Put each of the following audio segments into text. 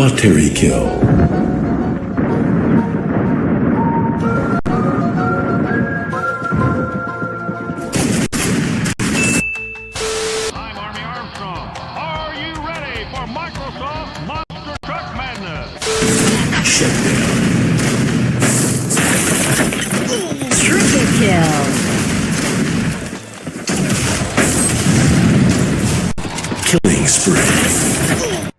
Purgatory kill. I'm Army Armstrong. Are you ready for Microsoft Monster Truck Madness? Shutdown. Triple kill. Killing spree.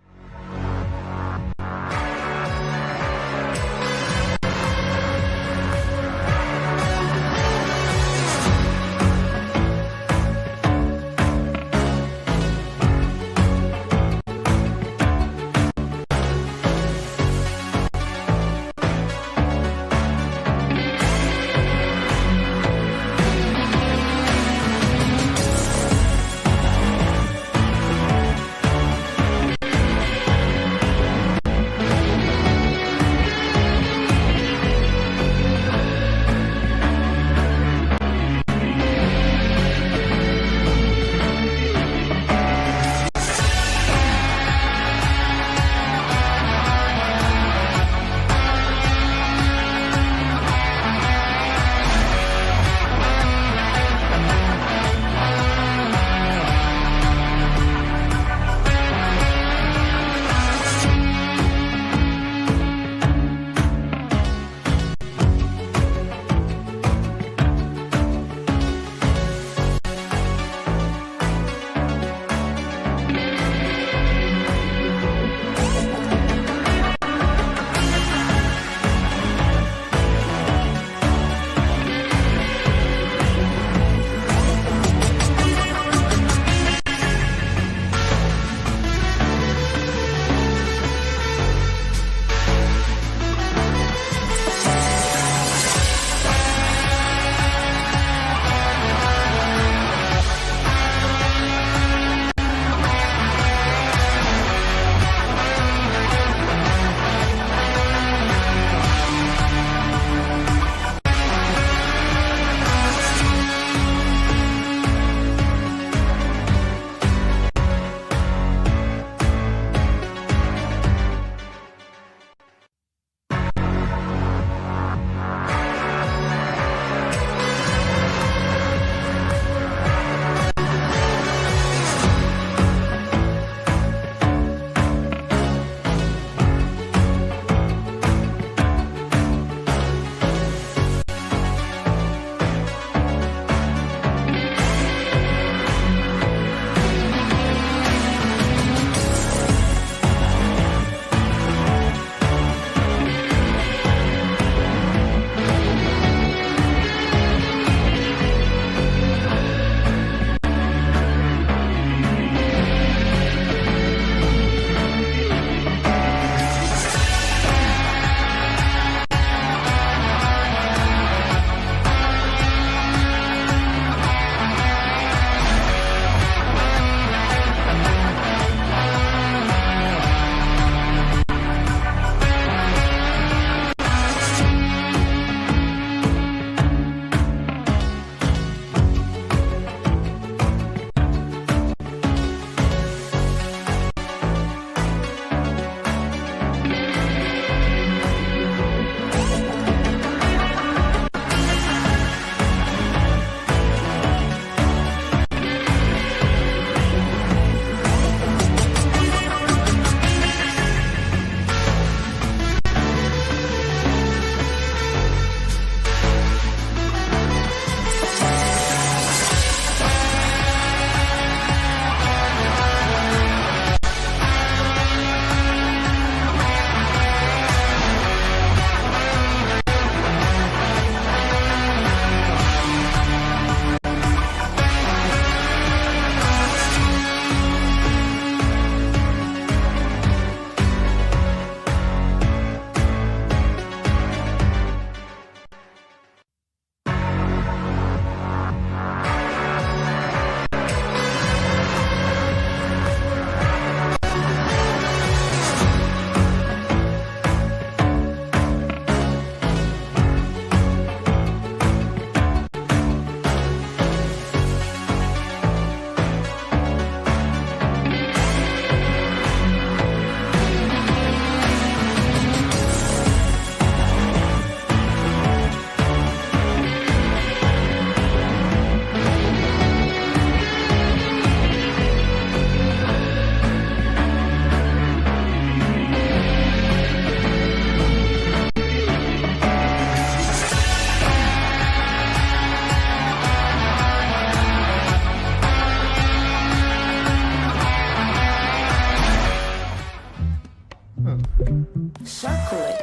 Circle it.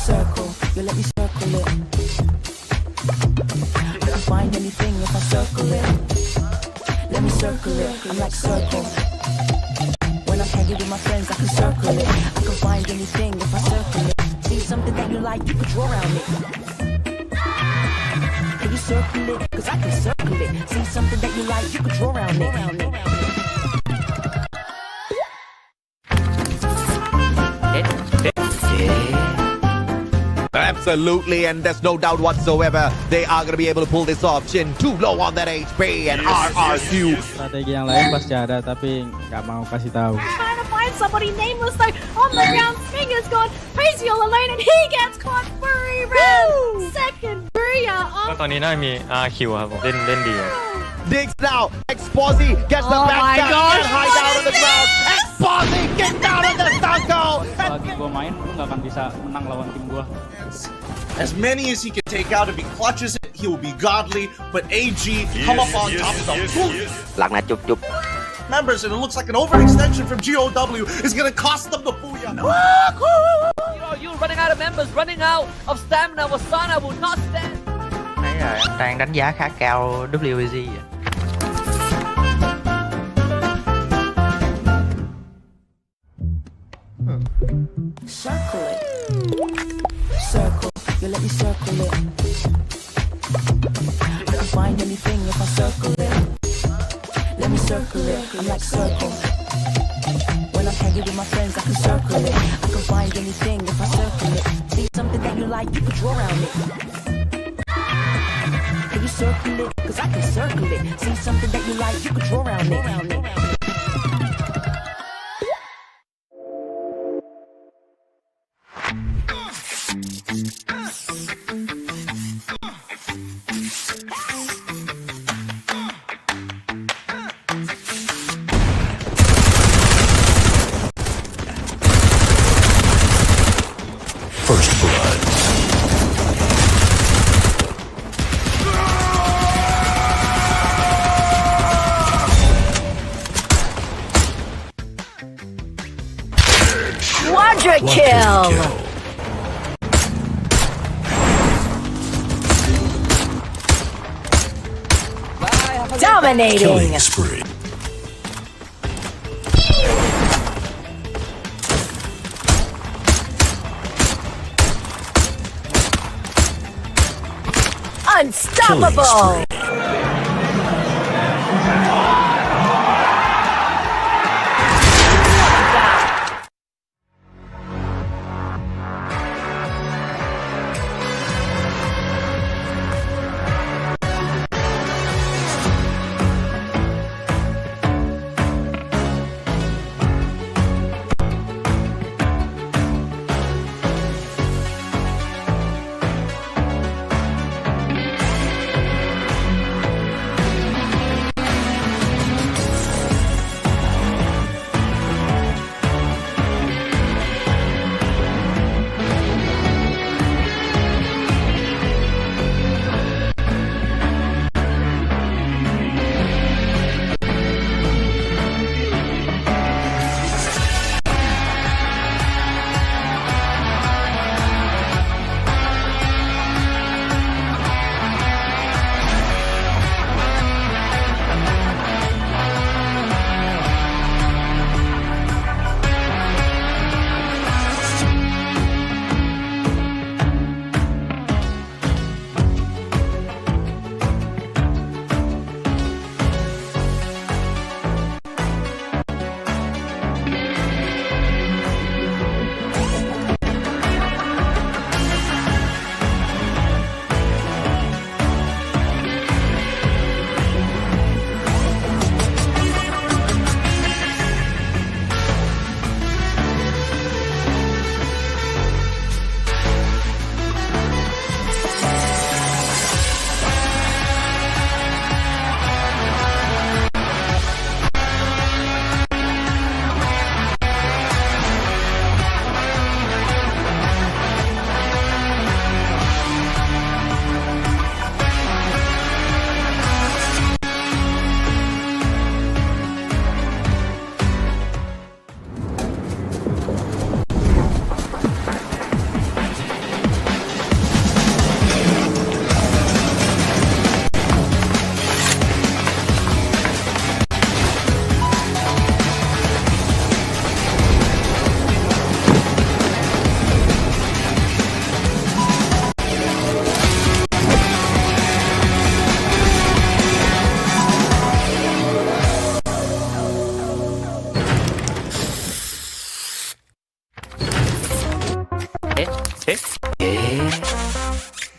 Circle, you let me circle it. I can find anything if I circle it. Let me circle it, I'm like circle. When I'm hanging with my friends, I can circle it. I can find anything if I circle it. See something that you like, you can draw around it. Can you circle it? Cause I can circle it. See something that you like, you can draw around it. Absolutely, and there's no doubt whatsoever they are going to be able to pull this off. Jin too low on that HP and RRQ. Strategi yang lain pasti ada, tapi nggak mau kasih tahu. Trying to find somebody nameless though on the ground. Finger's gone crazy all alone and he gets caught. Furry round. Second Booyah ก็ off. ตอนนี้น่าจะมี RQ ครับผมเล่นดีครับ Digs now. Exposy gets the Oh back my down gosh, and high down on the ground. Exposy get down on the Stunko. Kalau lagi gua main, lu nggak akan bisa menang lawan tim gua. As many as he can take out, if he clutches it, he will be godly. But AG come up on top of the Booyah. หลังนะจุ๊บจุ๊บ Members, and it looks like an overextension from GOW is going to cost them the Booyah. You running out of members, running out of stamina. Wasana will not stand. Nãy giờ em đang đánh giá khá cao WBG vậy. Circle it. Circle, you let me circle it. I can find anything if I circle it. Let me circle it, I'm like circle. When I'm hanging with my friends, I can circle it. I can find anything if I circle it. See something that you like, you can draw around it. Can you circle it? Cause I can circle it. See something that you like, you can draw around it. First blood. Quadra kill. Dominating. Killing spree. Unstoppable.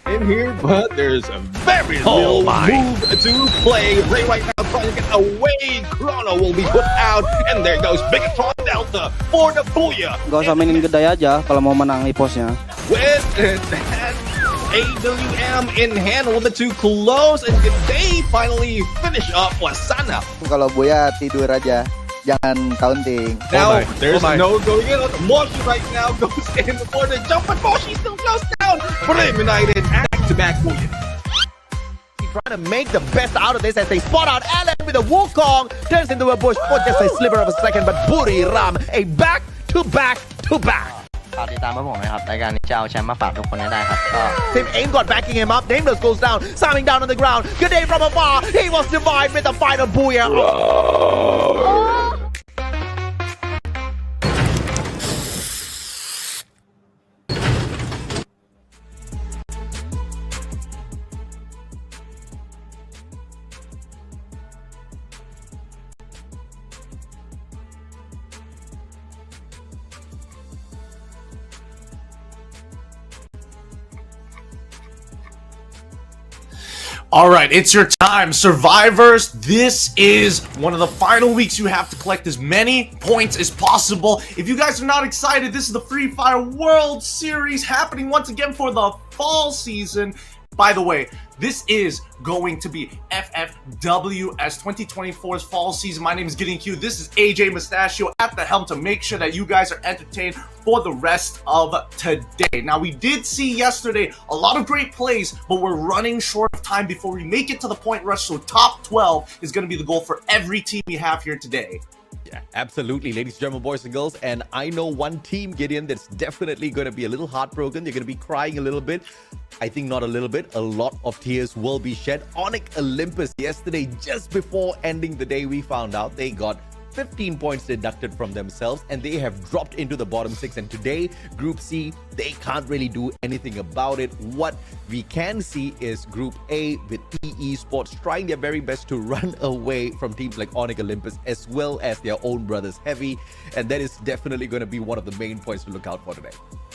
in here, but there's a very Oh little my. move to play. Ray right now trying to get away. Chrono will be put out, and there goes Bigatron Delta for the Fuya. Gak usah mainin gede aja kalau mau menang e-posnya. With that AWM in hand, a little bit too close, and they finally finish up Wasana. Kalau Buya tidur aja, jangan counting. Now, there's my. no going in. Moshi right now goes in for the jump, but Moshi still goes down. Eliminated back-to-back Fuya. Trying to make the best out of this as they spot out Alan with a Wukong. Turns into a bush for just a sliver of a second, but Buriram, a back-to-back-to-back. ฝากติดตามพวกผมนะครับรายการนี้จะเอาแชมป์มาฝากทุกคนให้ได้ครับก็ Tim Aim got backing him up. Nameless goes down, slamming down on the ground. Good day from afar. He was divided with the final booyah. All right, it's your time, survivors. This is one of the final weeks. You have to collect as many points as possible. If you guys are not excited, this is the Free Fire World Series happening once again for the fall season. By the way, this is going to be FFWS 2024's fall season. My name is Getting Q. This is AJ Mustachio at the helm to make sure that you guys are entertained for the rest of today. Now, we did see yesterday a lot of great plays, but we're running short of time before we make it to the point rush. So top 12 is going to be the goal for every team we have here today. Yeah, absolutely, ladies and gentlemen, boys and girls. And I know one team, Gideon, that's definitely going to be a little heartbroken. They're going to be crying a little bit. I think not a little bit. A lot of tears will be shed. Onyx Olympus yesterday, just before ending the day, we found out they got 15 points deducted from themselves and they have dropped into the bottom 6. And today, Group C, they can't really do anything about it. What we can see is Group A with PE Sports trying their very best to run away from teams like Onyx Olympus as well as their own brothers Heavy. And that is definitely going to be one of the main points to look out for today.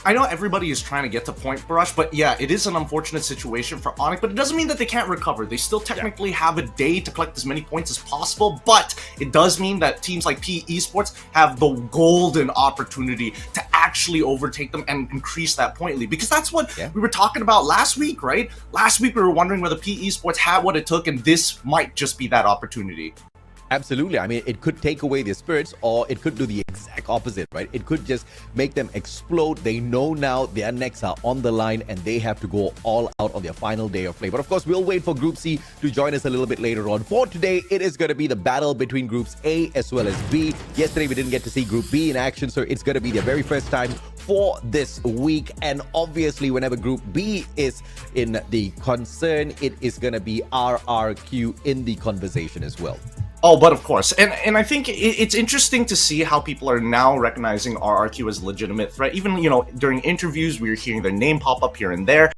I know everybody is trying to get to point rush, but yeah, it is an unfortunate situation for Onyx, but it doesn't mean that they can't recover. They still technically have a day to collect as many points as possible, but it does mean that teams like PE Sports have the golden opportunity to actually overtake them and increase that point lead, because that's what we were talking about last week, right? Last week we were wondering whether PE Sports had what it took, and this might just be that opportunity. Absolutely. I mean, it could take away their spirits or it could do the exact opposite, right? It could just make them explode. They know now their necks are on the line and they have to go all out on their final day of play. But of course, we'll wait for Group C to join us a little bit later on. For today, it is going to be the battle between Groups A as well as B. Yesterday, we didn't get to see Group B in action, so it's going to be their very first time for this week. And obviously, whenever Group B is in the concern, it is going to be RRQ in the conversation as well. Oh, but of course. And I think it's interesting to see how people are now recognizing RRQ as a legitimate threat. Even, you know, during interviews, we were hearing their name pop up here and there.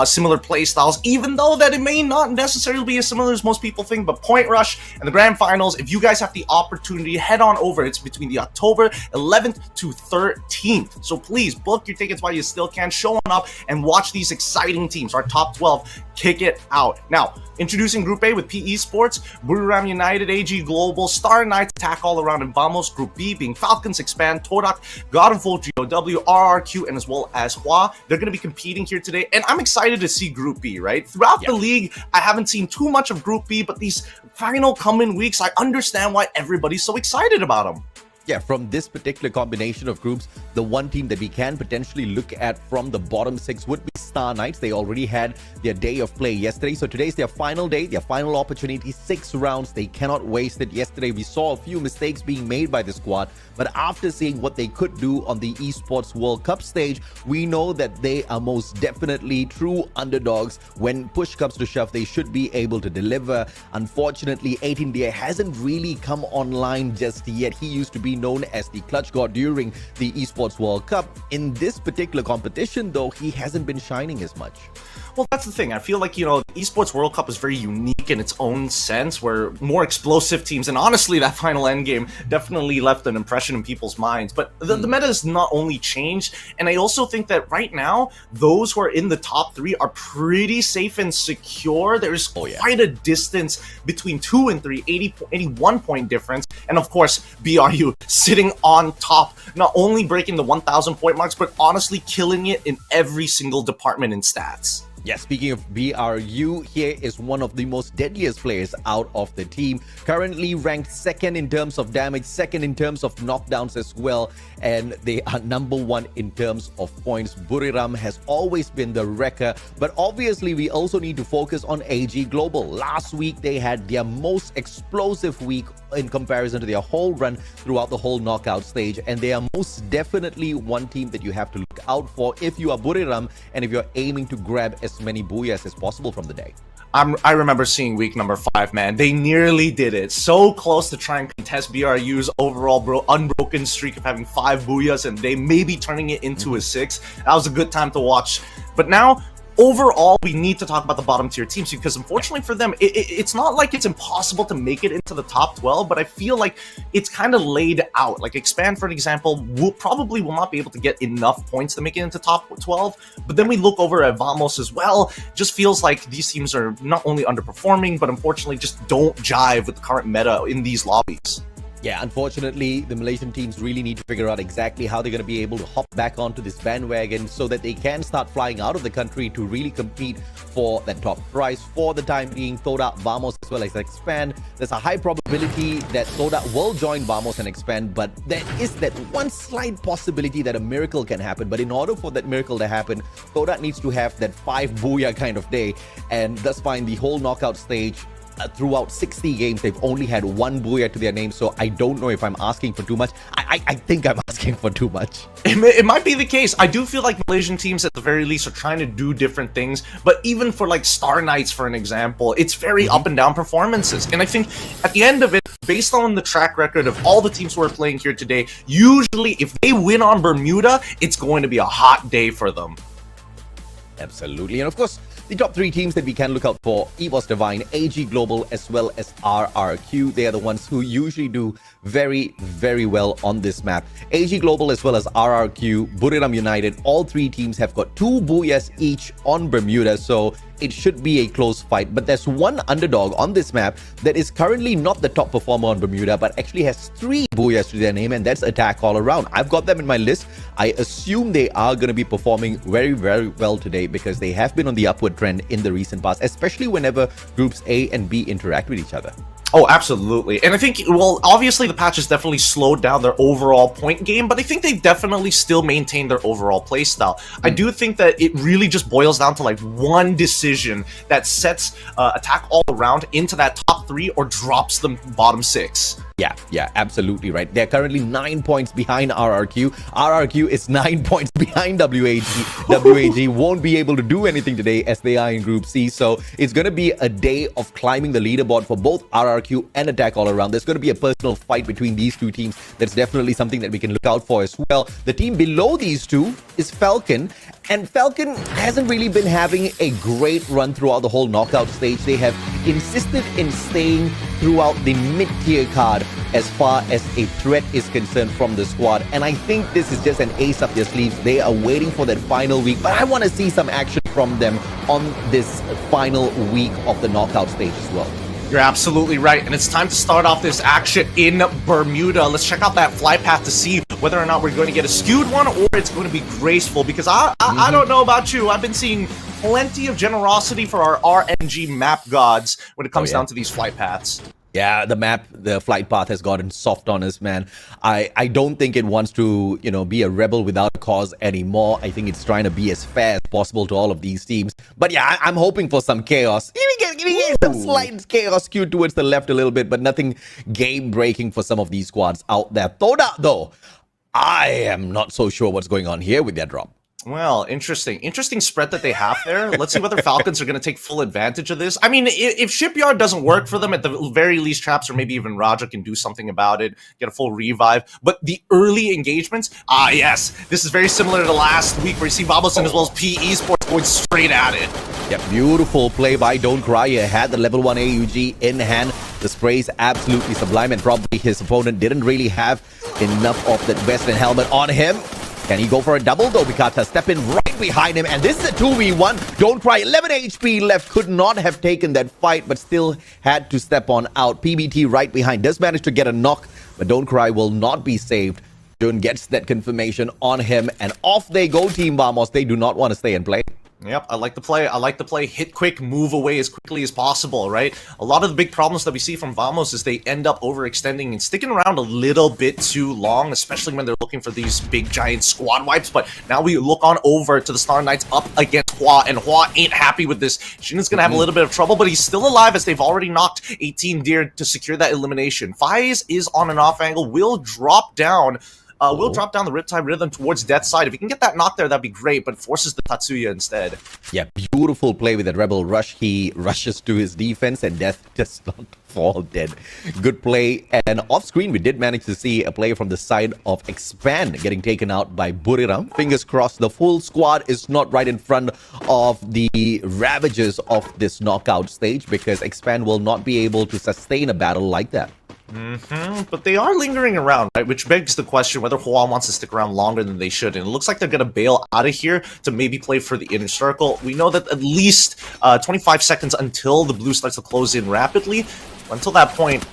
Similar play styles, even though that it may not necessarily be as similar as most people think. But Point Rush and the Grand Finals, if you guys have the opportunity, head on over. It's between the October 11th to 13th. So please book your tickets while you still can. Show on up and watch these exciting teams. Our top 12 kick it out. Now, introducing Group A with PE Sports, Buriram United, AG Global, Star Knights, Attack All Around, and Vamos. Group B being Falcons, Expand, Todak, God of War, GOW, RRQ, and as well as Hua. They're going to be competing here today, and I'm excited to see Group B, right? Throughout the league, I haven't seen too much of Group B, but these final coming weeks, I understand why everybody's so excited about them. Yeah, from this particular combination of groups, the one team that we can potentially look at from the bottom 6 would be Star Knights. They already had their day of play yesterday, so today's their final day, their final opportunity, 6 rounds. They cannot waste it. Yesterday, we saw a few mistakes being made by the squad, but after seeing what they could do on the Esports World Cup stage, we know that they are most definitely true underdogs. When push comes to shove, they should be able to deliver. Unfortunately, 18DA hasn't really come online just yet. He used to be known as the clutch god during the Esports World Cup. In this particular competition, though, he hasn't been shining as much. Well, that's the thing. I feel like, the Esports World Cup is very unique in its own sense, where more explosive teams, and honestly, that final endgame definitely left an impression in people's minds. But the meta has not only changed, and I also think that right now, those who are in the top 3 are pretty safe and secure. There's quite a distance between 2 and 3, 81 point difference, and of course, BRU sitting on top, not only breaking the 1,000 point marks, but honestly killing it in every single department in stats. Yeah, speaking of BRU, here is one of the most deadliest players out of the team. Currently ranked 2nd in terms of damage, 2nd in terms of knockdowns as well, and they are number 1 in terms of points. Buriram has always been the wrecker, but obviously we also need to focus on AG Global. Last week, they had their most explosive week in comparison to their whole run throughout the whole knockout stage, and they are most definitely one team that you have to look out for if you are Buriram and if you're aiming to grab as many booyahs as possible from the day. I remember seeing week number 5, man. They nearly did it. So close to try and contest BRU's overall unbroken streak of having 5 booyahs, and they may be turning it into a 6. That was a good time to watch. But now, overall, we need to talk about the bottom tier teams, because unfortunately for them, it's not like it's impossible to make it into the top 12, but I feel like it's kind of laid out. Like Expand, for example, will not be able to get enough points to make it into top 12. But then we look over at Vamos as well. Just feels like these teams are not only underperforming, but unfortunately just don't jive with the current meta in these lobbies. Yeah, unfortunately, the Malaysian teams really need to figure out exactly how they're going to be able to hop back onto this bandwagon so that they can start flying out of the country to really compete for that top prize. For the time being, Todak, Vamos, as well as Expand, there's a high probability that Todak will join Vamos and Expand, but there is that one slight possibility that a miracle can happen. But in order for that miracle to happen, Todak needs to have that 5 booyah kind of day, and thus find the whole knockout stage. Throughout 60 games, they've only had 1 booyah to their name, so I don't know if I'm asking for too much. I think I'm asking for too much. It might be the case. I do feel like Malaysian teams, at the very least, are trying to do different things, but even for like Star Knights, for an example, it's very up and down performances. And I think at the end of it, based on the track record of all the teams who are playing here today, usually if they win on Bermuda, it's going to be a hot day for them. Absolutely. And of course, the top 3 teams that we can look out for: EVOS Divine, AG Global, as well as RRQ. They are the ones who usually do very, very well on this map. AG Global as well as RRQ, Buriram United, all 3 teams have got 2 booyahs each on Bermuda, so it should be a close fight. But there's one underdog on this map that is currently not the top performer on Bermuda, but actually has 3 booyahs to their name, and that's Attack All Around. I've got them in my list. I assume they are going to be performing very, very well today, because they have been on the upward trend in the recent past, especially whenever groups A and B interact with each other. Oh, absolutely. And I think, well, obviously the patch has definitely slowed down their overall point game, but I think they definitely still maintain their overall playstyle. I do think that it really just boils down to like one decision that sets Attack All Around into that top 3 or drops them bottom 6. Yeah, absolutely right. They're currently 9 points behind RRQ. RRQ is 9 points behind WAG. WAG won't be able to do anything today as they are in Group C. So it's going to be a day of climbing the leaderboard for both RRQ and Attack All Around. There's going to be a personal fight between these 2 teams. That's definitely something that we can look out for as well. The team below these 2 is Falcon. And Falcon hasn't really been having a great run throughout the whole knockout stage. They have insisted in staying throughout the mid-tier card as far as a threat is concerned from the squad. And I think this is just an ace up their sleeves. They are waiting for that final week, but I want to see some action from them on this final week of the knockout stage as well. You're absolutely right, and it's time to start off this action in Bermuda. Let's check out that flight path to see whether or not we're going to get a skewed one or it's going to be graceful, because I don't know about you. I've been seeing plenty of generosity for our RNG map gods when it comes down to these flight paths. Yeah, the flight path has gotten soft on us, man. I don't think it wants to, be a rebel without a cause anymore. I think it's trying to be as fair as possible to all of these teams. But yeah, I'm hoping for some chaos. Giving some slight chaos skewed towards the left a little bit, but nothing game-breaking for some of these squads out there. Todak, though, I am not so sure what's going on here with their drop. Well, interesting spread that they have there. Let's see whether Falcons are going to take full advantage of this. I mean, if Shipyard doesn't work for them, at the very least, Traps or maybe even Raja can do something about it, get a full revive. But the early engagements, yes, this is very similar to last week where you see Babelson as well as P Esports going straight at it. Yep, beautiful play by Don't Cry. He had the level 1 AUG in hand. The spray is absolutely sublime, and probably his opponent didn't really have enough of that Western helmet on him. Can he go for a double though? Mikata step in right behind him, and this is a 2v1. Don't Cry, 11 HP left, could not have taken that fight, but still had to step on out. PBT right behind, does manage to get a knock, but Don't Cry will not be saved. Jun gets that confirmation on him, and off they go, Team Vamos. They do not want to stay and play. Yep, I like the play. I like the play. Hit quick, move away as quickly as possible, right? A lot of the big problems that we see from Vamos is they end up overextending and sticking around a little bit too long, especially when they're looking for these big giant squad wipes. But now we look on over to the Star Knights up against Hua, and Hua ain't happy with this. Shin's gonna have a little bit of trouble, but he's still alive as they've already knocked 18 deer to secure that elimination. Faiz is on an off angle, will drop down. Will drop down the Riptide Rhythm towards Death's side. If he can get that knock there, that'd be great, but forces the Tatsuya instead. Yeah, beautiful play with that Rebel Rush. He rushes to his defense, and Death does not fall dead. Good play. And off screen, we did manage to see a play from the side of Expand getting taken out by Buriram. Fingers crossed, the full squad is not right in front of the Ravagers of this knockout stage, because Expand will not be able to sustain a battle like that. But they are lingering around, right? Which begs the question whether Hua wants to stick around longer than they should. And it looks like they're going to bail out of here to maybe play for the inner circle. We know that at least 25 seconds until the blue starts to close in rapidly. Until that point,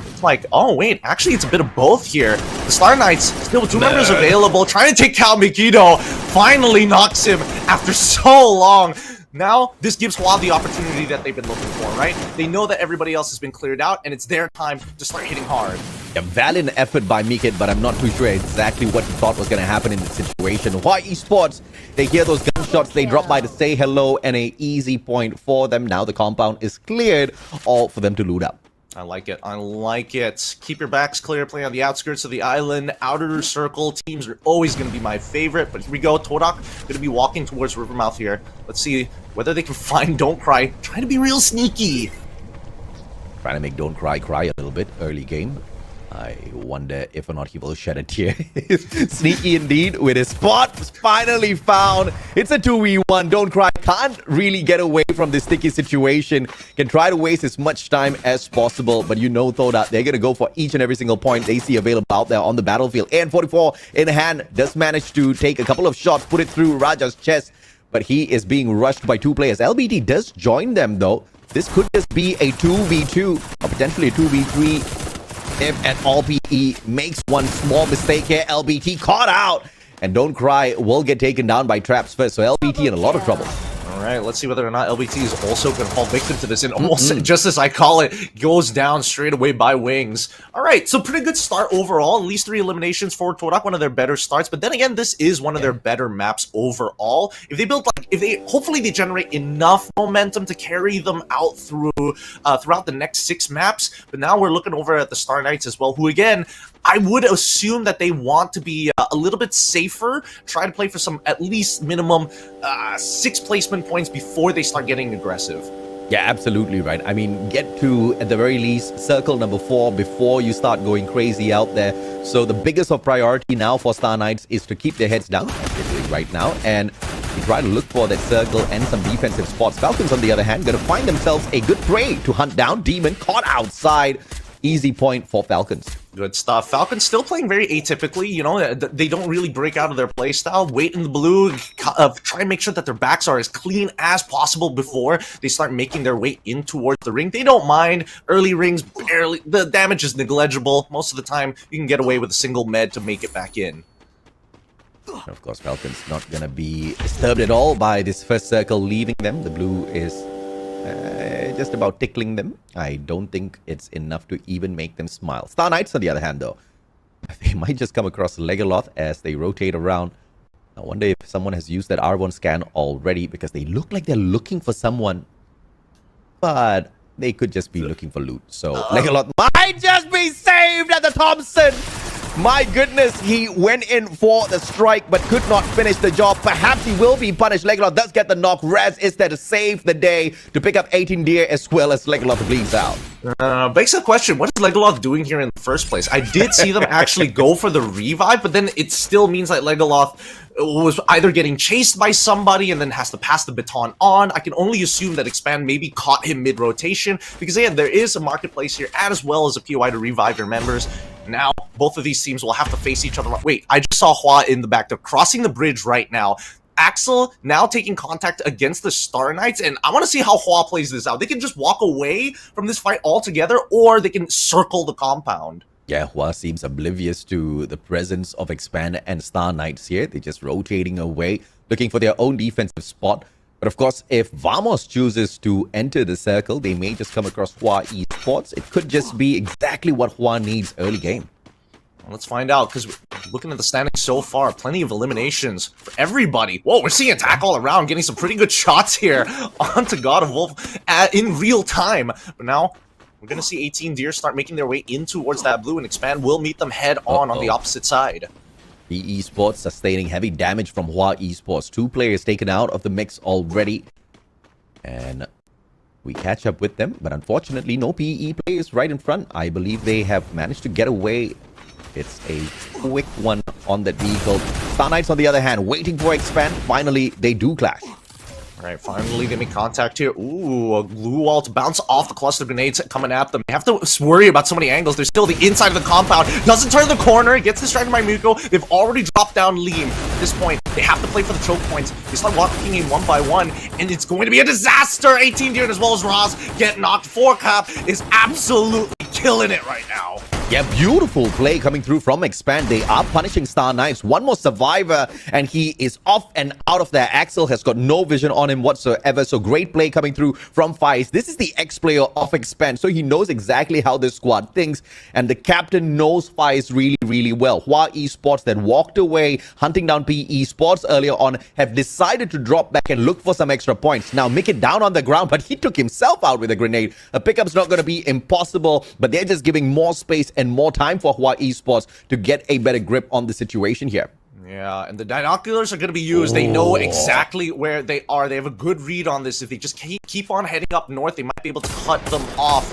it's like, oh wait, actually it's a bit of both here. The Star Knights, still with two members available, trying to take out Mikito. Finally knocks him after so long. Now, this gives Hua the opportunity that they've been looking for, right? They know that everybody else has been cleared out, and it's their time to start hitting hard. A valiant effort by Mikit, but I'm not too sure exactly what he thought was going to happen in this situation. Hua Esports, they hear those gunshots, they drop by to say hello, and an easy point for them. Now the compound is cleared, all for them to loot up. I like it. I like it. Keep your backs clear. Play on the outskirts of the island. Outer circle teams are always going to be my favorite. But here we go. Todak going to be walking towards Rivermouth here. Let's see whether they can find Don't Cry. Trying to be real sneaky. Trying to make Don't Cry a little bit early game. I wonder if or not he will shed a tear. Sneaky indeed with his spot finally found. It's a 2v1. Don't Cry can't really get away from this sticky situation. Can try to waste as much time as possible. But you know, Todak, they're going to go for each and every single point they see available out there on the battlefield. AN-44 in hand does manage to take a couple of shots, put it through Raja's chest. But he is being rushed by two players. LBT does join them though. This could just be a 2v2 or potentially a 2v3. If at all PE makes one small mistake here, LBT caught out. And Don't Cry will get taken down by traps first. So LBT in a lot of trouble. All right, let's see whether or not LBT is also going to fall victim to this. And almost, just as I call it, goes down straight away by wings. All right, so pretty good start overall. At least 3 eliminations for Todak, one of their better starts. But then again, this is one of their better maps overall. If they build, hopefully they generate enough momentum to carry them out through throughout the next 6 maps. But now we're looking over at the Star Knights as well, who again, I would assume that they want to be a little bit safer, try to play for some at least minimum 6 placement points before they start getting aggressive. Yeah, absolutely right. I mean, get to, at the very least, circle number 4 before you start going crazy out there. So the biggest of priority now for Star Knights is to keep their heads down, as they're doing right now, and try to look for that circle and some defensive spots. Falcons, on the other hand, going to find themselves a good prey to hunt down. Demon caught outside. Easy point for Falcons. Good stuff. Falcons still playing very atypically. You know, they don't really break out of their playstyle. Wait in the blue. Try and make sure that their backs are as clean as possible before they start making their way in towards the ring. They don't mind. Early rings, barely. The damage is negligible. Most of the time, you can get away with a single med to make it back in. Of course, Falcons not going to be disturbed at all by this first circle leaving them. The blue is just about tickling them. I don't think it's enough to even make them smile. Star Knights, on the other hand, though, they might just come across Legoloth as they rotate around. I wonder if someone has used that R1 scan already, because they look like they're looking for someone, but they could just be looking for loot. So Legoloth might just be saved at the Thompson. My goodness, he went in for the strike but could not finish the job. Perhaps he will be punished. Legoloth does get the knock. Raz is there to save the day, to pick up 18 deer as well as Legoloth bleeds out. Begs the question, what is Legoloth doing here in the first place? I did see them actually go for the revive, but then it still means that Legoloth was either getting chased by somebody and then has to pass the baton on. I can only assume that Expand maybe caught him mid-rotation, because again, there is a marketplace here as well as a POI to revive your members. Now, both of these teams will have to face each other. Wait, I just saw Hua in the back. They're crossing the bridge right now. Axel now taking contact against the Star Knights, and I want to see how Hua plays this out. They can just walk away from this fight altogether, or they can circle the compound. Yeah, Hua seems oblivious to the presence of Expand and Star Knights here. They're just rotating away, looking for their own defensive spot. But of course, if Vamos chooses to enter the circle, they may just come across Hua Esports. It could just be exactly what Hua needs early game. Let's find out, because looking at the standings so far, plenty of eliminations for everybody. Whoa, we're seeing attack all around, getting some pretty good shots here onto God of Wolf in real time. But now, we're going to see 18 Deer start making their way in towards that blue, and Expand will meet them head on the opposite side. PE Sports sustaining heavy damage from Hua Esports. 2 players taken out of the mix already. And we catch up with them, but unfortunately, no PE players right in front. I believe they have managed to get away. It's a quick one on that vehicle. Star Knights, on the other hand, waiting for Expand. Finally, they do clash. All right, finally they make contact here. Ooh, a glue wall to bounce off the cluster grenades coming at them. They have to worry about so many angles. They're still the inside of the compound. Doesn't turn the corner. Gets distracted by Muko. They've already dropped down Liam. At this point, they have to play for the choke points. They start walking in one by one, and it's going to be a disaster. 18 Deer as well as Roz get knocked. 4Cap is absolutely killing it right now. Yeah, beautiful play coming through from Expand. They are punishing Star Knights. One more survivor, and he is off and out of there. Axel has got no vision on him whatsoever. So great play coming through from Faiz. This is the ex-player of Expand, so he knows exactly how this squad thinks. And the captain knows Faiz really, really well. Hua Esports that walked away, hunting down PE Sports earlier on, have decided to drop back and look for some extra points. Now, make it down on the ground, but he took himself out with a grenade. A pickup's not going to be impossible, but they're just giving more space and more time for Hua Esports to get a better grip on the situation here. Yeah, and the binoculars are going to be used. They know exactly where they are. They have a good read on this. If they just keep on heading up north, they might be able to cut them off.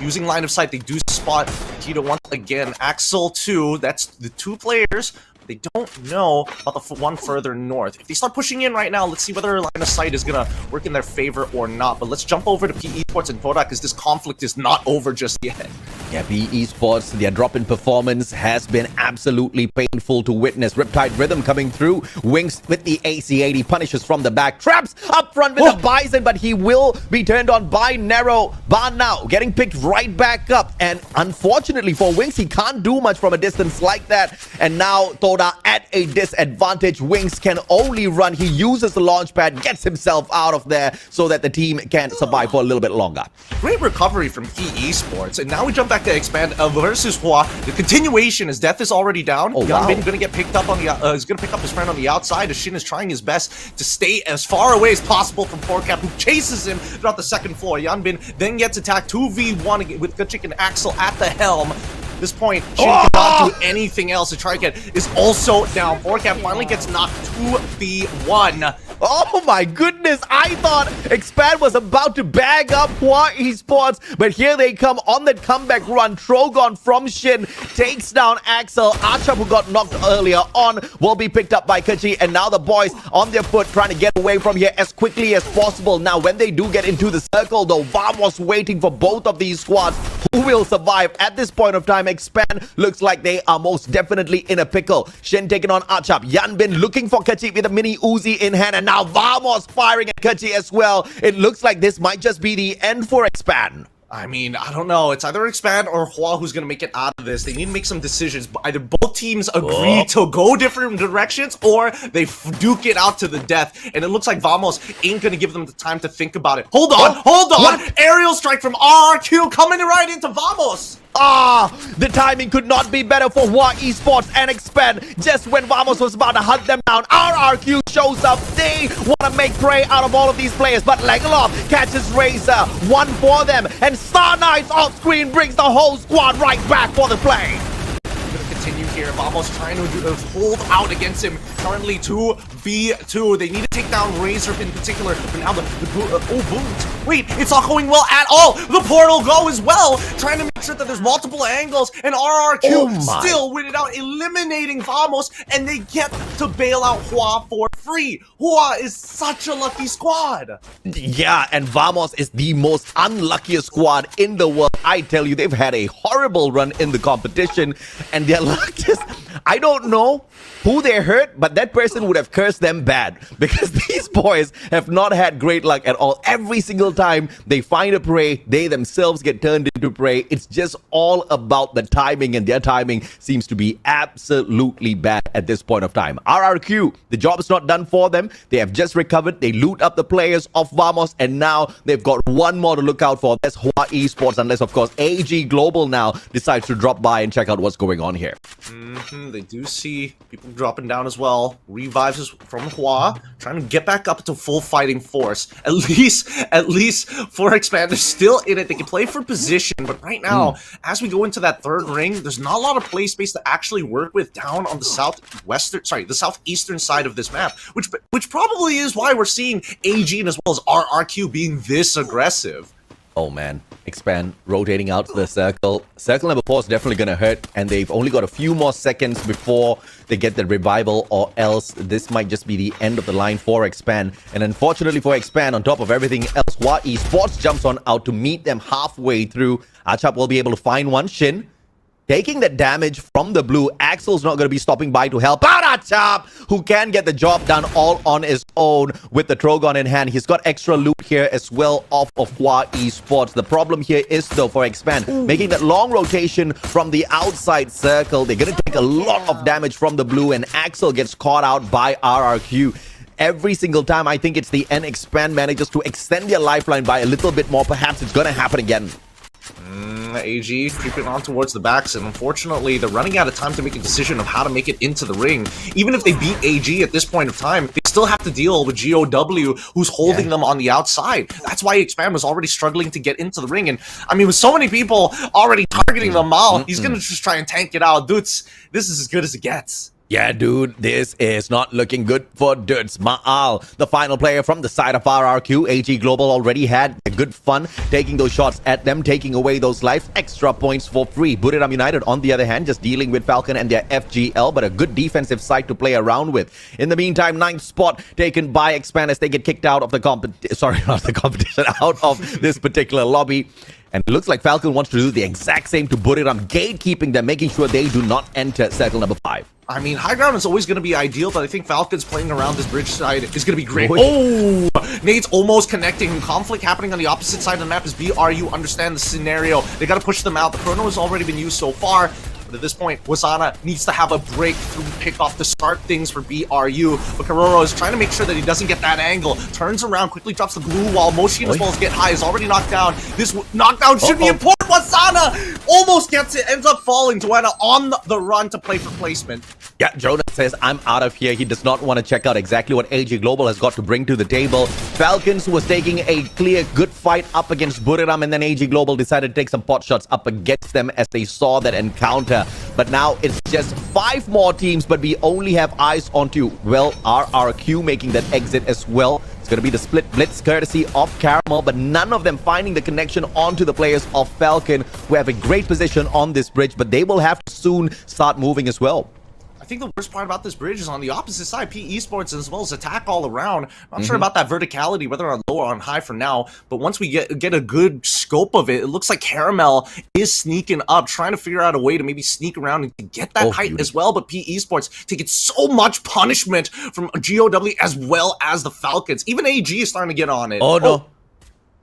Using line of sight, they do spot Tito once again. Axel, too. That's the 2 players. They don't know about the one further north. If they start pushing in right now, let's see whether line of sight is going to work in their favor or not. But let's jump over to PE Sports and Todak, because this conflict is not over just yet. Yeah, PE Sports, their drop in performance has been absolutely painful to witness. Riptide Rhythm coming through. Wings with the AC-80, punishes from the back. Traps up front with the Bison, but he will be turned on by Nero. Bar now getting picked right back up. And unfortunately for Wings, he can't do much from a distance like that. And now Todak at a disadvantage. Wings can only run. He uses the launch pad, gets himself out of there so that the team can survive for a little bit longer. Great recovery from PE Sports. And now we jump back to Expand versus Hua. The continuation is Death is already down. Yanbin going to get picked up on the is going to pick up his friend on the outside. Shin is trying his best to stay as far away as possible from 4Cap, who chases him throughout the second floor. Yanbin then gets attacked 2v1 with Gutchik and Axel at the helm. At this point, Shin cannot do anything else. The Tricat is also down. 4Cap finally gets knocked 2v1. Oh my goodness, I thought Expand was about to bag up Hua Esports, but here they come on that comeback run. Trogon from Shin takes down Axel. Archab, who got knocked earlier on, will be picked up by Kachi, and now the boys on their foot trying to get away from here as quickly as possible. Now, when they do get into the circle, though, VAR was waiting for both of these squads. Who will survive? At this point of time, Expand looks like they are most definitely in a pickle. Shin taking on Archab. Yanbin looking for Kachi with a mini Uzi in hand, and now Vamos firing at Kachi as well. It looks like this might just be the end for Expand. I mean, I don't know. It's either Expand or Hua who's going to make it out of this. They need to make some decisions. Either both teams agree to go different directions, or they duke it out to the death. And it looks like Vamos ain't going to give them the time to think about it. Hold on, hold on. What? Aerial strike from RRQ coming right into Vamos. The timing could not be better for Hua Esports and Expand. Just when Vamos was about to hunt them down, RRQ shows up. They want to make prey out of all of these players, but Legalov catches Razor. One for them, and Star Knights off screen brings the whole squad right back for the play. Gonna continue here. Vamos trying to hold out against him. Currently 2v2. They need to take down Razor in particular. But now boom. Wait, it's not going well at all. The portal go as well. Trying to make sure that there's multiple angles. And RRQ still win it out, eliminating Vamos. And they get to bail out Hua for free. Hua is such a lucky squad. Yeah, and Vamos is the most unluckiest squad in the world. I tell you, they've had a horrible run in the competition, and their luck just, I don't know who they hurt, but that person would have cursed them bad, because these boys have not had great luck at all. Every single time they find a prey, they themselves get turned into prey. It's just all about the timing, and their timing seems to be absolutely bad at this point of time. RRQ, the job is not done for them. They have just recovered. They loot up the players of Vamos, and now they've got one more to look out for. That's Hua Esports, unless, of course, AG Global now decides to drop by and check out what's going on here. They do see people dropping down as well. Revives from Hua, trying to get back up to full fighting force. At least for Expand, they're still in it. They can play for position, but right now, as we go into that third ring, there's not a lot of play space to actually work with down on the southeastern side of this map, which probably is why we're seeing AG and as well as RRQ being this aggressive. Oh man, Expand rotating out to the circle. Circle number 4 is definitely going to hurt, and they've only got a few more seconds before they get the revival, or else this might just be the end of the line for Expand. And unfortunately for Expand, on top of everything else, Hua Esports jumps on out to meet them halfway through. Achap will be able to find one. Shin taking the damage from the blue. Axel's not going to be stopping by to help out Achap, who can get the job done all on his own with the Trogon in hand. He's got extra loot here as well off of Hua Esports. The problem here is, though, for Expand, making that long rotation from the outside circle. They're going to take a lot of damage from the blue, and Axel gets caught out by RRQ. Every single time, I think it's the end. Expand manages to extend their lifeline by a little bit more. Perhaps it's going to happen again. AG creeping on towards the backs, and unfortunately they're running out of time to make a decision of how to make it into the ring. Even if they beat AG at this point of time, they still have to deal with GOW, who's holding them on the outside. That's why Expand was already struggling to get into the ring, and I mean, with so many people already targeting them, Mal, he's gonna just try and tank it out. Dudes, this is as good as it gets. Yeah, dude, this is not looking good for Dudes. Maal, the final player from the side of RRQ. AG Global already had good fun taking those shots at them, taking away those lives. Extra points for free. Buriram United, on the other hand, just dealing with Falcon and their FGL, but a good defensive side to play around with. In the meantime, 9th spot taken by Expand as they get kicked out of the competition, out of this particular lobby. And it looks like Falcon wants to do the exact same to Buriram, gatekeeping them, making sure they do not enter circle number 5. I mean, high ground is always going to be ideal, but I think Falcon's playing around this bridge side is going to be great. Oh! Nate's almost connecting. Conflict happening on the opposite side of the map as BRU understand the scenario. They got to push them out. The chrono has already been used so far. But at this point, Wasana needs to have a breakthrough pickoff to start things for BRU. But Karoro is trying to make sure that he doesn't get that angle. Turns around, quickly drops the glue wall. Moshin as well as Get High is already knocked down. This knockdown should be important. Wasana almost gets it, ends up falling. Joanna on the run to play for placement. Yeah, Jonas says, I'm out of here. He does not want to check out exactly what AG Global has got to bring to the table. Falcons was taking a clear, good fight up against Buriram, and then AG Global decided to take some pot shots up against them as they saw that encounter. But now it's just 5 more teams, but we only have eyes onto, well, RRQ making that exit as well. It's going to be the split blitz courtesy of Caramel, but none of them finding the connection onto the players of Falcon, who have a great position on this bridge, but they will have to soon start moving as well. I think the worst part about this bridge is on the opposite side, P Esports as well as attack all around. Not sure about that verticality, whether on low or on high for now, but once we get a good scope of it, it looks like Caramel is sneaking up, trying to figure out a way to maybe sneak around and get that height as well, but P Esports taking so much punishment from GOW as well as the Falcons. Even AG is starting to get on it. Oh no.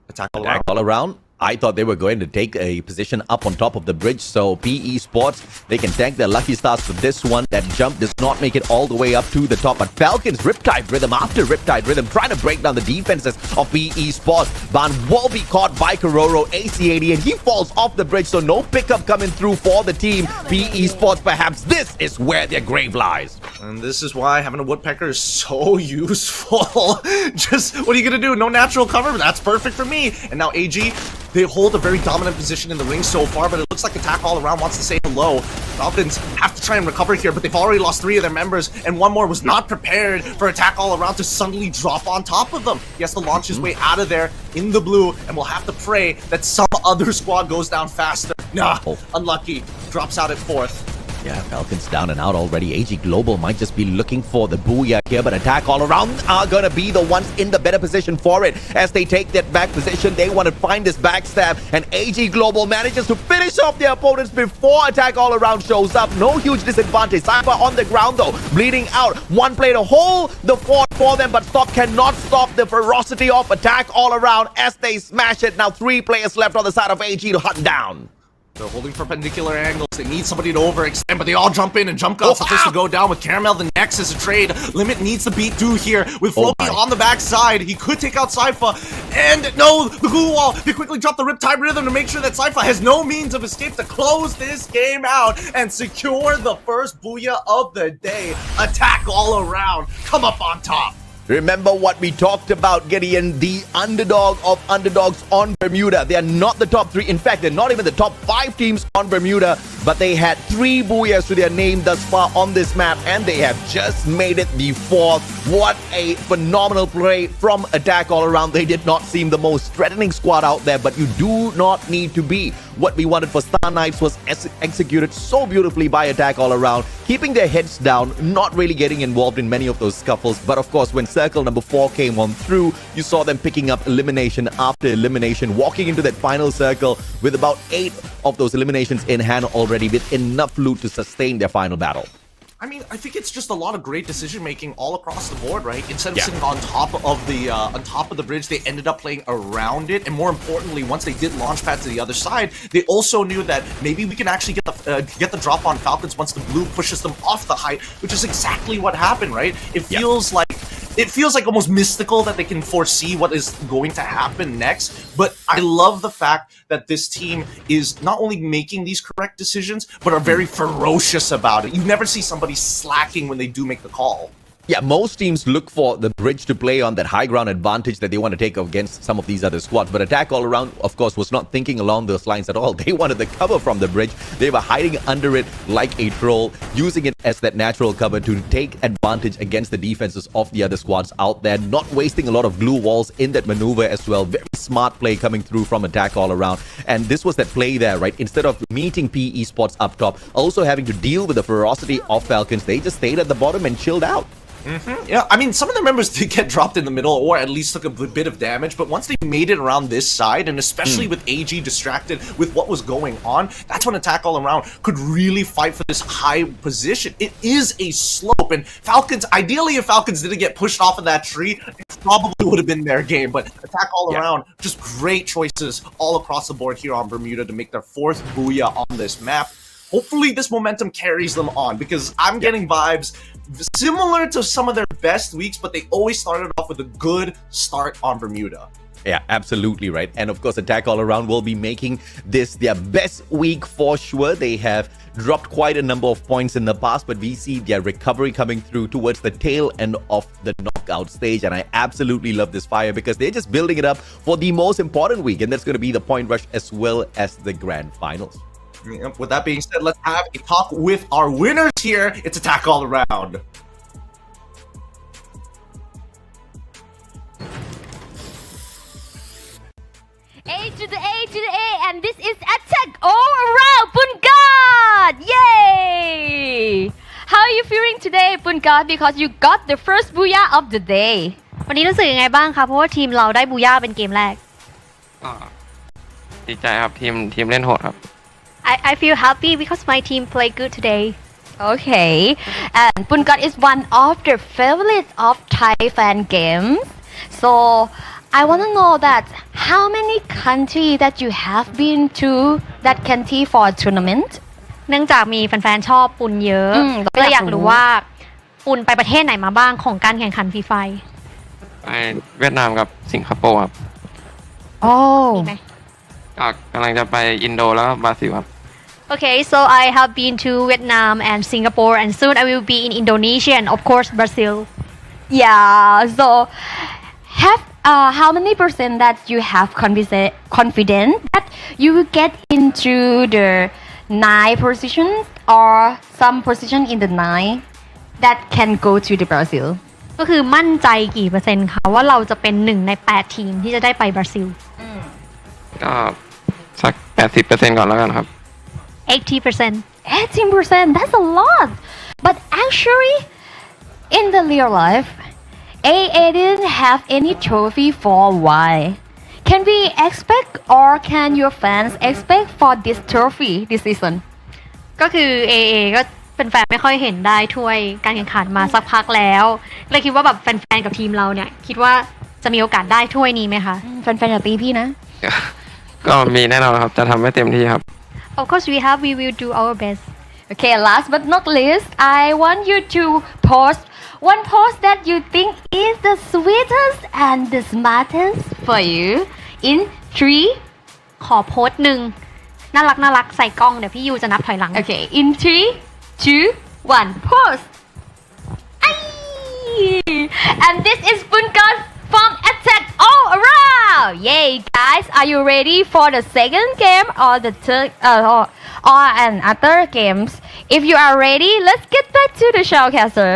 Attack all around. I thought they were going to take a position up on top of the bridge, so PE Sports, they can thank their lucky stars for this one. That jump does not make it all the way up to the top, but Falcons Riptide Rhythm after Riptide Rhythm trying to break down the defenses of PE Sports. Van will be caught by Kororo, AC80, and he falls off the bridge, so no pickup coming through for the team. PE Sports, perhaps this is where their grave lies. And this is why having a woodpecker is so useful. Just, what are you going to do? No natural cover? That's perfect for me. And now AG, they hold a very dominant position in the ring so far, but it looks like Attack All Around wants to say hello. Falcons have to try and recover here, but they've already lost 3 of their members, and one more was not prepared for attack all around to suddenly drop on top of them. He has to launch his way out of there in the blue, and will have to pray that some other squad goes down faster. Nah, unlucky. Drops out at 4th. Yeah, Falcons down and out already. AG Global might just be looking for the booyah here, but attack all around are gonna be the ones in the better position for it. As they take that back position, they want to find this backstab, and AG Global manages to finish off their opponents before attack all around shows up. No huge disadvantage. Cypher on the ground though, bleeding out. One play to hold the fort for them, but Stop cannot stop the ferocity of attack all around as they smash it. Now 3 players left on the side of AG to hunt down. They're holding perpendicular angles. They need somebody to overextend, but they all jump in, and Jump God's supposed to go down with Caramel. The next is a trade. Limit needs to beat Do here with Floki on the backside. He could take out Cypher. And no, the glue wall. They quickly drop the Riptide Rhythm to make sure that Cypher has no means of escape to close this game out and secure the first booyah of the day. Attack all around. Come up on top. Remember what we talked about, Gideon, the underdog of underdogs on Bermuda. They are not the top 3. In fact, they're not even the top 5 teams on Bermuda, but they had 3 booyahs to their name thus far on this map, and they have just made it the 4th. What a phenomenal play from attack all around. They did not seem the most threatening squad out there, but you do not need to be. What we wanted for Star Knights was executed so beautifully by attack all around, keeping their heads down, not really getting involved in many of those scuffles. But of course, when circle number 4 came on through, you saw them picking up elimination after elimination, walking into that final circle with about 8 of those eliminations in hand already, with enough loot to sustain their final battle. I mean, I think it's just a lot of great decision making all across the board, right? Instead of sitting on top of the bridge, they ended up playing around it, and more importantly, once they did launch pad to the other side, they also knew that maybe we can actually get the drop on Falcons once the blue pushes them off the height, which is exactly what happened, right? It feels like almost mystical that they can foresee what is going to happen next, but I love the fact that this team is not only making these correct decisions, but are very ferocious about it. You never see somebody slacking when they do make the call. Yeah, most teams look for the bridge to play on, that high ground advantage that they want to take against some of these other squads. But attack all around, of course, was not thinking along those lines at all. They wanted the cover from the bridge. They were hiding under it like a troll, using it as that natural cover to take advantage against the defenses of the other squads out there, not wasting a lot of glue walls in that maneuver as well. Very smart play coming through from attack all around. And this was that play there, right? Instead of meeting PE spots up top, also having to deal with the ferocity of Falcons, they just stayed at the bottom and chilled out. Yeah, I mean, some of the members did get dropped in the middle, or at least took a bit of damage, but once they made it around this side, and especially with AG distracted with what was going on, that's when attack all around could really fight for this high position. It is a slope, and Falcons, ideally if Falcons didn't get pushed off of that tree, it probably would have been their game, but attack all around, just great choices all across the board here on Bermuda to make their 4th booyah on this map. Hopefully this momentum carries them on, because I'm getting vibes similar to some of their best weeks, but they always started off with a good start on Bermuda. Yeah, absolutely right. And of course, attack all around will be making this their best week for sure. They have dropped quite a number of points in the past, but we see their recovery coming through towards the tail end of the knockout stage. And I absolutely love this fire, because they're just building it up for the most important week, and that's going to be the point rush as well as the grand finals. With that being said, let's have a talk with our winners here. It's attack all around. A to the A to the A, and this is attack all around, Purgatory! Yay! How are you feeling today, Purgatory? Because you got the first booyah of the day. วันนี้รู้สึกยังไงบ้างคะเพราะว่าทีมเราได้บูย่าเป็นเกมแรก ดีใจครับทีมเล่นโหดครับ I feel happy because my team played good today. Okay, and Purgatory is one of the favorites of Thai fan games. So I want to know that how many countries that you have been to that country for a tournament? เนื่องจากมีแฟนๆชอบปุนเยอะก็เลยอยากรู้ว่าปุนไปประเทศไหนมาบ้างของการแข่งขันฟรีไฟไปเวียดนามกับสิงคโปร์ครับมีไหมกำลังจะไปอินโดแล้วก็บราซิลครับ Okay, so I have been to Vietnam and Singapore, and soon I will be in Indonesia and of course Brazil. Yeah, so have how many percent that you have confident that you will get into the 9 positions or some position in the nine that can go to the Brazil ก็คือมั่นใจกี่เปอร์เซ็นต์คะว่าเราจะเป็น1ใน8ทีมที่จะได้ไปบราซิลก็สัก 80% ก่อนแล้วกันครับ 80% 18%. That's a lot. But actually, in the real life, AA didn't have any trophy for a while. Can we expect or can your fans expect for this trophy this season? ก็คือ AA ก็เป็นแฟนไม่ค่อยเห็นได้ถ้วยการแข่งขันมาสักพักแล้วเลยคิดว่าแบบแฟนๆกับทีมเราเนี่ยคิดว่าจะมีโอกาสได้ถ้วยนี้ไหมคะแฟนๆอย่าตีพี่นะ ก็มีแน่นอนครับจะทำให้เต็มที่ครับ Of course we will do our best. Okay, last but not least, I want you to post one post that you think is the sweetest and the smartest for you in 3. ขอโพสต์หนึ่งน่ารักใส่กล้องเดี๋ยวพี่ยูจะนับถอยหลัง Okay, in 3, 2, 1, post. Aye! And this is Punkat from Attack All Around. Yay, guys! Are you ready for the second game or the third or another games? If you are ready, let's get back to the showcaster.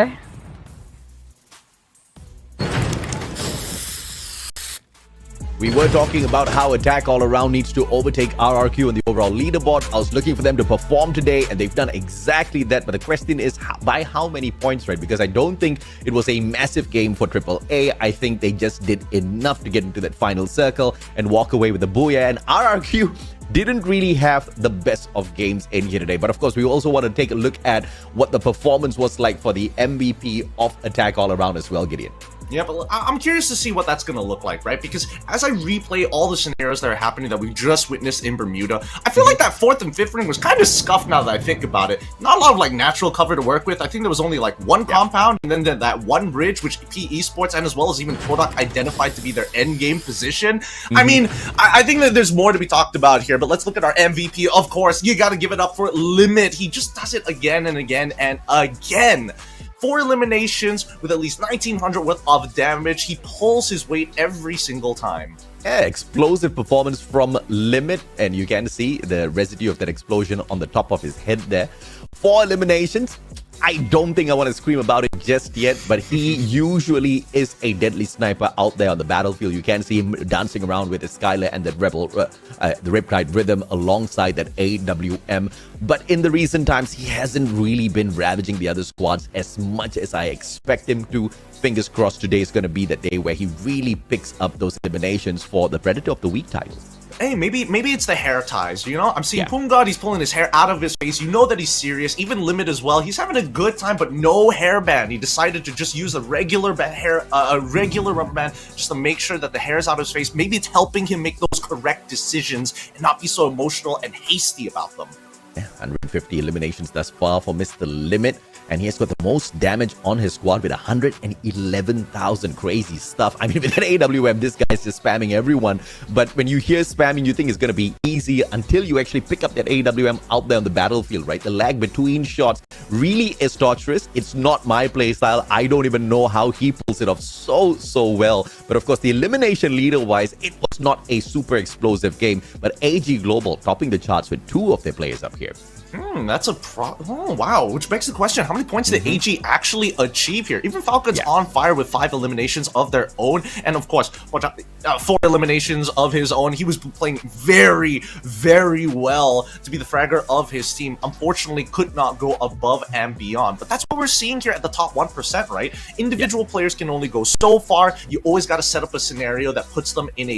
We were talking about how Attack All Around needs to overtake RRQ on the overall leaderboard. I was looking for them to perform today, and they've done exactly that. But the question is, by how many points, right? Because I don't think it was a massive game for AAA. I think they just did enough to get into that final circle and walk away with the booyah. And RRQ didn't really have the best of games in here today. But of course, we also want to take a look at what the performance was like for the MVP of Attack All Around as well, Gideon. Yeah, but I'm curious to see what that's going to look like, right? Because as I replay all the scenarios that are happening that we just witnessed in Bermuda, I feel like that 4th and 5th ring was kind of scuffed now that I think about it. Not a lot of like natural cover to work with. I think there was only like one compound and then that one bridge, which PE Sports and as well as even Todak identified to be their end game position. I mean, I think that there's more to be talked about here, but let's look at our MVP. Of course, you got to give it up for Limit. He just does it again and again and again. 4 eliminations with at least 1900 worth of damage. He pulls his weight every single time. Yeah, explosive performance from Limit, and you can see the residue of that explosion on the top of his head there. 4 eliminations. I don't think I want to scream about it just yet, but he usually is a deadly sniper out there on the battlefield. You can see him dancing around with his Skylar and that the Riptide Rhythm alongside that AWM. But in the recent times, he hasn't really been ravaging the other squads as much as I expect him to. Fingers crossed today is going to be the day where he really picks up those eliminations for the Predator of the Week title. Hey, maybe it's the hair ties, you know? I'm seeing Pungad, he's pulling his hair out of his face. You know that he's serious. Even Limit as well. He's having a good time, but no hairband. He decided to just use a regular regular rubber band just to make sure that the hair is out of his face. Maybe it's helping him make those correct decisions and not be so emotional and hasty about them. 150 eliminations thus far for Mr. Limit, and he has got the most damage on his squad with 111,000. Crazy stuff. I mean, with that AWM, this guy's just spamming everyone. But when you hear spamming, you think it's going to be easy until you actually pick up that AWM out there on the battlefield, right? The lag between shots really is torturous. It's not my playstyle. I don't even know how he pulls it off so well. But of course, the elimination leader-wise, it was not a super explosive game. But AG Global topping the charts with 2 of their players up here. That's a oh, wow. Which begs the question, how many points did AG actually achieve here? Even Falcon's on fire with 5 eliminations of their own. And of course, 4 eliminations of his own. He was playing very, very well to be the fragger of his team. Unfortunately, could not go above and beyond. But that's what we're seeing here at the top 1%, right? Individual players can only go so far. You always got to set up a scenario that puts them in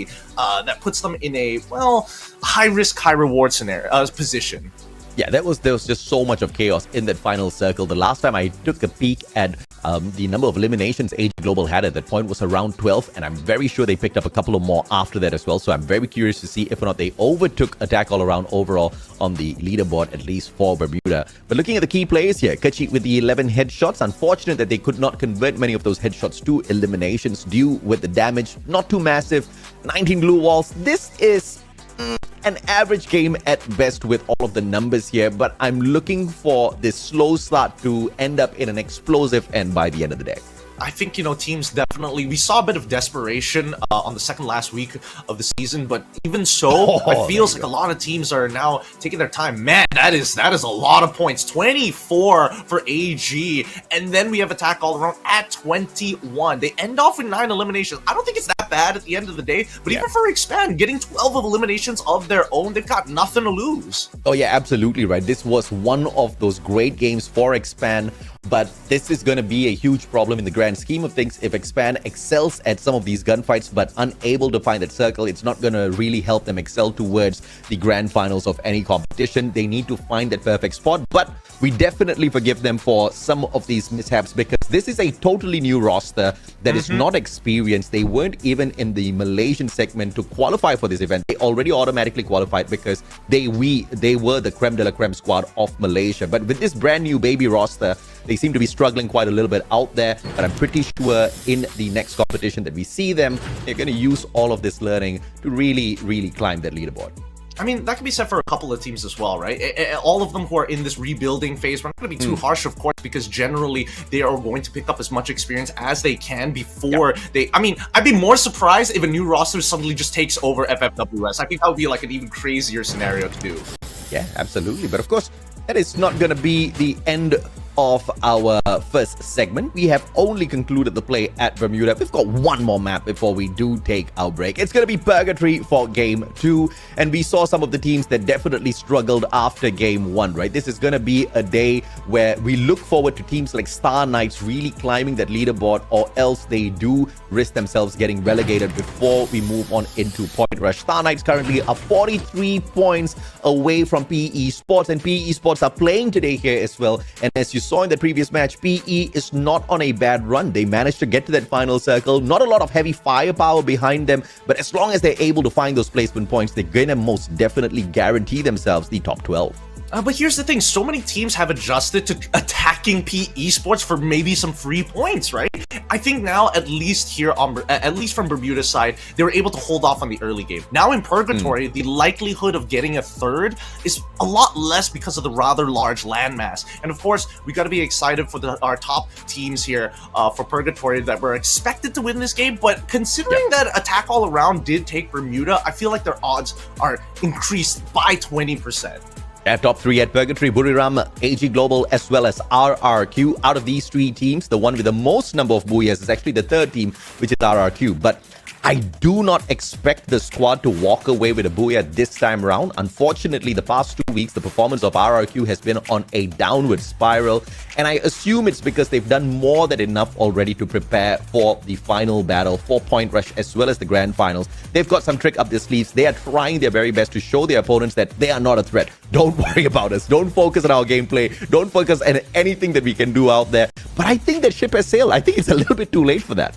a, well, high risk, high reward scenario position. Yeah, there was just so much of chaos in that final circle. The last time I took a peek at the number of eliminations AG Global had at that point was around 12, and I'm very sure they picked up a couple of more after that as well. So I'm very curious to see if or not they overtook Attack All Around overall on the leaderboard, at least for Bermuda. But looking at the key players here, Kachi with the 11 headshots. Unfortunate that they could not convert many of those headshots to eliminations due with the damage. Not too massive. 19 blue walls. This is an average game at best with all of the numbers here, but I'm looking for this slow start to end up in an explosive end by the end of the day. I think, teams definitely, we saw a bit of desperation on the second last week of the season, but even so, it feels like a lot of teams are now taking their time. Man, that is a lot of points. 24 for AG, and then we have Attack All Around at 21. They end off with 9 eliminations. I don't think it's that bad at the end of the day, but even for Expand, getting 12 of eliminations of their own, they've got nothing to lose. Oh yeah, absolutely right. This was one of those great games for Expand, but this is going to be a huge problem in the grand scheme of things. If Expand excels at some of these gunfights but unable to find that circle, it's not going to really help them excel towards the grand finals of any competition. They need to find that perfect spot, but we definitely forgive them for some of these mishaps because this is a totally new roster that is not experienced. They weren't even in the Malaysian segment to qualify for this event. They already automatically qualified because they were the creme de la creme squad of Malaysia. But with this brand new baby roster, they seem to be struggling quite a little bit out there, but I'm pretty sure in the next competition that we see them, they're going to use all of this learning to really, really climb that leaderboard. I mean, that can be said for a couple of teams as well, right? All of them who are in this rebuilding phase, we're not going to be too harsh, of course, because generally they are going to pick up as much experience as they can before they... I mean, I'd be more surprised if a new roster suddenly just takes over FFWS. I think that would be like an even crazier scenario to do. Yeah, absolutely. But of course, that is not going to be the end of our first segment. We have only concluded the play at Bermuda. We've got one more map before we do take our break. It's going to be Purgatory for Game 2. And we saw some of the teams that definitely struggled after Game 1, right? This is going to be a day where we look forward to teams like Star Knights really climbing that leaderboard, or else they do risk themselves getting relegated before we move on into Point Rush. Star Knights currently are 43 points away from PE Sports, and PE Sports are playing today here as well. And as you saw in the previous match, PE is not on a bad run. They managed to get to that final circle. Not a lot of heavy firepower behind them, but as long as they're able to find those placement points, they're going to most definitely guarantee themselves the top 12. But here's the thing, so many teams have adjusted to attacking PE Sports for maybe some free points, right? I think now, at least here, at least from Bermuda's side, they were able to hold off on the early game. Now in Purgatory, the likelihood of getting a third is a lot less because of the rather large landmass. And of course, we got to be excited for our top teams here for Purgatory that were expected to win this game. But considering that Attack All Around did take Bermuda, I feel like their odds are increased by 20%. At top 3 at Purgatory, Buriram, AG Global, as well as RRQ. Out of these 3 teams, the one with the most number of Booyahs is actually the third team, which is RRQ. But I do not expect the squad to walk away with a Booyah this time around. Unfortunately, the past 2 weeks, the performance of RRQ has been on a downward spiral. And I assume it's because they've done more than enough already to prepare for the final battle, for Point Rush, as well as the grand finals. They've got some trick up their sleeves. They are trying their very best to show their opponents that they are not a threat. Don't worry about us. Don't focus on our gameplay. Don't focus on anything that we can do out there. But I think that ship has sailed. I think it's a little bit too late for that.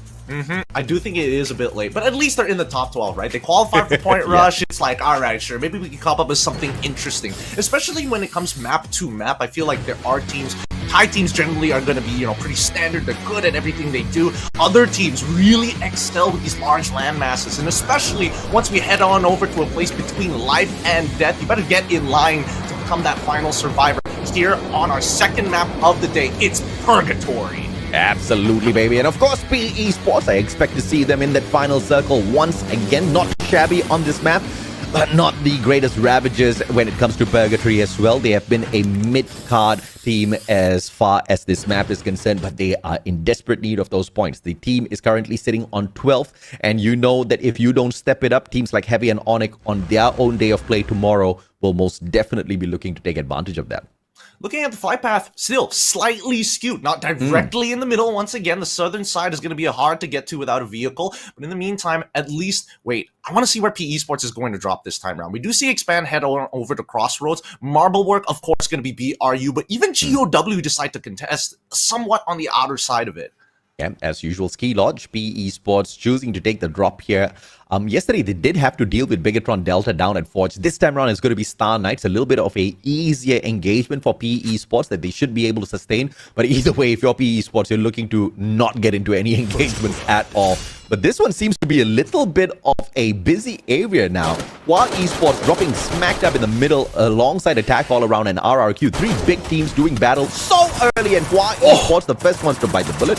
I do think it is a bit late, but at least they're in the top 12, right? They qualify for Point Rush. It's like, all right, sure, maybe we can come up with something interesting. Especially when it comes map to map, I feel like there are teams, Thai teams generally are going to be, pretty standard. They're good at everything they do. Other teams really excel with these large land masses, and especially once we head on over to a place between life and death, you better get in line to become that final survivor. Here on our second map of the day, it's Purgatory. Absolutely, baby. And of course, PE Sports, I expect to see them in that final circle once again. Not shabby on this map, but not the greatest ravagers when it comes to Purgatory as well. They have been a mid-card team as far as this map is concerned, but they are in desperate need of those points. The team is currently sitting on 12th, and you know that if you don't step it up, teams like Heavy and Onyx on their own day of play tomorrow will most definitely be looking to take advantage of that. Looking at the flight path, still slightly skewed, not directly in the middle. Once again, the southern side is going to be hard to get to without a vehicle. But in the meantime, at least, wait, I want to see where PE Sports is going to drop this time around. We do see Expand head over to Crossroads. Marblework, of course, going to be BRU, but even GOW decide to contest somewhat on the outer side of it. Yeah, as usual, Ski Lodge, PE Sports choosing to take the drop here. Yesterday, they did have to deal with Bigatron Delta down at Forge. This time around, it's going to be Star Knights, a little bit of a easier engagement for PE Sports that they should be able to sustain. But either way, if you're PE Sports, you're looking to not get into any engagements at all. But this one seems to be a little bit of a busy area now. While Esports dropping smack dab in the middle alongside Attack All Around and RRQ. 3 big teams doing battle so early, and Hua Esports the first ones to bite the bullet.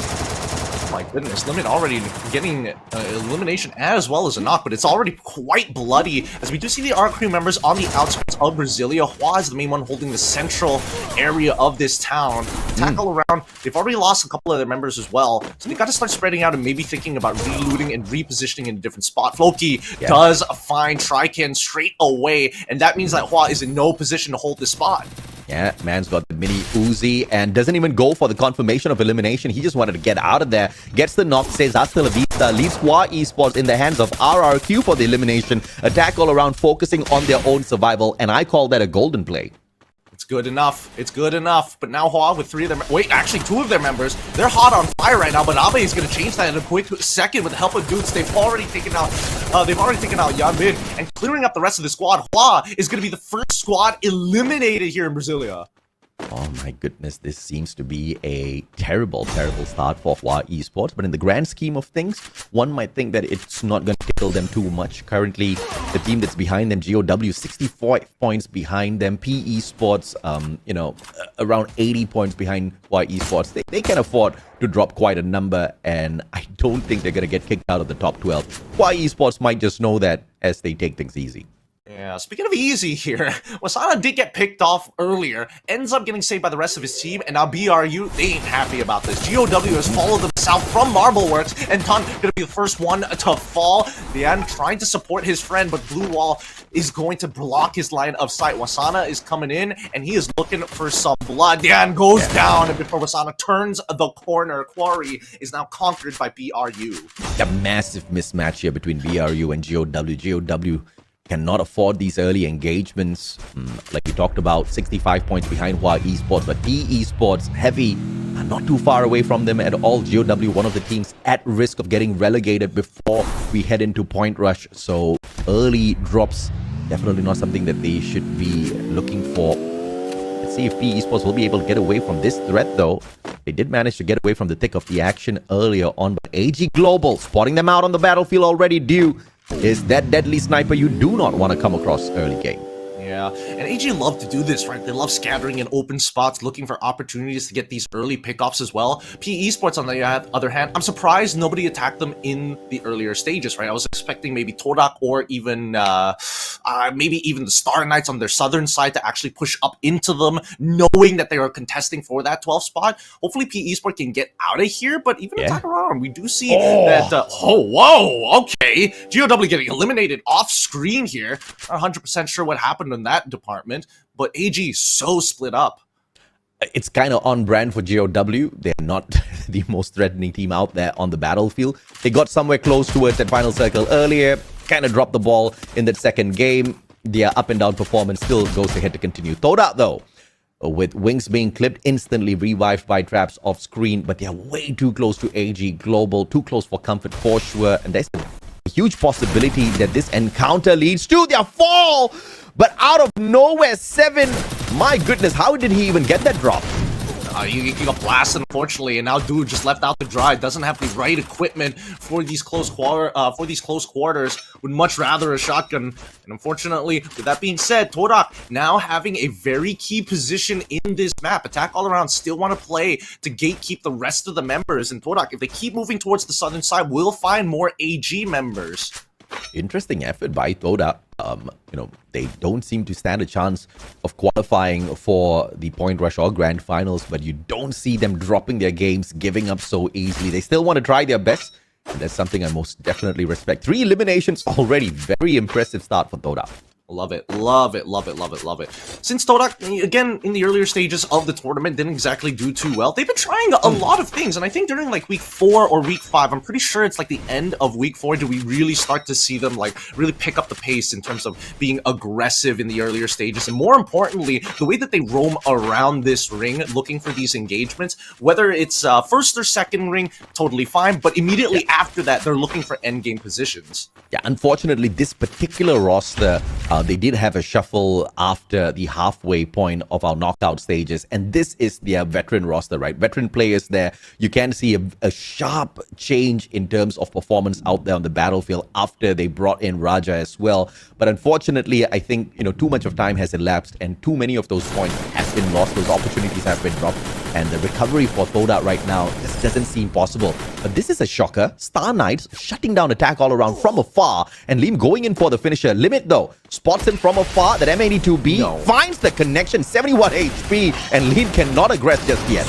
Oh my goodness, Limit already getting elimination as well as a knock, but it's already quite bloody, as we do see the ARC crew members on the outskirts of Brasilia. Hua is the main one holding the central area of this town. Attack all around, they've already lost a couple of their members as well, so they got to start spreading out and maybe thinking about relooting and repositioning in a different spot. Floki does find Trican straight away, and that means that Hua is in no position to hold this spot. Yeah, man's got the mini Uzi and doesn't even go for the confirmation of elimination. He just wanted to get out of there. Gets the knock, says hasta la vista, leaves Hua Esports in the hands of RRQ for the elimination. Attack all around, focusing on their own survival, and I call that a golden play. It's good enough. It's good enough. But now Hua with 3 of their... Wait, actually 2 of their members. They're hot on fire right now, but Abe is going to change that in a quick second with the help of Dudes. They've already taken out Yan Bin, and clearing up the rest of the squad. Hua is going to be the first squad eliminated here in Brasilia. Oh my goodness, this seems to be a terrible, terrible start for Hua Esports. But in the grand scheme of things, one might think that it's not going to tickle them too much. Currently, the team that's behind them, GOW, 64 points behind them. PE Sports, around 80 points behind Hua Esports. They can afford to drop quite a number, and I don't think they're going to get kicked out of the top 12. Hua Esports might just know that as they take things easy. Yeah, speaking of easy here, Wasana did get picked off earlier, ends up getting saved by the rest of his team, and now BRU, they ain't happy about this. GOW has followed them south from Marbleworks, and Ton gonna be the first one to fall. Dian trying to support his friend, but Blue Wall is going to block his line of sight. Wasana is coming in, and he is looking for some blood. Dian goes down, and before Wasana turns the corner, Quarry is now conquered by BRU. A massive mismatch here between BRU and GOW. GOW cannot afford these early engagements. Like we talked about, 65 points behind Hua Esports, but PE Sports, heavy, not too far away from them at all. GOW, one of the teams at risk of getting relegated before we head into Point Rush. So early drops, definitely not something that they should be looking for. Let's see if PE Sports will be able to get away from this threat, though. They did manage to get away from the thick of the action earlier on, but AG Global spotting them out on the battlefield already. Due is that deadly sniper you do not want to come across early game. Yeah, and AG love to do this, right? They love scattering in open spots, looking for opportunities to get these early pickoffs as well. PE Sports, on the other hand, I'm surprised nobody attacked them in the earlier stages, right? I was expecting maybe Todak or even maybe even the Star Knights on their southern side to actually push up into them, knowing that they are contesting for that 12th spot. Hopefully PE Sport can get out of here, but even attack around, we do see that... okay! GOW getting eliminated off screen here. Not 100% sure what happened in that department, but AG so split up. It's kind of on brand for GOW. They're not the most threatening team out there on the battlefield. They got somewhere close towards that final circle earlier, kind of dropped the ball in that second game. Their up and down performance still goes ahead to continue. Todak, though, with wings being clipped, instantly revived by traps off screen, but they're way too close to AG Global, too close for comfort for sure, and there's a huge possibility that this encounter leads to their fall. But out of nowhere, 7. My goodness, how did he even get that drop? He got blasted, unfortunately, and now Dude just left out to dry. Doesn't have the right equipment for these close quarters. Would much rather a shotgun. And unfortunately, with that being said, Todak now having a very key position in this map. Attack all around still want to play to gatekeep the rest of the members. And Todak, if they keep moving towards the southern side, will find more AG members. Interesting effort by Todak. They don't seem to stand a chance of qualifying for the Point Rush or Grand Finals, but you don't see them dropping their games, giving up so easily. They still want to try their best, and that's something I most definitely respect. 3 eliminations already. Very impressive start for Todak. Love it, love it, love it, love it, love it. Since Todak, again, in the earlier stages of the tournament, didn't exactly do too well, they've been trying a lot of things, and I think during, like, week 4 or week 5, I'm pretty sure it's, like, the end of week 4, do we really start to see them, like, really pick up the pace in terms of being aggressive in the earlier stages, and more importantly, the way that they roam around this ring, looking for these engagements, whether it's first or second ring, totally fine, but immediately after that, they're looking for endgame positions. Yeah, unfortunately, this particular roster, they did have a shuffle after the halfway point of our knockout stages, and this is their veteran roster, right? Veteran players there. You can see a sharp change in terms of performance out there on the battlefield after they brought in Raja as well. But unfortunately, I think, too much of time has elapsed, and too many of those points have been lost, those opportunities have been dropped, and the recovery for Todak right now just doesn't seem possible. But this is a shocker. Star Knights shutting down attack all around from afar, and Lim going in for the finisher. Limit though spots him from afar. That M82B finds the connection, 71 HP, and Lim cannot aggress just yet.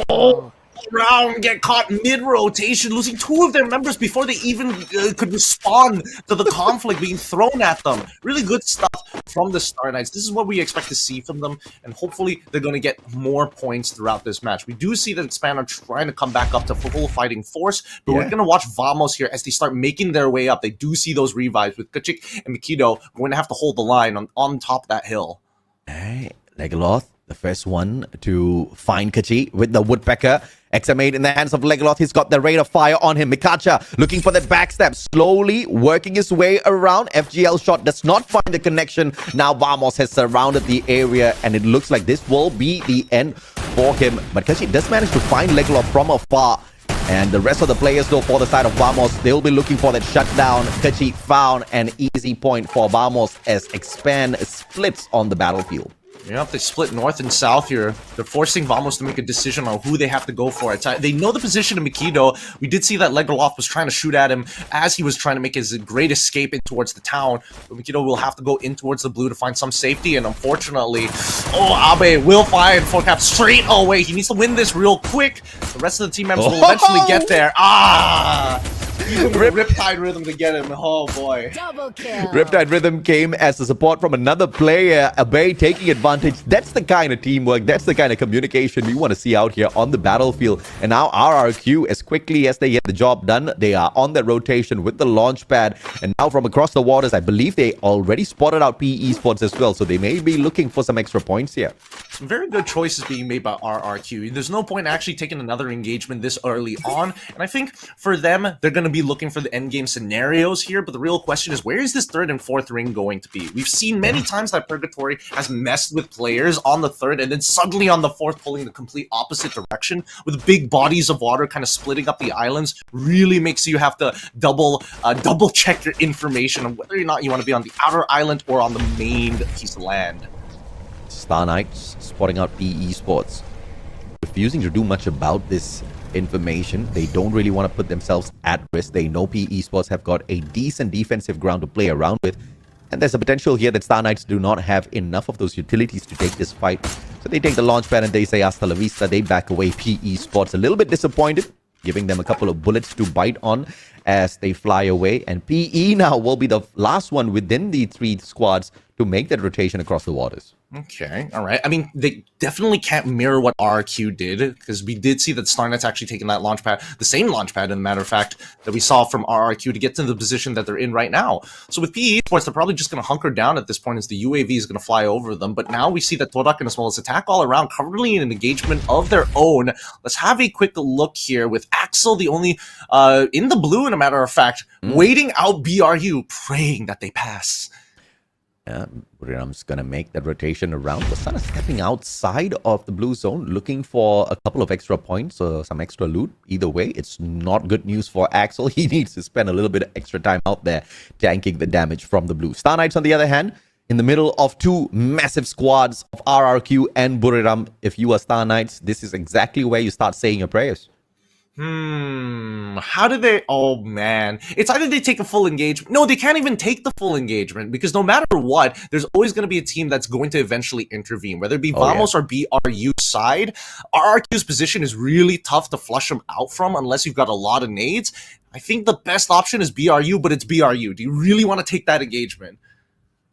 Oh, round get caught mid-rotation, losing 2 of their members before they even could respond to the conflict being thrown at them. Really good stuff from the Star Knights. This is what we expect to see from them, and hopefully they're going to get more points throughout this match. We do see that Expand are trying to come back up to full fighting force, but we're going to watch Vamos here as they start making their way up. They do see those revives with Kachik and Mikido going to have to hold the line on top of that hill. Hey, Legoloth, the first one to find Kachi with the Woodpecker. XM8 in the hands of Legoloth. He's got the rate of fire on him. Mikacha looking for that backstab, slowly working his way around. FGL shot does not find the connection. Now Vamos has surrounded the area, and it looks like this will be the end for him. But Kachi does manage to find Legoloth from afar. And the rest of the players, though, for the side of Vamos, they'll be looking for that shutdown. Kachi found an easy point for Vamos as Expand splits on the battlefield. Yep, they split north and south here. They're forcing Vamos to make a decision on who they have to go for. They know the position of Mikido. We did see that Legoloth was trying to shoot at him as he was trying to make his great escape in towards the town. But Mikido will have to go in towards the blue to find some safety, and unfortunately, Abe will fire 4-cap straight away. He needs to win this real quick. The rest of the team members will eventually get there. Even Riptide Rhythm to get him. Oh boy. Double kill. Riptide Rhythm came as a support from another player. Abe taking advantage. That's the kind of teamwork. That's the kind of communication we want to see out here on the battlefield. And now RRQ, as quickly as they get the job done, they are on their rotation with the launch pad. And now from across the waters, I believe they already spotted out PE Sports as well. So they may be looking for some extra points here. Very good choices being made by RRQ. There's no point actually taking another engagement this early on. And I think for them, they're going to be looking for the endgame scenarios here. But the real question is, where is this 3rd and 4th ring going to be? We've seen many times that Purgatory has messed with players on the 3rd and then suddenly on the 4th pulling the complete opposite direction with big bodies of water kind of splitting up the islands. Really makes you have to double check your information on whether or not you want to be on the outer island or on the main piece of land. Star Knights spotting out PE Sports, refusing to do much about this information. They don't really want to put themselves at risk. They know PE Sports have got a decent defensive ground to play around with, and there's a potential here that Star Knights do not have enough of those utilities to take this fight. So they take the launch pad and they say hasta la vista. They back away. PE Sports a little bit disappointed, giving them a couple of bullets to bite on as they fly away. And PE now will be the last one within the 3 squads to make that rotation across the waters. Okay, all right. I mean, they definitely can't mirror what RQ did, because we did see that Star Knight's actually taking that launch pad, the same launch pad, in a matter of fact, that we saw from RRQ to get to the position that they're in right now. So with PE Sports, they're probably just going to hunker down at this point as the UAV is going to fly over them. But now we see that Todak and as well as Attack all around, currently in an engagement of their own. Let's have a quick look here with Axel, the only in the blue, in a matter of fact, waiting out BRU, praying that they pass. Buriram's gonna make that rotation around. Wasana stepping outside of the blue zone, looking for a couple of extra points or some extra loot. Either way, it's not good news for Axel. He needs to spend a little bit of extra time out there tanking the damage from the blue. Star Knights, on the other hand, in the middle of 2 massive squads of RRQ and Buriram. If you are Star Knights, this is exactly where you start saying your prayers. How do they... Oh, man. It's either they take a full engagement... No, they can't even take the full engagement, because no matter what, there's always going to be a team that's going to eventually intervene, whether it be Vamos or BRU side. RRQ's position is really tough to flush them out from unless you've got a lot of nades. I think the best option is BRU, but it's BRU. Do you really want to take that engagement?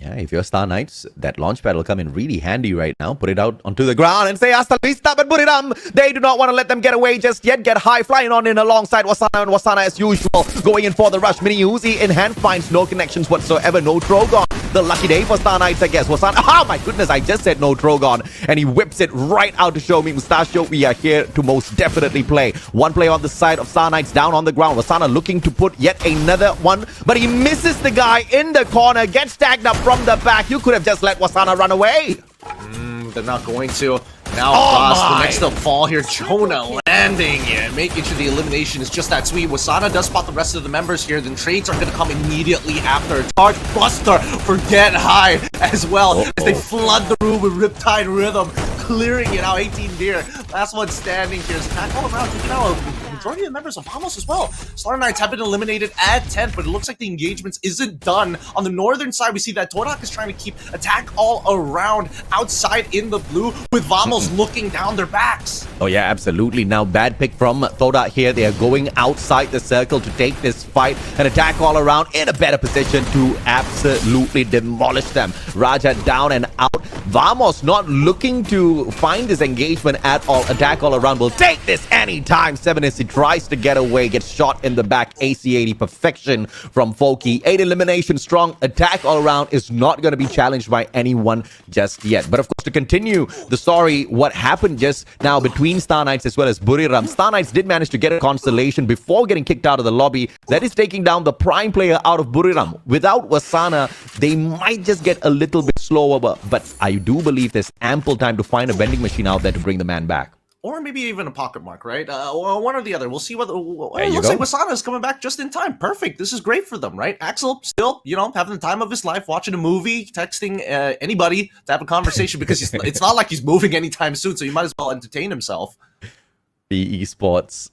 Yeah, if you're Star Knights, that launch pad will come in really handy right now. Put it out onto the ground and say hasta la vista, but Buriram, they do not want to let them get away just yet. Get high, flying on in alongside Wasana, and Wasana as usual, going in for the rush. Mini Uzi in hand, finds no connections whatsoever. No Trogon. The lucky day for Star Knights, I guess. Wasana, oh my goodness, I just said no Trogon. And he whips it right out to show me, Mustachio, we are here to most definitely play. One play on the side of Star Knights down on the ground. Wasana looking to put yet another one, but he misses the guy in the corner, gets tagged up from the back. You could have just let Wasana run away. They're not going to. Now, the next up fall here, Jonah landing and making sure the elimination is just that sweet. Wasana does spot the rest of the members here. Then trades are going to come immediately after. Charge Buster for Get High as well as they flood the room with Riptide Rhythm. clearing it out. 18 deer. Last one standing here. Attack all around. Taking out a majority of the members of Vamos as well. Slaughter Knights have been eliminated at 10th, but it looks like the engagements isn't done. On the northern side, we see that Todak is trying to keep attack all around outside in the blue, with Vamos looking down their backs. Oh yeah, absolutely. Now bad pick from Todak here. They are going outside the circle to take this fight and attack all around in a better position to absolutely demolish them. Raja down and out. Vamos not looking to find this engagement at all. Attack all around will take this anytime. 7SC tries to get away, gets shot in the back. AC80 perfection from Folky. 8 elimination strong. Attack all around is not going to be challenged by anyone just yet. But of course, to continue the story, what happened just now between Star Knights as well as Buriram. Star Knights did manage to get a constellation before getting kicked out of the lobby. That is taking down the prime player out of Buriram. Without Wasana, they might just get a little bit slower, but I do believe there's ample time to find a vending machine out there to bring the man back. Or maybe even a pocket mark, right? One or the other. We'll see what. It looks like Wasana is coming back just in time. Perfect. This is great for them, right? Axel still, having the time of his life, watching a movie, texting anybody to have a conversation because it's not like he's moving anytime soon, so he might as well entertain himself. The esports.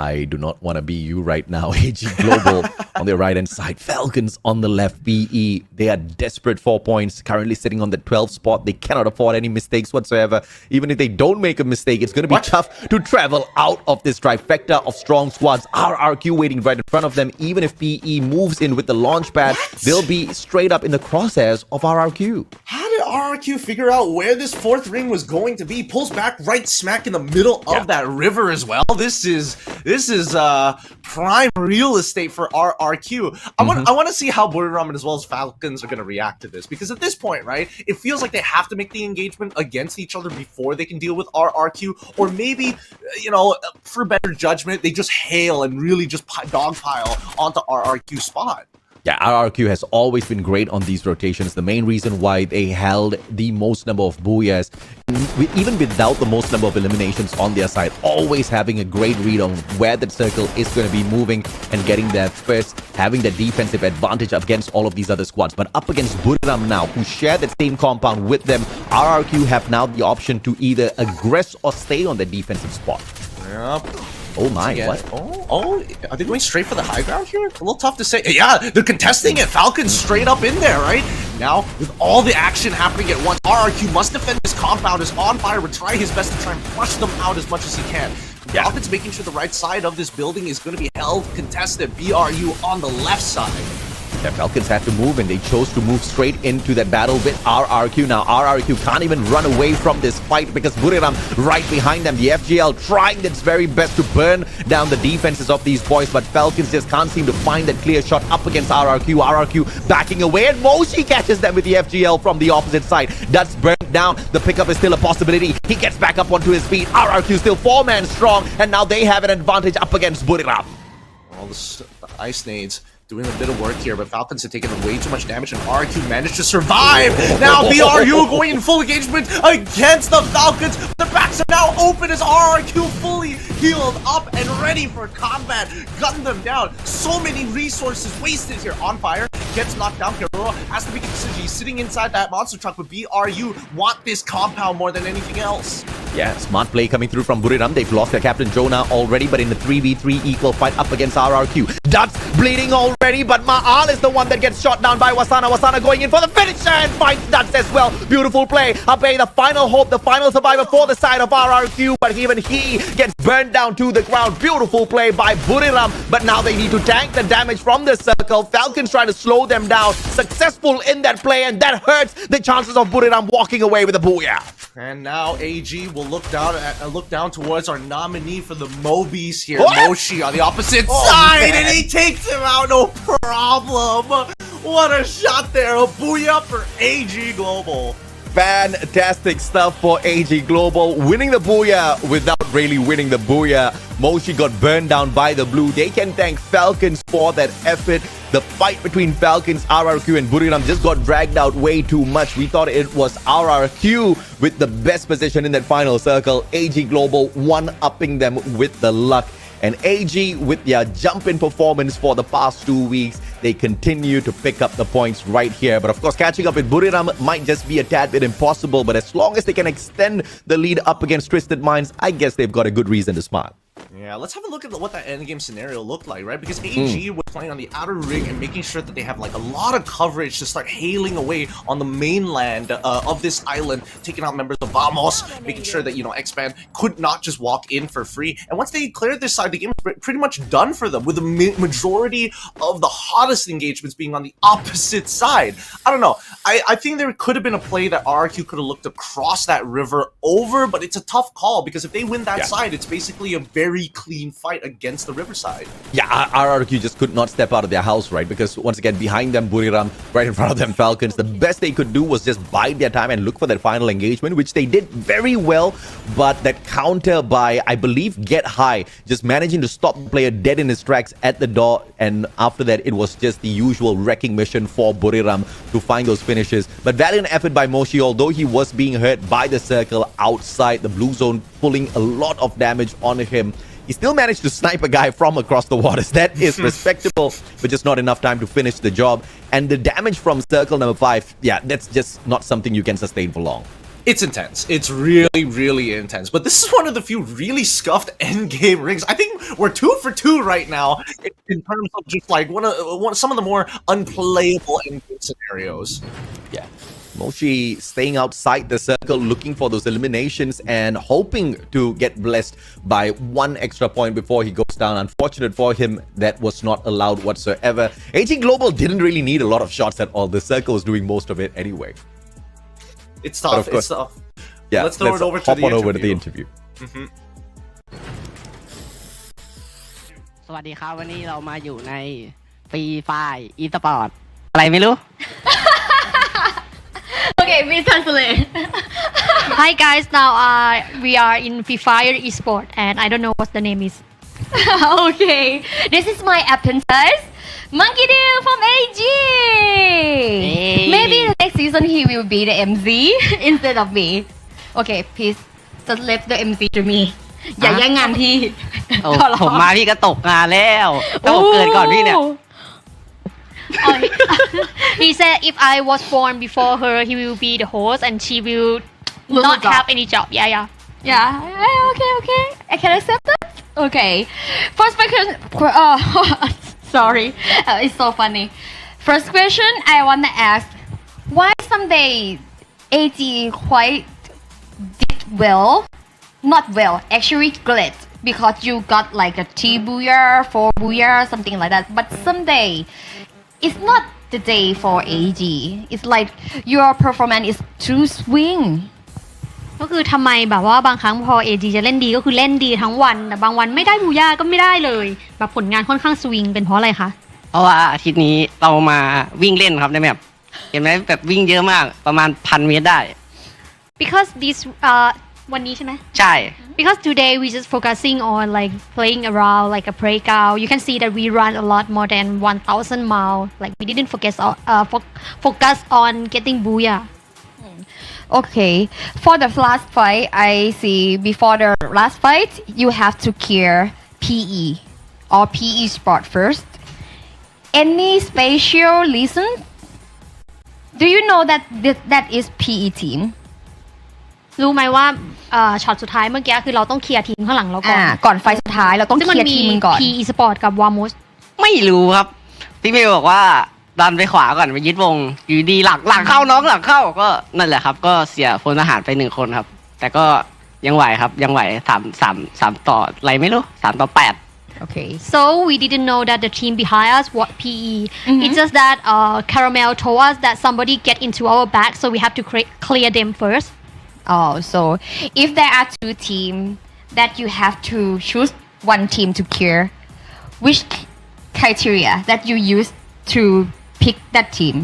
I do not want to be you right now. AG Global on the right-hand side. Falcons on the left. BE. They are desperate for points. Currently sitting on the 12th spot. They cannot afford any mistakes whatsoever. Even if they don't make a mistake, it's going to be tough to travel out of this trifecta of strong squads. RRQ waiting right in front of them. Even if PE moves in with the launch pad, they'll be straight up in the crosshairs of RRQ. How did RRQ figure out where this 4th ring was going to be? Pulls back right smack in the middle of that river as well. This is prime real estate for RRQ. I want to see how Buriram as well as Falcons are going to react to this, because at this point, right, it feels like they have to make the engagement against each other before they can deal with RRQ, or maybe, for better judgment, they just hail and really just dogpile onto RRQ spot. Yeah, RRQ has always been great on these rotations. The main reason why they held the most number of booyahs, even without the most number of eliminations on their side, always having a great read on where that circle is going to be moving and getting there first, having the defensive advantage against all of these other squads. But up against Buriram now, who share that same compound with them, RRQ have now the option to either aggress or stay on the defensive spot. Yep. Oh my, what? Oh, are they going straight for the high ground here? A little tough to say. Yeah, they're contesting it. Falcons straight up in there, right? Now, with all the action happening at once, RRQ must defend this compound. Is on fire, would try his best to try and flush them out as much as he can. Falcons making sure the right side of this building is going to be held contested. BRU on the left side. The Falcons had to move, and they chose to move straight into that battle with RRQ. Now, RRQ can't even run away from this fight because Buriram right behind them. The FGL trying its very best to burn down the defenses of these boys, but Falcons just can't seem to find that clear shot up against RRQ. RRQ backing away, and Moshi catches them with the FGL from the opposite side. That's burnt down. The pickup is still a possibility. He gets back up onto his feet. RRQ still 4-man strong, and now they have an advantage up against Buriram. All the ice nades doing a bit of work here, but Falcons have taken way too much damage, and RQ managed to survive. Now BRU going in full engagement against the Falcons. The backs are now open as RQ fully healed up and ready for combat. Gun them down. So many resources wasted here. On fire, gets knocked down. Keroro has to make a decision. He's sitting inside that monster truck, but BRU want this compound more than anything else. Yeah, smart play coming through from Buriram. They've lost their captain Jonah already, but in the 3v3 equal fight up against RRQ. Duds bleeding already, but Ma'al is the one that gets shot down by Wasana. Wasana going in for the finisher and finds Duds as well. Beautiful play. Abe, the final hope, the final survivor for the side of RRQ, but even he gets burned down to the ground. Beautiful play by Buriram, but now they need to tank the damage from the circle. Falcons trying to slow them down. Successful in that play, and that hurts the chances of Buriram walking away with a booyah. And now AG will look down towards our nominee for the Mobies here, Moshi, on the opposite side, and he takes him out, no problem. What a shot there, a booyah for AG Global. Fantastic stuff for AG Global, winning the booyah without really winning the booyah. Moshi got burned down by the blue. They can thank Falcons for that effort. The fight between Falcons, RRQ, and Buriram just got dragged out way too much. We thought it was RRQ with the best position in that final circle. AG Global one-upping them with the luck. And AG, with their jump in performance for the past 2 weeks, they continue to pick up the points right here. But of course, catching up with Buriram might just be a tad bit impossible. But as long as they can extend the lead up against Twisted Minds, I guess they've got a good reason to smile. Yeah, let's have a look at what that endgame scenario looked like, right? Because AG was playing on the outer ring and making sure that they have like a lot of coverage to start hailing away on the mainland of this island, taking out members of Vamos, making sure that, you know, X-Band could not just walk in for free. And once they cleared this side, the game was pretty much done for them, with the majority of the hottest engagements being on the opposite side. I don't know. I think there could have been a play that RRQ could have looked across that river over, but it's a tough call because if they win that side, it's basically a very clean fight against the riverside. Yeah, RRQ just could not step out of their house, right? Because once again, behind them, Buriram, right in front of them, Falcons, the best they could do was just bide their time and look for that final engagement, which they did very well. But that counter by, I believe, Get High, just managing to stop the player dead in his tracks at the door. And after that, it was just the usual wrecking mission for Buriram to find those finishes. But valiant effort by Moshi, although he was being hurt by the circle outside the blue zone, pulling a lot of damage on him. He still managed to snipe a guy from across the waters. That is respectable, but just not enough time to finish the job. And the damage from circle number 5, yeah, that's just not something you can sustain for long. It's intense. It's really, really intense. But this is one of the few really scuffed endgame rings. I think we're 2 for 2 right now in terms of just like some of the more unplayable endgame scenarios. Yeah. Moshi staying outside the circle, looking for those eliminations and hoping to get blessed by 1 extra point before he goes down. Unfortunate for him, that was not allowed whatsoever. AG Global didn't really need a lot of shots at all. The circle was doing most of it anyway. It's tough. It's tough. Yeah, let's throw it over to the interview. over to the interview. สวัสดีครับวันนี้เรามาอยู่ในฟรีไฟล์อีสปอร์ตอะไรไม่รู้ Okay, we translate. Hi guys, now we are in Free Fire Esport and I don't know what the name is. Okay, this is my apprentice, Monkey Deal from AG. Maybe the next season he will be the MC instead of me. Okay, please just leave the MC to me. อย่าแย่งงานพี่ ผมมาพี่ก็ตกงานแล้วต้องเกิดก่อนพี่เนี่ย He said if I was born before her, he will be the host and she will not have any job. Yeah. Okay. I can accept that. Okay. First question. Sorry. It's so funny. First question I want to ask. Why someday AG quite did well? Not well. Actually great. Because you got like a 3 booyah, 4 booyah, something like that. But someday it's not the day for AG. It's like your performance is too swing. ก็คือทำไมแบบว่าบางครั้งพอ AG จะเล่นดีก็คือเล่นดีทั้งวันแต่บางวันไม่ได้บูย่าก็ไม่ได้เลยแบบผลงานค่อนข้างสวิงเป็นเพราะอะไรคะเพราะว่าอาทิตย์นี้เรามาวิ่งเล่นครับในแบบเห็นไหมแบบวิ่งเยอะมากประมาณ 1,000 เมตรได้ because this วันนี้ใช่ไหมใช่ because today we just focusing on like playing around like a breakout you can see that we run a lot more than 1,000 miles like we didn't focus on getting booyah. Okay, for the last fight, I see before the last fight, you have to clear PE or PE spot first. Any special reason? Do you know that that is PE team? รู้ไหมว่าช็อตสุดท้ายเมื่อกี้คือเราต้องเคลียร์ทีมข้างหลังเราก่อนไฟสุดท้ายเราต้องเคลียร์ทีมก่อน PE Sport กับ Vamos ไม่รู้ครับพี่เมย์บอกว่าดันไปขวาก่อนไปยึดวงอยู่ดีหลังเข้าน้องหลังเข้าก็นั่นแหละครับก็เสียพลทหารไป1 คนครับแต่ก็ยังไหวครับยังไหว3 ต่ออะไรไม่รู้3 ต่อ 8 Okay, so we didn't know that the team behind us what PE. It's just that Caramel told us that somebody get into our back, so we have to clear them first. Oh, so if there are 2 teams that you have to choose one team to clear, which criteria that you use to pick that team?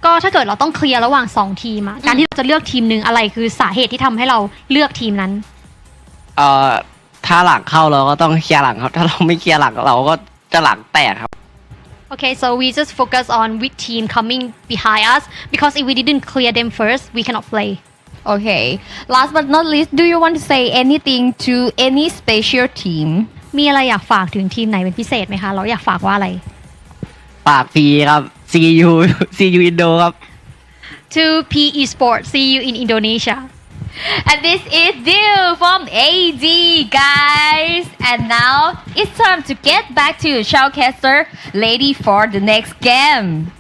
ก็ถ้าเกิดเราต้องเคลียร์ระหว่าง2 ทีมอะการที่เราจะเลือกทีมหนึ่งอะไรคือสาเหตุที่ทำให้เราเลือกทีมนั้นถ้าหลังเข้าเราก็ต้องเคลียร์หลังครับถ้าเราไม่เคลียร์หลังเราก็จะหลังแตกครับ Okay, so we just focus on which team coming behind us because if we didn't clear them first, we cannot play. Okay, last but not least, do you want to say anything to any special team? มีอะไรอยากฝากถึงทีมไหนเป็นพิเศษไหมคะเราอยากฝากว่าอะไร ปากพีครับ CU CU Indo ครับ To PE Sports. See you in Indonesia. And this is Dew from AD, guys. And now it's time to get back to Showcaster Lady for the next game.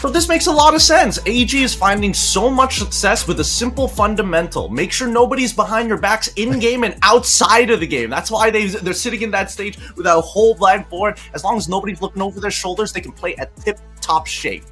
So this makes a lot of sense. AG is finding so much success with a simple fundamental. Make sure nobody's behind your backs in-game and outside of the game. That's why they're sitting in that stage with a whole blank board. As long as nobody's looking over their shoulders, they can play at tip-top shape.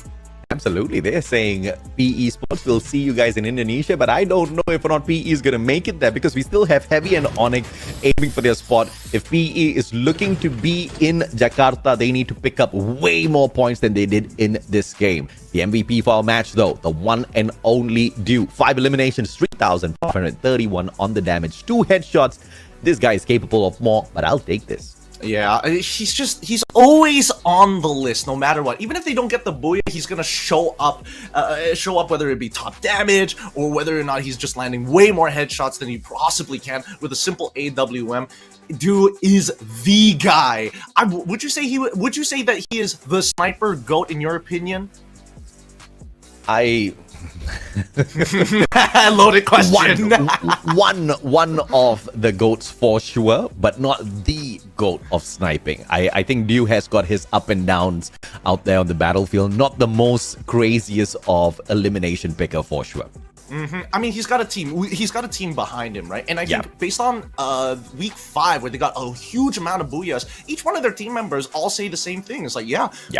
Absolutely. They're saying PE Sports will see you guys in Indonesia, but I don't know if or not PE is going to make it there because we still have Heavy and Onyx aiming for their spot. If PE is looking to be in Jakarta, they need to pick up way more points than they did in this game. The MVP for our match, though, the one and only Dew. 5 eliminations, 3,531 on the damage, 2 headshots. This guy is capable of more, but I'll take this. Yeah, he's always on the list no matter what. Even if they don't get the booyah, he's gonna show up whether it be top damage or whether or not he's just landing way more headshots than he possibly can with a simple AWM. Dew is the guy. Would you say that he is the sniper GOAT in your opinion? Loaded question. one of the GOATs for sure, but not the GOAT of sniping. I think Dew has got his up and downs out there on the battlefield. Not the most craziest of elimination picker for sure. I mean, he's got a team. He's got a team behind him, right? And I think based on week 5, where they got a huge amount of booyahs, each one of their team members all say the same thing. It's like, we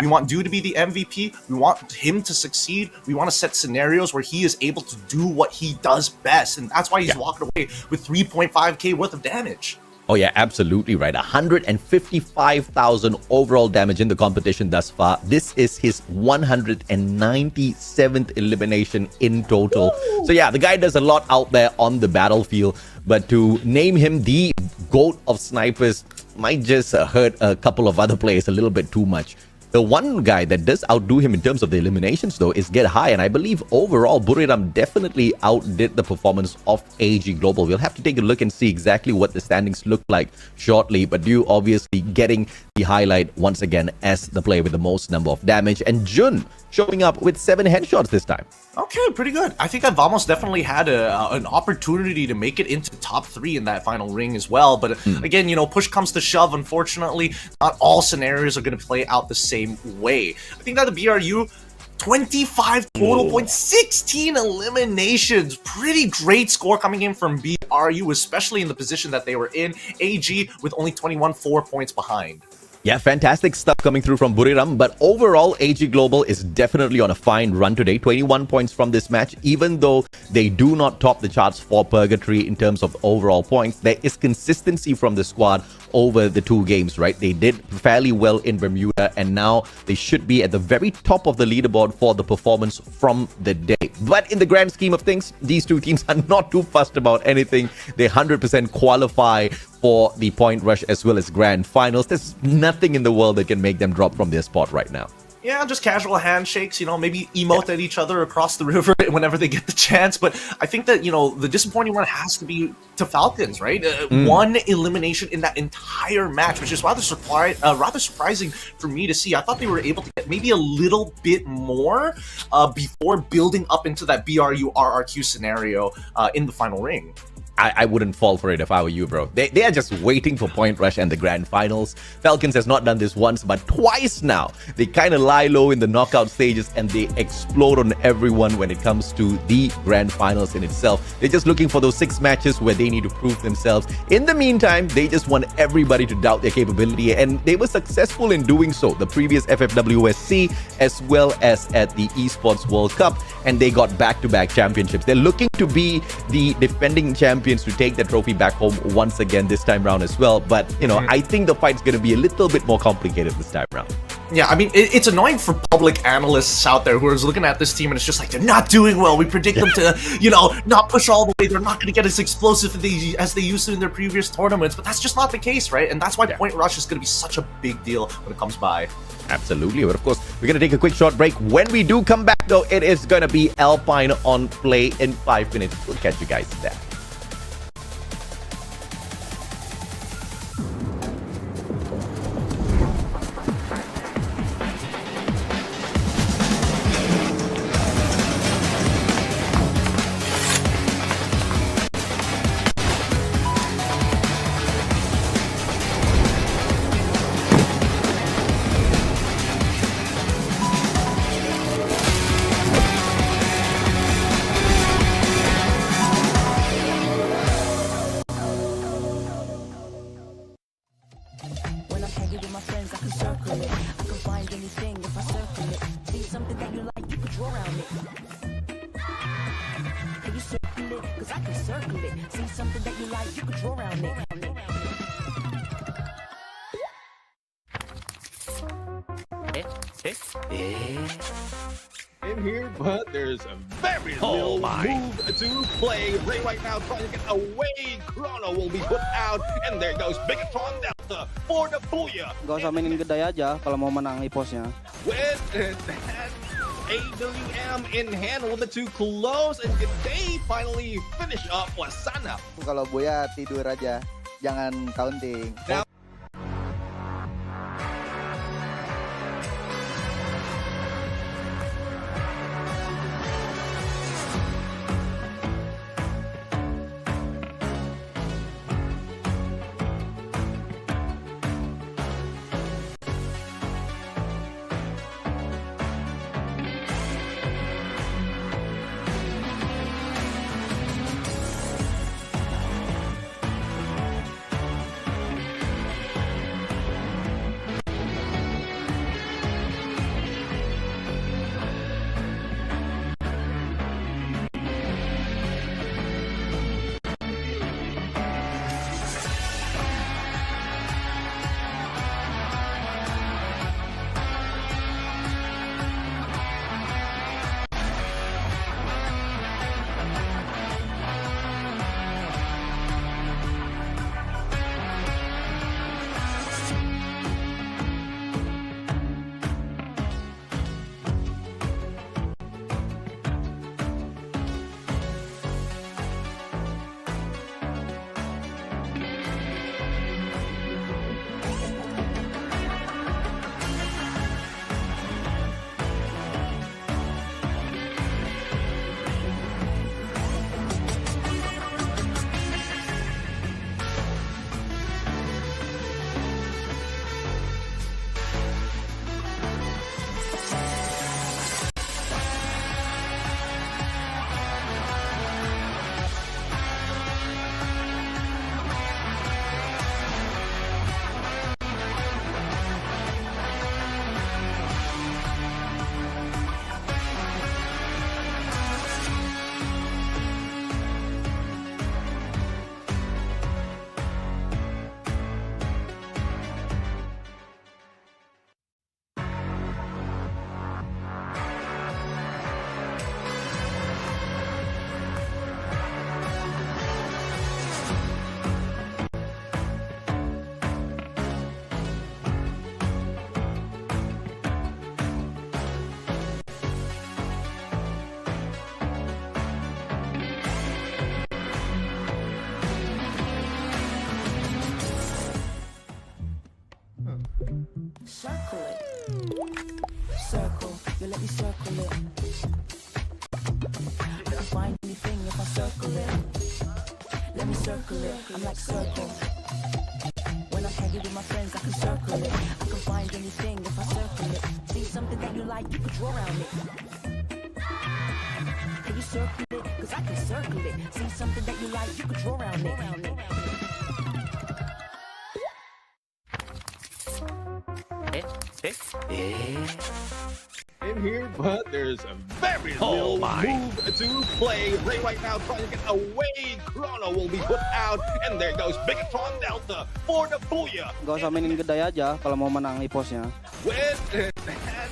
want Dew to be the MVP. We want him to succeed. We want to set scenarios where he is able to do what he does best, and that's why he's walking away with 3.5k worth of damage. Oh yeah, absolutely right. 155,000 overall damage in the competition thus far. This is his 197th elimination in total. Ooh. So yeah, the guy does a lot out there on the battlefield, but to name him the GOAT of snipers might just hurt a couple of other players a little bit too much. The one guy that does outdo him in terms of the eliminations, though, is Get High. And I believe overall, Buriram definitely outdid the performance of AG Global. We'll have to take a look and see exactly what the standings look like shortly. But Dew obviously getting the highlight once again as the player with the most number of damage. And Jun showing up with 7 headshots this time. Okay, pretty good. I think that Vamos definitely had an opportunity to make it into top 3 in that final ring as well. But again, push comes to shove. Unfortunately, not all scenarios are going to play out the same way. I think that the BRU 25 total points, 16 eliminations. Pretty great score coming in from BRU, especially in the position that they were in. AG with only 21, 4 points behind. Yeah, fantastic stuff coming through from Buriram, but overall, AG Global is definitely on a fine run today. 21 points from this match, even though they do not top the charts for Purgatory in terms of overall points. There is consistency from the squad over the 2 games, right? They did fairly well in Bermuda, and now they should be at the very top of the leaderboard for the performance from the day. But in the grand scheme of things, these 2 teams are not too fussed about anything. They 100% qualify for the point rush as well as grand finals. There's nothing in the world that can make them drop from their spot right now. Yeah, just casual handshakes, maybe emote at each other across the river whenever they get the chance. But I think that, the disappointing one has to be to Falcons, right? 1 elimination in that entire match, which is rather surprising for me to see. I thought they were able to get maybe a little bit more before building up into that BRU RRQ scenario in the final ring. I wouldn't fall for it if I were you, bro. They are just waiting for Point Rush and the Grand Finals. Falcons has not done this once, but twice now. They kind of lie low in the knockout stages and they explode on everyone when it comes to the Grand Finals in itself. They're just looking for those 6 matches where they need to prove themselves. In the meantime, they just want everybody to doubt their capability, and they were successful in doing so. The previous FFWS SEA as well as at the Esports World Cup, and they got back-to-back championships. They're looking to be the defending champions to take the trophy back home once again this time round as well. But, I think the fight's going to be a little bit more complicated this time round. Yeah, I mean, it's annoying for public analysts out there who are looking at this team and it's just like, they're not doing well. We predict them to, not push all the way. They're not going to get as explosive as they used to in their previous tournaments. But that's just not the case, right? And that's why Point Rush is going to be such a big deal when it comes by. Absolutely. But of course, we're going to take a quick short break. When we do come back, though, it is going to be Alpine on play in 5 minutes. We'll catch you guys there. hang it with my friends, I can circle it. I can find anything if I circle it. See something that you like, you can draw around it. Can you circle it? Cause I can circle it. See something that you like, you can draw around it. In here, but there's a very little move to play. Ray right now trying to get away. Chrono will be put out, and there goes Bigatron Delta for the Booyah. Gak usah mainin gede aja kalau mau menang e-posnya. With that AWM in hand, a little bit too close, and did they finally finish up Wasana? Kalau Buya tidur aja, jangan counting. Now, Circle it. Circle, you let me circle it. I can find anything if I circle it. Let me circle it, I'm like circle. When I'm hanging with my friends, I can circle it. I can find anything if I circle it. See something that you like, you can draw around it. Can you circle it? Cause I can circle it. See something that you like, you can draw around it. in here, but there's a very little move to play. Ray right now trying to get away. Chrono will be put out, and there goes Bigatron Delta for the Booyah. Gak usah mainin gede aja kalau mau menang e-posnya. With that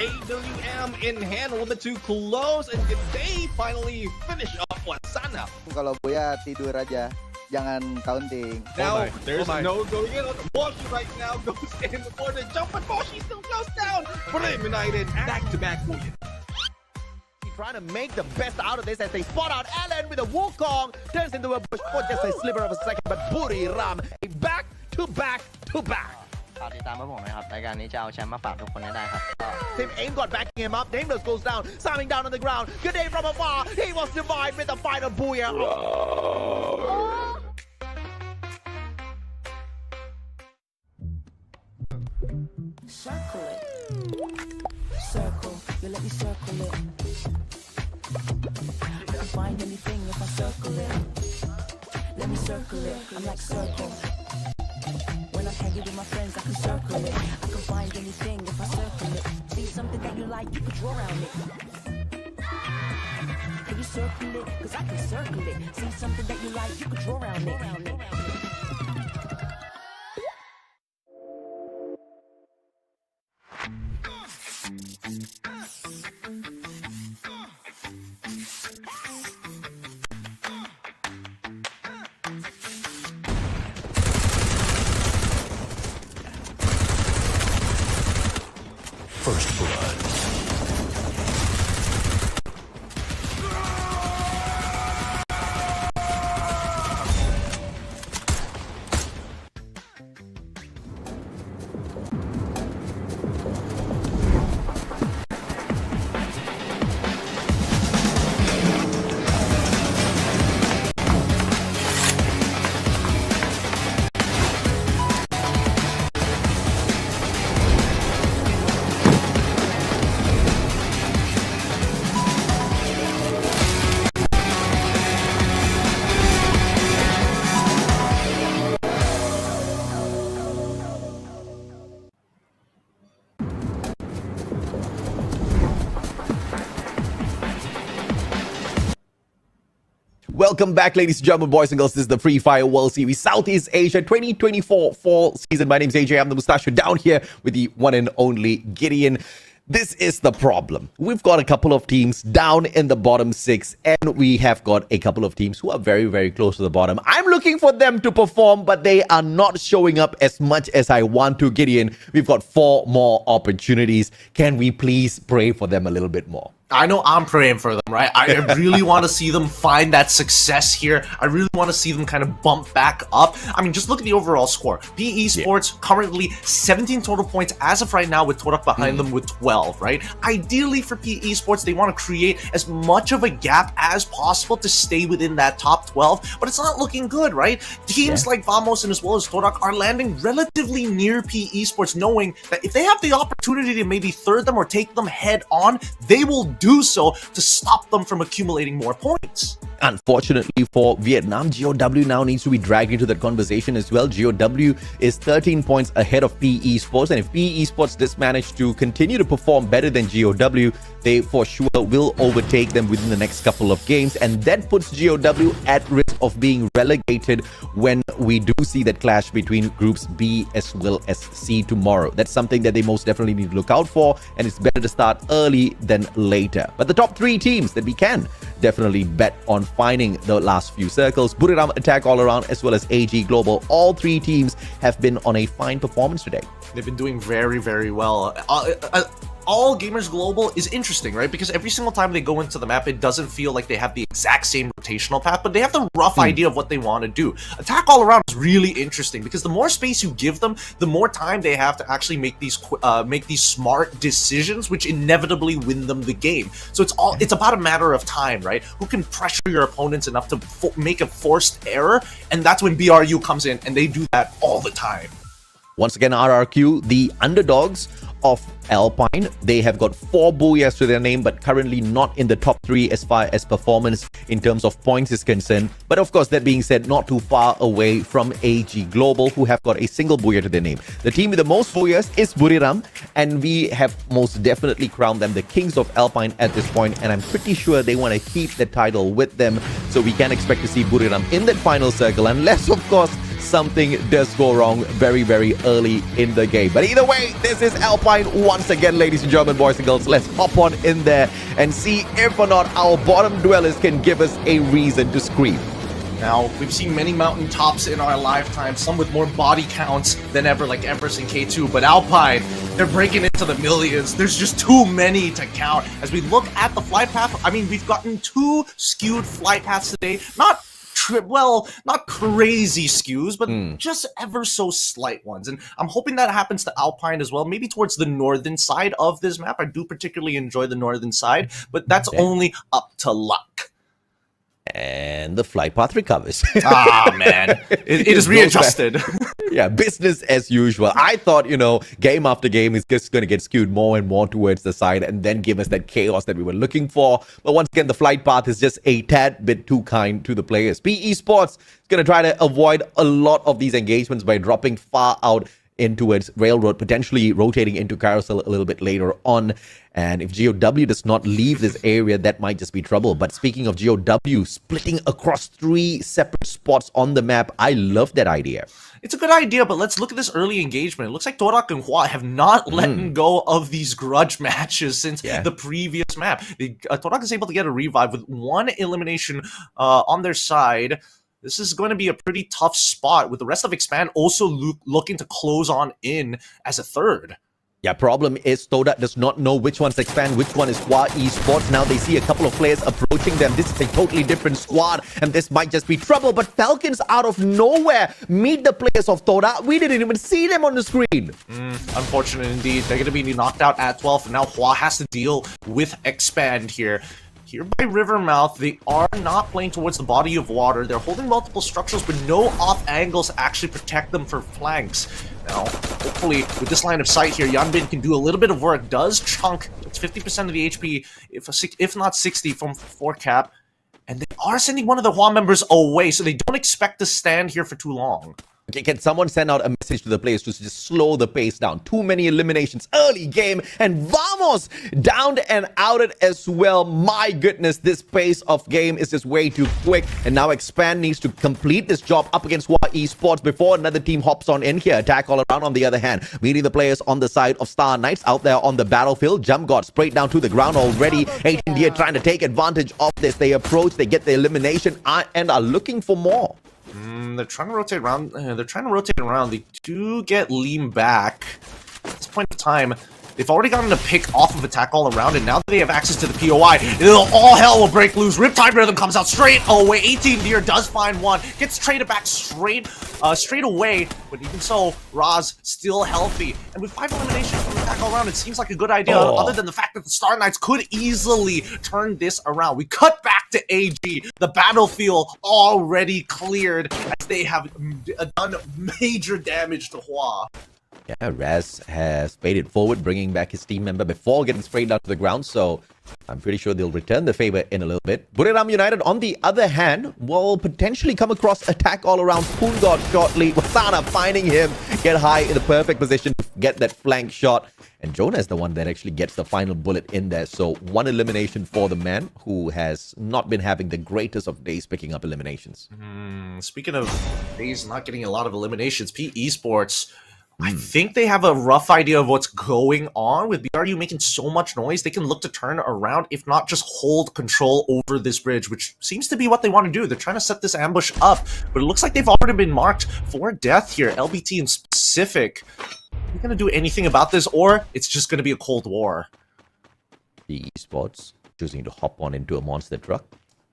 AWM in hand, a little bit too close, and did they finally finish up Wasana? Kalau Buya tidur aja, jangan counting. Now, there's no going in on the Boshi right now, goes in for the jump, but Boshi still goes down. Eliminated back-to-back Booyah. Trying to make the best out of this as they spot out Alan with a Wukong. Turns into a bush for just a sliver of a second, but Buri Ram back to back to back. ฝากติดตามพวกผมนะครับรายการนี้จะเอาแชมป์มาฝากทุกคนให้ได้ครับ Tim Aim got backing him up. Nameless goes down, slamming down on the ground. Good day from afar. He was survived with the final Booyah. Circle it. Circle, you let me circle it. I can find anything if I circle it. Let me circle it, I'm like circle. When I'm hanging with my friends, I can circle it. I can find anything if I circle it. See something that you like, you can draw around it. Can you circle it? Cause I can circle it. See something that you like, you can draw around it. First blood. Welcome back, ladies and gentlemen, boys and girls. This is the Free Fire World Series Southeast Asia 2024 fall season. My name is AJ. I'm the Mustachio down here with the one and only Gideon. This is the problem. We've got a couple of teams down in the bottom 6, and we have got a couple of teams who are very, very close to the bottom. I'm looking for them to perform, but they are not showing up as much as I want to, Gideon. We've got 4 more opportunities. Can we please pray for them a little bit more? I know I'm praying for them, right? I really want to see them find that success here. I really want to see them kind of bump back up. I mean, just look at the overall score. PE Sports currently 17 total points as of right now, with Todak behind them with 12, right? Ideally for PE Sports, they want to create as much of a gap as possible to stay within that top 12, but it's not looking good, right? Teams like Vamos and as well as Todak are landing relatively near PE Sports, knowing that if they have the opportunity to maybe third them or take them head on, they will do so to stop them from accumulating more points. Unfortunately for Vietnam, GOW now needs to be dragged into that conversation as well. GOW is 13 points ahead of PE Sports, and if PE Sports does manage to continue to perform better than GOW, they for sure will overtake them within the next couple of games, and that puts GOW at risk of being relegated when we do see that clash between groups B as well as C tomorrow. That's something that they most definitely need to look out for, and it's better to start early than later. But the top 3 teams that we can definitely bet on finding the last few circles: Buriram, Attack All Around, as well as AG Global. All 3 teams have been on a fine performance today. They've been doing very, very well. All Gamers Global is interesting, right? Because every single time they go into the map, it doesn't feel like they have the exact same rotational path, but they have the rough idea of what they want to do. Attack All Around is really interesting because the more space you give them, the more time they have to actually make these smart decisions, which inevitably win them the game. So it's about a matter of time, right? Who can pressure your opponents enough to make a forced error, and that's when BRU comes in, and they do that all the time. Once again, RRQ, the underdogs of Alpine, they have got 4 booyahs to their name, but currently not in the top 3 as far as performance in terms of points is concerned. But of course, that being said, not too far away from AG Global, who have got a single booyah to their name. The team with the most booyahs is Buriram, and we have most definitely crowned them the kings of Alpine at this point, and I'm pretty sure they want to keep the title with them, so we can expect to see Buriram in that final circle, unless of course something does go wrong very, very early in the game. But either way, this is Alpine once again, ladies and gentlemen, boys and girls. Let's hop on in there and see if or not our bottom dwellers can give us a reason to scream. Now, we've seen many mountaintops in our lifetime, some with more body counts than ever, like Empress and K2, but Alpine, they're breaking into the millions. There's just too many to count. As we look at the flight path, I mean, we've gotten 2 skewed flight paths today. Not crazy skews, but just ever so slight ones. And I'm hoping that happens to Alpine as well, maybe towards the northern side of this map. I do particularly enjoy the northern side, but that's only up to luck. And the flight path recovers. Man. It is readjusted. Yeah, business as usual. I thought, game after game is just going to get skewed more and more towards the side and then give us that chaos that we were looking for. But once again, the flight path is just a tad bit too kind to the players. PE Sports is going to try to avoid a lot of these engagements by dropping far out in towards Railroad, potentially rotating into Carousel a little bit later on. And if GOW does not leave this area, that might just be trouble. But speaking of GOW, splitting across 3 separate spots on the map, I love that idea. It's a good idea, but let's look at this early engagement. It looks like Todak and Hua have not let go of these grudge matches since the previous map. Todak is able to get a revive with 1 elimination on their side. This is going to be a pretty tough spot with the rest of Expand also looking to close on in as a third. Yeah, problem is Todak does not know which one's Expand, which one is Hua Esports. Now they see a couple of players approaching them. This is a totally different squad, and this might just be trouble. But Falcons out of nowhere meet the players of Todak. We didn't even see them on the screen. Unfortunate indeed. They're going to be knocked out at 12, and now Hua has to deal with Expand here. Here by Rivermouth, they are not playing towards the body of water. They're holding multiple structures, but no off angles actually protect them for flanks. Now, hopefully, with this line of sight here, Yanbin can do a little bit of work. Does chunk. It's 50% of the HP, if not 60 from 4-cap. And they are sending one of the Hua members away, so they don't expect to stand here for too long. Okay, can someone send out a message to the players to just slow the pace down? Too many eliminations early game, and Vamos downed and outed as well. My goodness, this pace of game is just way too quick. And now Expand needs to complete this job up against Hua Esports before another team hops on in here. Attack all around on the other hand, meeting the players on the side of Star Knights out there on the battlefield. Jump got sprayed down to the ground already. 18 here trying to take advantage of this. They approach, they get the elimination, and are looking for more. They're trying to rotate around. They do get lean back. At this point in time, they've already gotten a pick off of attack all around, and now that they have access to the POI, all hell will break loose. Riptide Rhythm comes out straight away. 18 Deer does find one. Gets traded back straight away, but even so, Raz still healthy. And with 5 eliminations from attack all around, it seems like a good idea, other than the fact that the Star Knights could easily turn this around. We cut back to AG. The battlefield already cleared as they have done major damage to Hua. Yeah, Raz has faded forward, bringing back his team member before getting sprayed down to the ground, so I'm pretty sure they'll return the favor in a little bit. Buriram United, on the other hand, will potentially come across attack all around Pungod shortly. Wasana finding him, get high in the perfect position to get that flank shot. And Jonah is the one that actually gets the final bullet in there. So 1 elimination for the man who has not been having the greatest of days picking up eliminations. Speaking of days not getting a lot of eliminations, PE Sports, I think they have a rough idea of what's going on. With BRU making so much noise, they can look to turn around, if not just hold control over this bridge, which seems to be what they want to do. They're trying to set this ambush up, but it looks like they've already been marked for death here, LBT in specific. Are you going to do anything about this, or it's just going to be a Cold War? The esports choosing to hop on into a monster truck.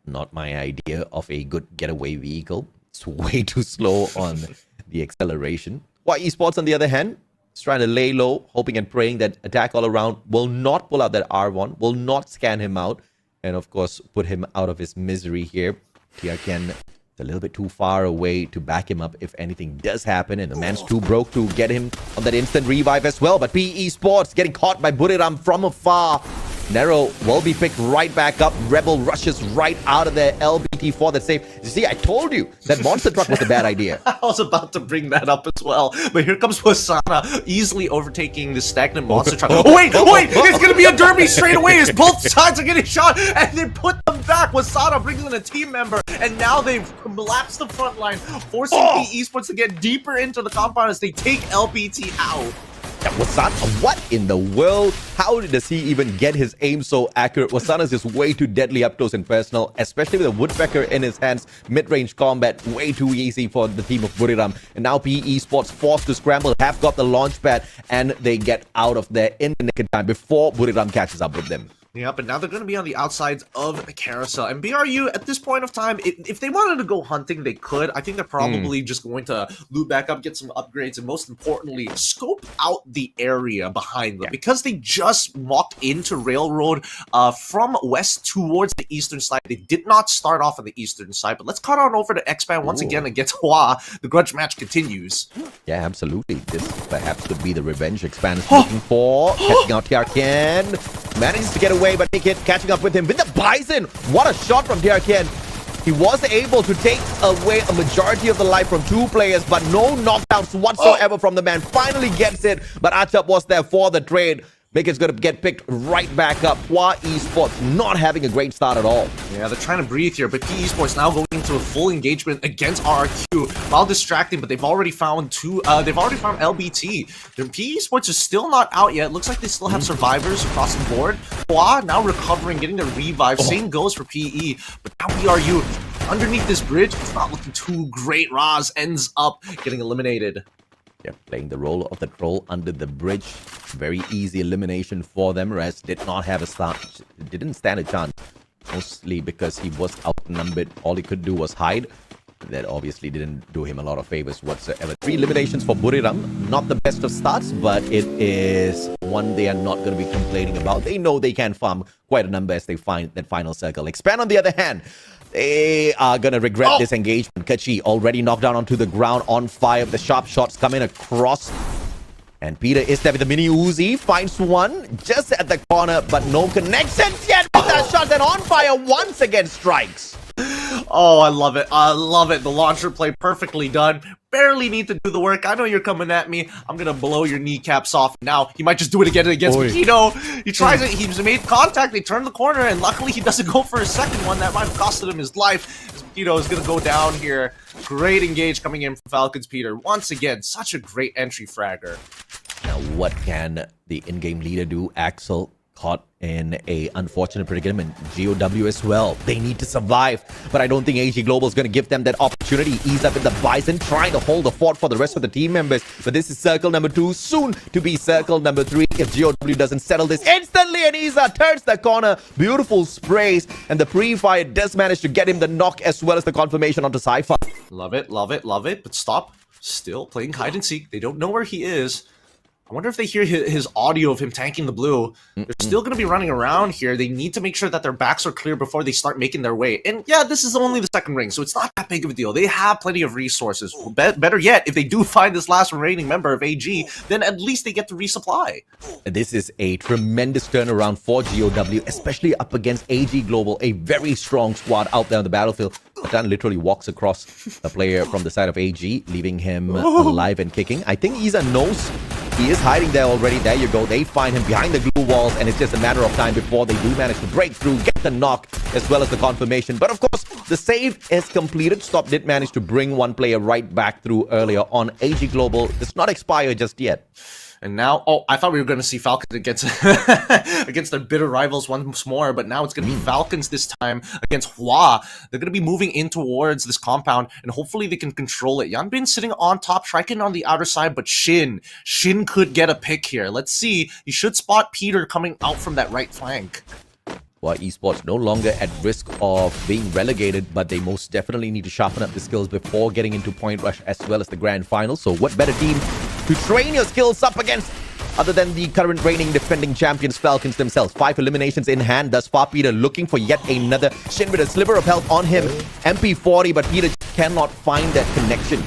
Not my idea of a good getaway vehicle. It's way too slow on the acceleration. While esports, on the other hand, is trying to lay low, hoping and praying that attack all around will not pull out that R1, will not scan him out, and of course put him out of his misery here. Tiaken is a little bit too far away to back him up if anything does happen, and the man's too broke to get him on that instant revive as well. But PE Sports getting caught by Buriram from afar. Nero will be picked right back up. Rebel rushes right out of there. LBT for that save. You see, I told you that monster truck was a bad idea. I was about to bring that up as well. But here comes Wasana easily overtaking the stagnant monster truck. Oh, wait! It's going to be a derby straight away as both sides are getting shot. And they put them back. Wasana brings in a team member. And now they've collapsed the front line, forcing PE Sports to get deeper into the compound as they take LBT out. Wasana, what in the world? How does he even get his aim so accurate? Wasana's just way too deadly up close and personal, especially with a woodpecker in his hands. Mid-range combat, way too easy for the team of Buriram. And now PE Sports forced to scramble, have got the launch pad, and they get out of there in the nick of time before Buriram catches up with them. Yeah, but now they're going to be on the outsides of the carousel. And BRU, at this point of time, if they wanted to go hunting, they could. I think they're probably just going to loot back up, get some upgrades, and most importantly, scope out the area behind them. Because they just walked into Railroad from west towards the eastern side. They did not start off on the eastern side, but let's cut on over to Xpan once again against Hua. The grudge match continues. Yeah, absolutely. This perhaps could be the revenge Xpan is looking for. Catching out Tiarkian. Manages to get away, but Nickit catching up with him with the Bison. What a shot from Tiarkian. He was able to take away a majority of the life from two players, but no knockdowns whatsoever from the man. Finally gets it, but Achap was there for the trade. Mikit's going to get picked right back up. Hua Esports not having a great start at all. Yeah, they're trying to breathe here, but P Esports now going into a full engagement against RRQ while distracting, but they've already found LBT. Their P Esports is still not out yet. Looks like they still have survivors across the board. Hua now recovering, getting their revive. Same goes for PE, but now BRU underneath this bridge, it's not looking too great. Raz ends up getting eliminated. Yeah, playing the role of the troll under the bridge. Very easy elimination for them. Raz did not have a start, didn't stand a chance. Mostly because he was outnumbered. All he could do was hide. That obviously didn't do him a lot of favors whatsoever. 3 eliminations for Buriram. Not the best of starts, but it is one they are not going to be complaining about. They know they can farm quite a number as they find that final circle. Xpan, on the other hand, they are going to regret this engagement. Kachi already knocked down onto the ground, on fire. The sharp shots coming across. And Peter is there with the mini Uzi. Finds one just at the corner, but no connections yet with that shot. And on fire once again strikes. Oh, I love it. I love it. The launcher play perfectly done. Barely need to do the work. I know you're coming at me. I'm going to blow your kneecaps off. Now, he might just do it again against Makito. He tries it. He's made contact. They turn the corner, and luckily he doesn't go for a second one. That might have costed him his life. As Makito is going to go down here. Great engage coming in from Falcons Peter. Once again, such a great entry fragger. Now, what can the in-game leader do? Axel caught in a unfortunate predicament. GOW as well. They need to survive, but I don't think AG Global is going to give them that opportunity. Ease up in the Bison, trying to hold the fort for the rest of the team members. But this is circle number 2, soon to be circle number 3 if GOW doesn't settle this instantly. And Isa turns the corner. Beautiful sprays, and the pre-fire does manage to get him the knock as well as the confirmation onto Sci-Fi. Love it, love it, love it. But stop. Still playing hide and seek. They don't know where he is. I wonder if they hear his audio of him tanking the blue. They're still going to be running around here. They need to make sure that their backs are clear before they start making their way. And yeah, this is only the second ring, so it's not that big of a deal. They have plenty of resources. Better yet, if they do find this last remaining member of AG, then at least they get to resupply. This is a tremendous turnaround for GOW, especially up against AG Global, a very strong squad out there on the battlefield. Patan literally walks across a player from the side of AG, leaving him alive and kicking. I think Isa knows he is hiding there already. There you go. They find him behind the glue walls, and it's just a matter of time before they do manage to break through, get the knock, as well as the confirmation. But of course, the save is completed. Stop did manage to bring one player right back through earlier on. AG Global does not expire just yet. And now, I thought we were going to see Falcons against against their bitter rivals once more, but now it's going to be Falcons this time against Hua. They're going to be moving in towards this compound, and hopefully they can control it. Yanbin sitting on top, Triken on the outer side, but Shin could get a pick here. Let's see. He should spot Peter coming out from that right flank. Hua Esports no longer at risk of being relegated, but they most definitely need to sharpen up the skills before getting into Point Rush as well as the Grand Final. So what better team to train your skills up against other than the current reigning defending champions Falcons themselves? 5 eliminations in hand thus far. Peter looking for yet another. Shin with a sliver of health on him. MP40, but Peter cannot find that connection.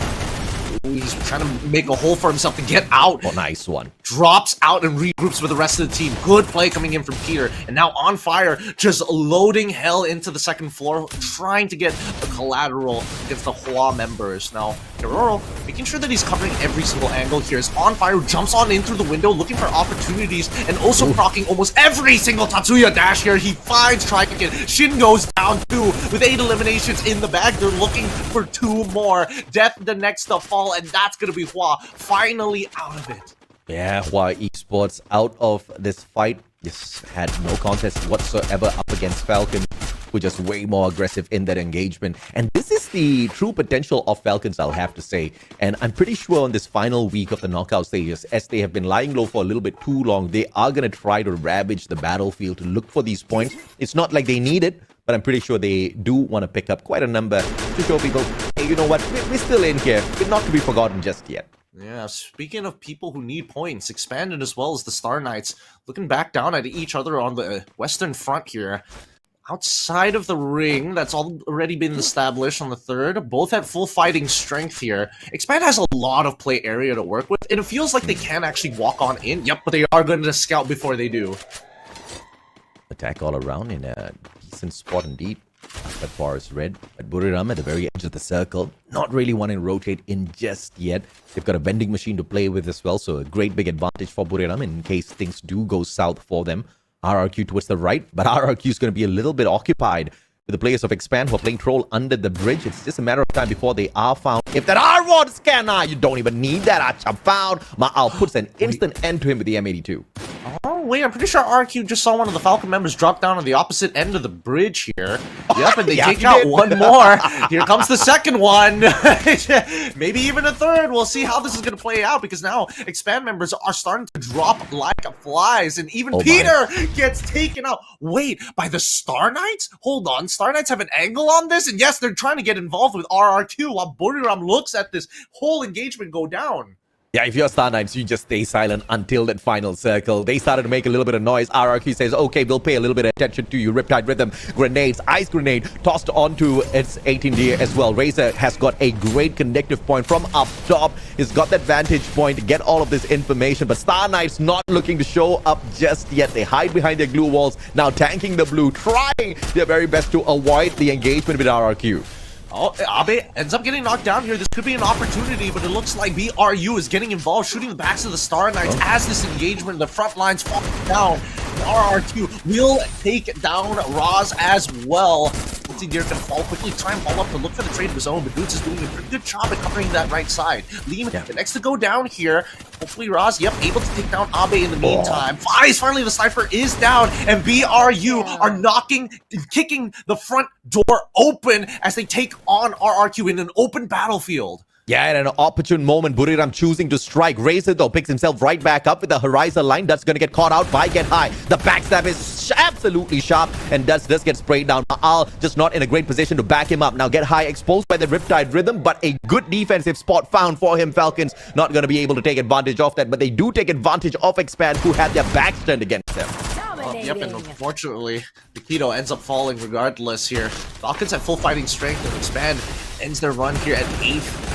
He's trying to make a hole for himself to get out. Oh, nice one. Drops out and regroups with the rest of the team. Good play coming in from Peter. And now on fire, just loading hell into the second floor, trying to get the collateral against the Hua members. Now, Kiroro making sure that he's covering every single angle here. As on fire jumps on in through the window, looking for opportunities, and also proccing almost every single Tatsuya dash here. He finds Triken. Shin goes down too, with 8 eliminations in the bag. They're looking for 2 more. Death the next to fall, and that's going to be Hua finally out of it. Yeah, Hua Esports out of this fight. Just had no contest whatsoever up against Falcon. were just way more aggressive in that engagement. And this is the true potential of Falcons, I'll have to say. And I'm pretty sure on this final week of the knockout stages, as they have been lying low for a little bit too long, they are going to try to ravage the battlefield to look for these points. It's not like they need it, but I'm pretty sure they do want to pick up quite a number to show people, hey, you know what, we're still in here. We're not to be forgotten just yet. Yeah, speaking of people who need points, Expanded as well as the Star Knights looking back down at each other on the western front here. Outside of the ring, that's already been established on the third. Both have full fighting strength here. Expand has a lot of play area to work with, and it feels like they can actually walk on in. Yep, but they are going to scout before they do. Attack all around in a decent spot indeed. That far is red, but Buriram at the very edge of the circle, not really wanting to rotate in just yet. They've got a vending machine to play with as well, so a great big advantage for Buriram in case things do go south for them. RRQ towards the right, but RRQ is going to be a little bit occupied with the players of Expand who are playing Troll under the bridge. It's just a matter of time before they are found. If that R1 scanner, you don't even need that. Acham found. Ma'al puts an instant end to him with the M82. Oh, wait, I'm pretty sure RQ just saw one of the Falcon members drop down on the opposite end of the bridge here. Yep, and they take out one more. Here comes the second one. Maybe even a third. We'll see how this is going to play out, because now Expand members are starting to drop like flies, and even Peter gets taken out. Wait, by the Star Knights? Hold on, Star Knights have an angle on this? And yes, they're trying to get involved with RRQ while Buriram looks at this whole engagement go down. Yeah, if you're Star Knights, you just stay silent until that final circle. They started to make a little bit of noise. RRQ says, okay, we'll pay a little bit of attention to you. Riptide Rhythm, grenades, ice grenade, tossed onto its 18D as well. Razor has got a great connective point from up top. He's got that vantage point to get all of this information, but Star Knights not looking to show up just yet. They hide behind their glue walls, now tanking the blue, trying their very best to avoid the engagement with RRQ. Oh, Abe ends up getting knocked down here. This could be an opportunity, but it looks like BRU is getting involved, shooting the backs of the Star Knights as this engagement, the front lines fall down. RRQ will take down Roz as well. Let's see, Deer can fall quickly, try and fall up to look for the trade of his own, but Boots is doing a pretty good job at covering that right side. Liam, the next to go down here. Hopefully Roz, yep, able to take down Abe in the meantime. Finally the sniper is down, and BRU are kicking the front door open as they take on RRQ in an open battlefield. Yeah, at an opportune moment, Buriram choosing to strike. Razor, though, picks himself right back up with the Horizon line. That's going to get caught out by Get High. The backstab is absolutely sharp, and does get sprayed down. Ma'al just not in a great position to back him up. Now Get High exposed by the Riptide Rhythm, but a good defensive spot found for him. Falcons not going to be able to take advantage of that, but they do take advantage of Expand, who had their backs turned against them. Yep, and unfortunately, Nikito ends up falling regardless here. Falcons have full fighting strength, and Expand ends their run here at 8th.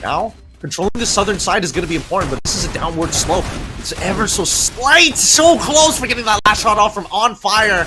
Now, controlling the southern side is going to be important, but this is a downward slope. It's ever so slight, so close for getting that last shot off from On Fire.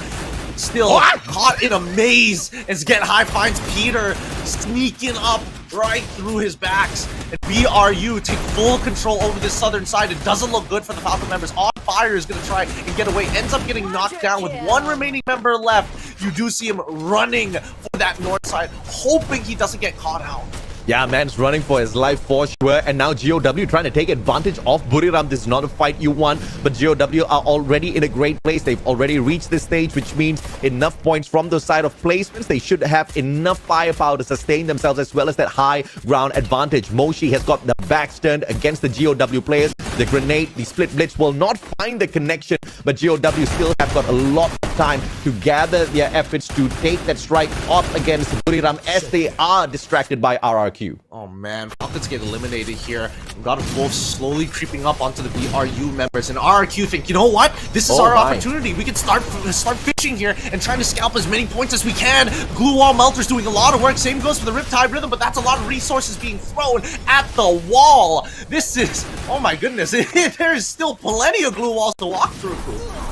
Still caught in a maze as Get High finds Peter sneaking up right through his backs. And BRU take full control over this southern side. It doesn't look good for the Falcon members. On Fire is going to try and get away. Ends up getting knocked down with one remaining member left. You do see him running for that north side, hoping he doesn't get caught out. Yeah, man's running for his life for sure. And now GOW trying to take advantage of Buriram. This is not a fight you want, but GOW are already in a great place. They've already reached this stage, which means enough points from the side of placements. They should have enough firepower to sustain themselves, as well as that high ground advantage. Moshi has got the backs turned against the GOW players. The grenade, the split blitz will not find the connection, but GOW still have got a lot of time to gather their efforts to take that strike up against Buriram, as they are distracted by RRQ. Oh man, Falcons get eliminated here. God of Wolf slowly creeping up onto the BRU members, and RRQ think, you know what? This is our opportunity. We can start fishing here and trying to scalp as many points as we can. Glue Wall Melter's doing a lot of work. Same goes for the Riptide Rhythm, but that's a lot of resources being thrown at the wall. This is, oh my goodness, there is still plenty of glue walls to walk through.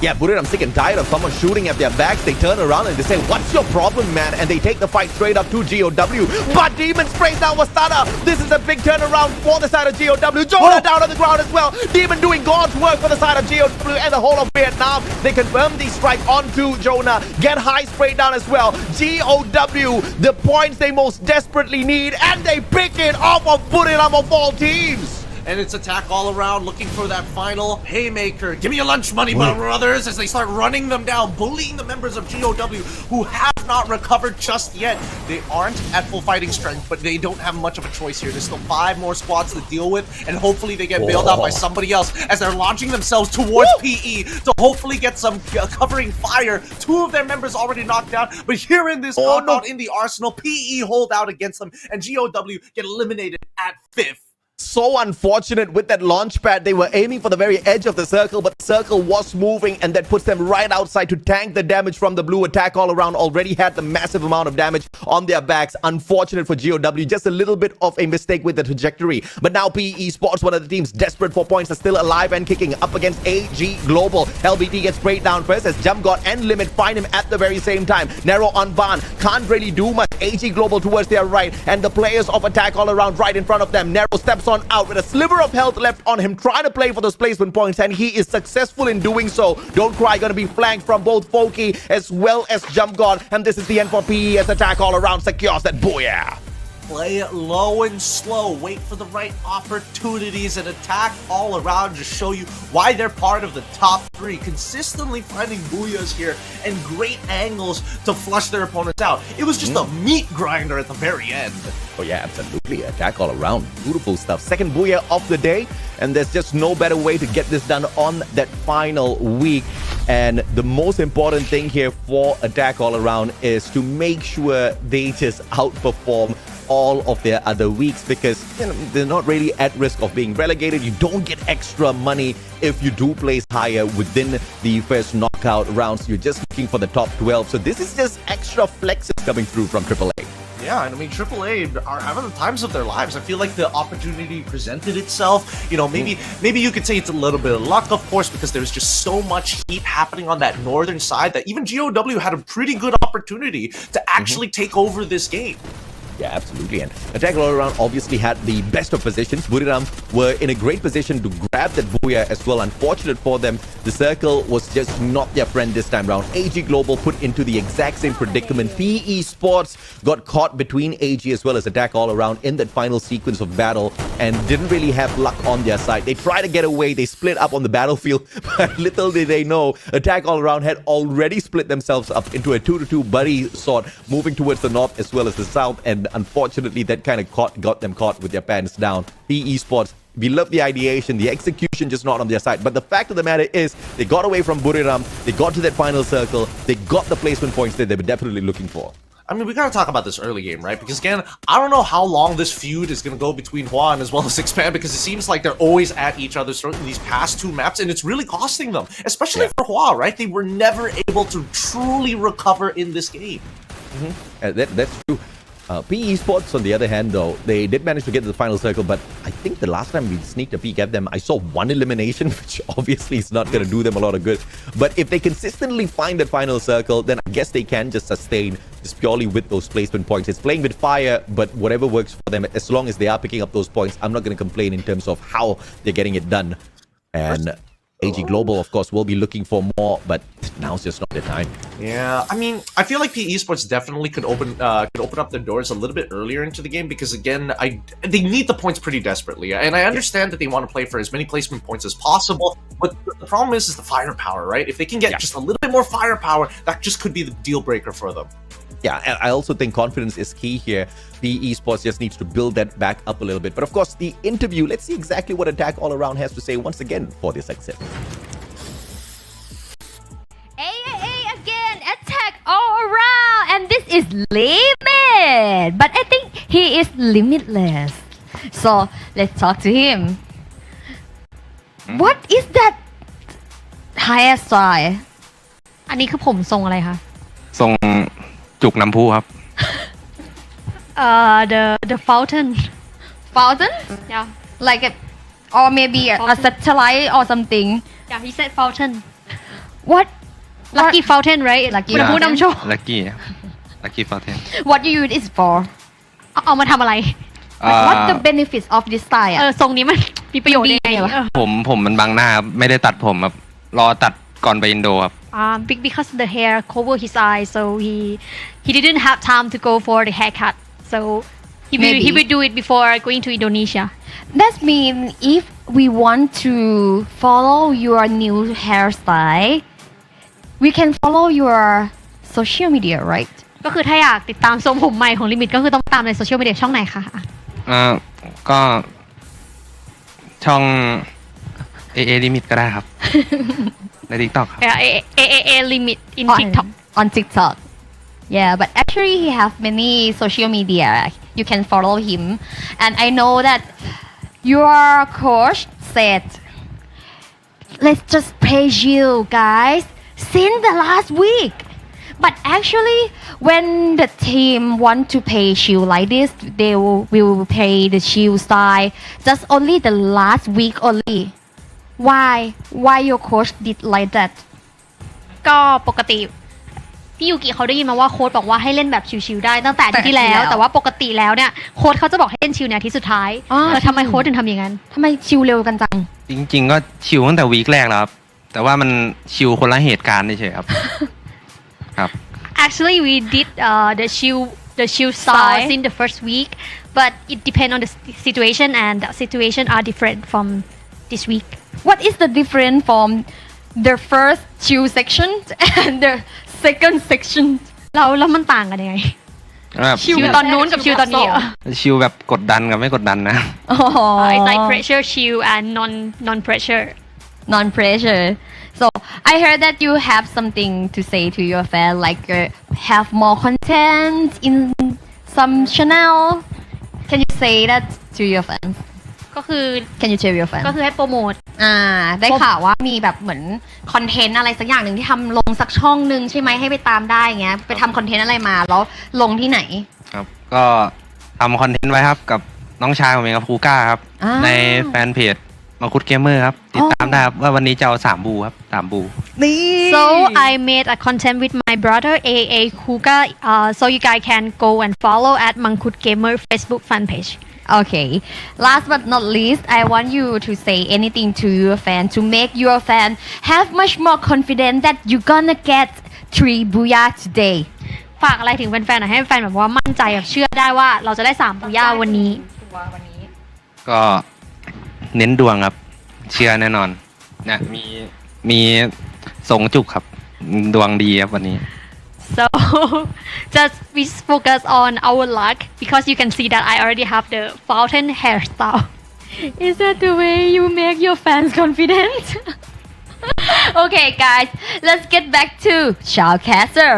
Yeah, Buriram sick and tired of someone shooting at their backs. They turn around and they say, what's your problem, man? And they take the fight straight up to GOW. But Demon sprays down Wastada. This is a big turnaround for the side of GOW. Jonah down on the ground as well. Demon doing God's work for the side of GOW and the whole of Vietnam. They confirm the strike onto Jonah. Get High sprayed down as well. GOW, the points they most desperately need, and they pick it off of Buriram of all teams. and it's attack all around, looking for that final haymaker. Give me your lunch money, my brothers, as they start running them down, bullying the members of GOW who have not recovered just yet. They aren't at full fighting strength, but they don't have much of a choice here. There's still 5 more squads to deal with, and hopefully they get bailed out by somebody else as they're launching themselves towards PE to hopefully get some covering fire. 2 of their members already knocked down, but here in this compound in the arsenal, PE hold out against them, and GOW get eliminated at 5th. So unfortunate with that launch pad. They were aiming for the very edge of the circle, but the circle was moving, and that puts them right outside to tank the damage from the blue. Attack all around already had the massive amount of damage on their backs. Unfortunate for GOW, just a little bit of a mistake with the trajectory. But now PE Sports, one of the teams desperate for points, are still alive and kicking up against AG Global. LBT gets sprayed down first as Jump God and Limit find him at the very same time. Narrow on Ban, can't really do much. AG Global towards their right, and the players of Attack all around right in front of them. Narrow steps on out with a sliver of health left on him, trying to play for those placement points, and he is successful in doing so. Don't Cry gonna be flanked from both Foki as well as Jump God, and this is the end for PE as Attack all around secures that booyah. Play it low and slow, wait for the right opportunities, and attack all around to show you why they're part of the top 3, consistently finding booyahs here and great angles to flush their opponents out. It was just a meat grinder at the very end. Oh yeah, absolutely. Attack all around. Beautiful stuff. Second booyah of the day, and there's just no better way to get this done on that final week. And the most important thing here for Attack all around is to make sure they just outperform all of their other weeks, because they're not really at risk of being relegated. You don't get extra money if you do place higher within the first knockout rounds. You're just looking for the top 12. So this is just extra flexes coming through from AAA. Yeah, and I mean, AAA are having the times of their lives. I feel like the opportunity presented itself. You know, maybe you could say it's a little bit of luck, of course, because there's just so much heat happening on that northern side that even GOW had a pretty good opportunity to actually take over this game. Yeah, absolutely. And Attack all around obviously had the best of positions. Buriram were in a great position to grab that booyah as well. Unfortunate for them, the circle was just not their friend this time round. AG Global put into the exact same predicament. PE Sports got caught between AG as well as Attack all around in that final sequence of battle and didn't really have luck on their side. They tried to get away. They split up on the battlefield, but little did they know, Attack all around had already split themselves up into a 2-2 buddy sort, moving towards the north as well as the south, and unfortunately that kind of got them caught with their pants down. PE Sports, we love the ideation, the execution just not on their side, but the fact of the matter is they got away from Buriram, they got to that final circle, they got the placement points that they were definitely looking for. I mean, we gotta talk about this early game, right? Because again, I don't know how long this feud is gonna go between Hua as well as Expand, because it seems like they're always at each other's throat in these past 2 maps, and it's really costing them, especially for Hua, right? They were never able to truly recover in this game. That's true. PE Sports, on the other hand, though, they did manage to get to the final circle, but I think the last time we sneaked a peek at them, I saw 1 elimination, which obviously is not going to do them a lot of good. But if they consistently find that final circle, then I guess they can just sustain just purely with those placement points. It's playing with fire, but whatever works for them, as long as they are picking up those points, I'm not going to complain in terms of how they're getting it done. And AG Global, of course, will be looking for more, but now's just not the time. Yeah, I mean, I feel like PE Sports definitely could open up their doors a little bit earlier into the game, because again, they need the points pretty desperately, and I understand that they want to play for as many placement points as possible, but the problem is the firepower, right? If they can get just a little bit more firepower, that just could be the deal breaker for them. Yeah, I also think confidence is key here. PE Sports just needs to build that back up a little bit. But of course, the interview, let's see exactly what Attack all around has to say once again for their success. Again, Attack all around, and this is Limit, but I think he is limitless. So let's talk to him. What is that hairstyle? อันนี้คือผมทรงอะไรคะ ทรงจุกน้ำพุครับ the fountain yeah Like a, or maybe a satellite or something. yeah he said fountain What? lucky fountain right Lucky คุณผู้นำโชค Lucky Fountain What you use it for? เอามาทำอะไร What the benefits of this style? ทรงนี้มันมีประโยชน์ยังไงวะ ผมมันบังหน้าครับไม่ได้ตัดผมครับรอตัดก่อนไปอินโดครับ because the hair cover his eyes, so he didn't have time to go for the haircut, so he will do it before going to Indonesia. That means if we want to follow your new hairstyle, we can follow your social media, right? ก็คือถ้าอยากติดตามทรงผมใหม่ของลิมิตก็คือต้องตามในโซเชียลมีเดียช่องไหนคะ ก็ช่อง AA Limit ก็ได้ครับ ใน TikTok ครับ A limit in TikTok on TikTok. Yeah, but actually he have many social media. You can follow him, and I know that your coach said, "Let's just praise you guys since the last week." But actually, when the team want to play shield like this, they will play the shield style just only the last week only. Why your coach did like that? ก็ปกติพี่ยูกิเขาได้ยินมาว่าโค้ชบอกว่าให้เล่นแบบชิวๆได้ตั้งแต่อาทิตย์ที่แล้วแต่ว่าปกติแล้วเนี่ยโค้ชเขาจะบอกให้เล่นชิวในอาทิตย์สุดท้ายทำไมโค้ชถึงทำอย่างนั้นทำไมชิวเร็วกันจังจริงๆก็ชิวตั้งแต่วีคแรกแล้วครับแต่ว่ามันชิวคนละเหตุการณ์เฉยๆครับครับ Actually we did the shield style in the first week but it depends on the situation and the situation are different from this week. What is the difference from the first shield section and the second section แล้วมันต่างกันยังไงชิวตอนนู้นกับชิวตอนนี้ชิวแบบกดดันกับไม่กดดันนะ It's like pressure shield and non pressure so I heard that you have something to say to your fan like have more content in some channel can you say that to your fans ก็คือ Can you tell your fans ก็คือให้โปรโมทได้ข่าวว่ามีแบบเหมือนคอนเทนต์อะไรสักอย่างหนึ่งที่ทำลงสักช่องหนึ่งใช่ไหมให้ไปตามได้เงี้ยไปทำคอนเทนต์อะไรมาแล้วลงที่ไหนครับก็ทำคอนเทนต์ไว้ครับกับน้องชายผมเองครับคูก้าครับในแฟนเพจมังคุดเกมเมอร์ครับติดตามได้ครับว่าวันนี้จะเอา3 บูครับ3 บูนี่ So I made a content with my brother AA Kuga so you guys can go and follow at Mangkut Gamer Facebook fan page Okay, last but not least, I want you to say anything to your fan to make your fan have much more confidence that you're gonna get 3 booyah today. ฝากอะไรถึงแฟนๆหน่อยให้แฟนแบบว่ามั่นใจแบบเชื่อได้ว่าเราจะได้3 บooyah วันนี้ก็เน้นดวงครับเชื่อแน่นอนนะมีส่งจุกครับดวงดีครับวันนี้So just we focus on our luck because you can see that I already have the fountain hairstyle. Is that the way you make your fans confident? Okay, guys, let's get back to Shoutcaster.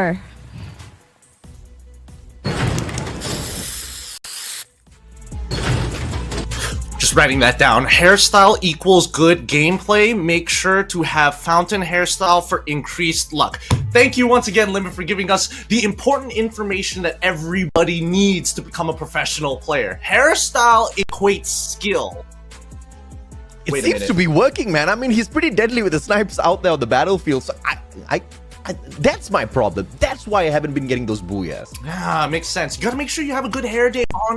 Just writing that down. Hairstyle equals good gameplay. Make sure to have fountain hairstyle for increased luck. Thank you once again, Limit, for giving us the important information that everybody needs to become a professional player. Hairstyle equates skill. It seems to be working, man. I mean, he's pretty deadly with the snipes out there on the battlefield. So that's my problem. That's why I haven't been getting those booyahs. Yeah, makes sense. You gotta make sure you have a good hair day on,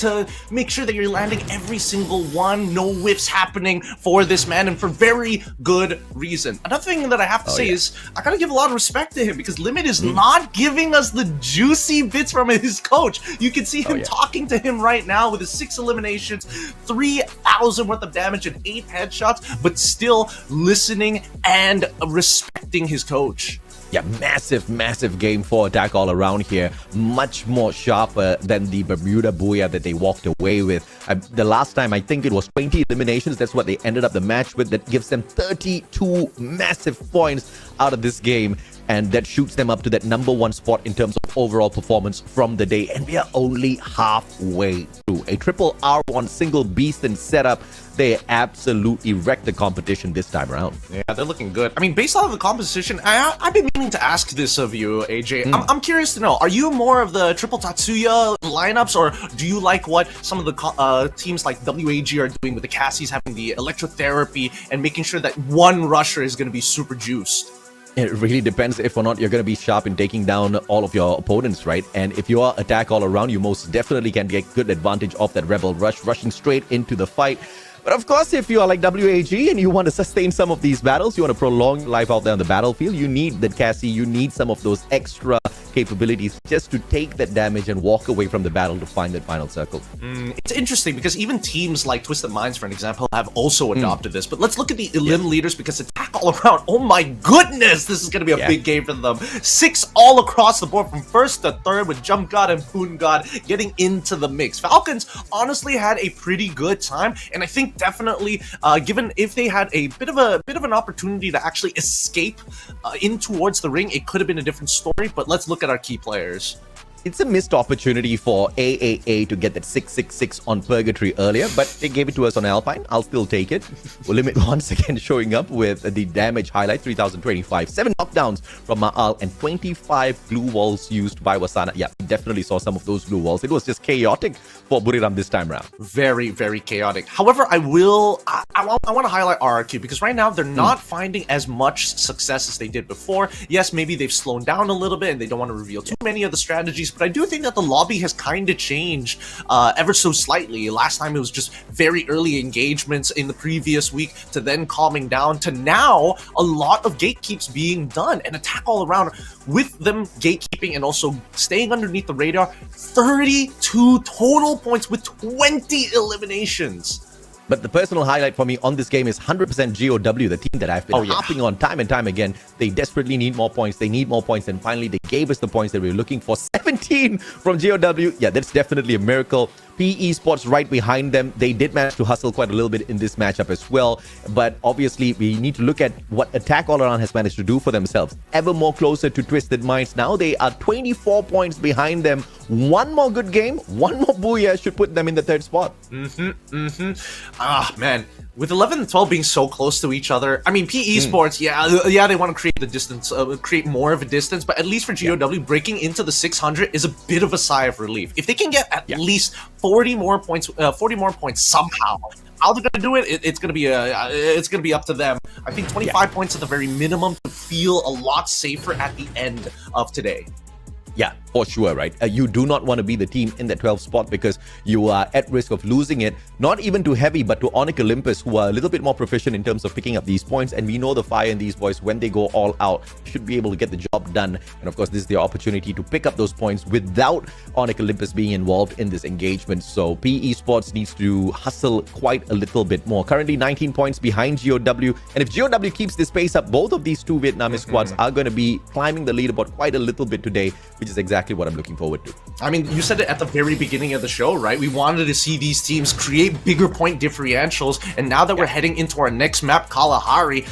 to make sure that you're landing every single one. No whiffs happening for this man, and for very good reason. Another thing that I have to say is, I gotta give a lot of respect to him, because Limit is not giving us the juicy bits from his coach. You can see him talking to him right now with his 6 eliminations, 3,000 worth of damage, and 8 headshots, but still listening and respecting his coach. Yeah, massive game for attack all around here. Much more sharper than the Bermuda booyah that they walked away with. The last time, I think it was 20 eliminations. That's what they ended up the match with. That gives them 32 massive points out of this game. And that shoots them up to that #1 spot in terms of overall performance from the day. And we are only halfway through. A triple R1 single beast and setup. They absolutely wrecked the competition this time around. Yeah, they're looking good. I mean, based off of the composition, I've been meaning to ask this of you, AJ. I'm curious to know, are you more of the triple Tatsuya lineups, or do you like what some of the teams like WAG are doing with the Cassies having the electrotherapy and making sure that one rusher is going to be super juiced? It really depends if or not you're going to be sharp in taking down all of your opponents, right? And if you are attack all around, you most definitely can get good advantage of that Rebel Rush, rushing straight into the fight. But of course, if you are like WAG and you want to sustain some of these battles, you want to prolong life out there on the battlefield, you need the Cassie, you need some of those extra capabilities just to take that damage and walk away from the battle to find that final circle. It's interesting because even teams like Twisted Minds, for an example, have also adopted this. But let's look at the elim leaders because attack all around. Oh my goodness, this is going to be a big game for them. 6 all across the board from first to third with Jump God and Boon God getting into the mix. Falcons honestly had a pretty good time, and I think definitely, given if they had a bit of an opportunity to actually escape in towards the ring, it could have been a different story. But let's look at our key players. It's a missed opportunity for AAA to get that 666 on Purgatory earlier, but they gave it to us on Alpine. I'll still take it. Limit once again showing up with the damage highlight, 3025. 7 knockdowns from Ma'al and 25 glue walls used by Wasana. Yeah, we definitely saw some of those glue walls. It was just chaotic for Buriram this time around. Very, very chaotic. However, I want to highlight RRQ because right now they're not finding as much success as they did before. Yes, maybe they've slowed down a little bit and they don't want to reveal too many of the strategies, but I do think that the lobby has kind of changed ever so slightly. Last time it was just very early engagements in the previous week to then calming down to now a lot of gatekeeps being done and attack all around with them gatekeeping and also staying underneath the radar. 32 total points with 20 eliminations. But the personal highlight for me on this game is 100% GOW, the team that I've been harping on time and time again. They desperately need more points. They need more points. And finally, they gave us the points that we were looking for. 17 from GOW. Yeah, that's definitely a miracle. PE Sports right behind them. They did manage to hustle quite a little bit in this matchup as well. But obviously, we need to look at what Attack All Around has managed to do for themselves. Ever more closer to Twisted Minds. Now they are 24 points behind them. One more good game, one more booyah should put them in the 3rd spot. Ah, man. With 11 and 12 being so close to each other, I mean, PE Sports, yeah, they want to create the distance, create more of a distance, but at least for GOW, breaking into the 600 is a bit of a sigh of relief. If they can get at least 40 more points somehow, how they're gonna do it, it's gonna be up to them. I think 25 points at the very minimum to feel a lot safer at the end of today. Yeah, for sure, right? You do not want to be the team in that 12th spot because you are at risk of losing it, not even to Heavy, but to Onyx Olympus, who are a little bit more proficient in terms of picking up these points. And we know the fire in these boys, when they go all out, should be able to get the job done. And of course, this is the opportunity to pick up those points without Onyx Olympus being involved in this engagement. So PE Sports needs to hustle quite a little bit more. Currently 19 points behind GOW. And if GOW keeps this pace up, both of these two Vietnamese squads are going to be climbing the leaderboard quite a little bit today, which is exactly what I'm looking forward to. I mean, you said it at the very beginning of the show, right? We wanted to see these teams create bigger point differentials, and now that we're heading into our next map, Kalahari,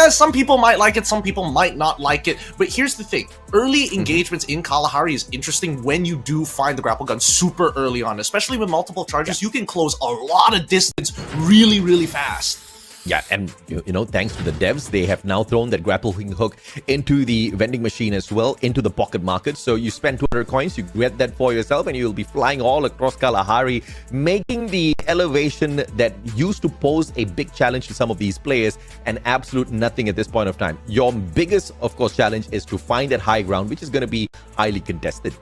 some people might like it, some people might not like it, but here's the thing. Early engagements in Kalahari is interesting when you do find the grapple gun super early on, especially with multiple charges. You can close a lot of distance really, really fast. Yeah, and you know, thanks to the devs, they have now thrown that grappling hook into the vending machine as well, into the pocket market. So you spend 200 coins, you get that for yourself, and you'll be flying all across Kalahari, making the elevation that used to pose a big challenge to some of these players an absolute nothing at this point of time. Your biggest, of course, challenge is to find that high ground, which is going to be highly contested.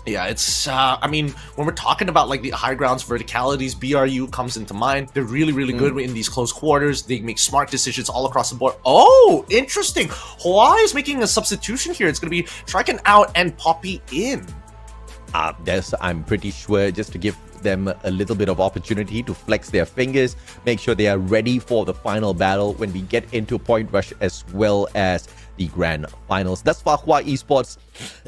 Yeah, it's, I mean, when we're talking about like the high grounds, verticalities, BRU comes into mind. They're really, really good in these close quarters. They make smart decisions all across the board. Oh, interesting. Hawaii is making a substitution here. It's going to be Striken out and Poppy in. Yes, I'm pretty sure, just to give them a little bit of opportunity to flex their fingers, make sure they are ready for the final battle when we get into Point Rush as well as the Grand Finals. Thus far, Hua Esports,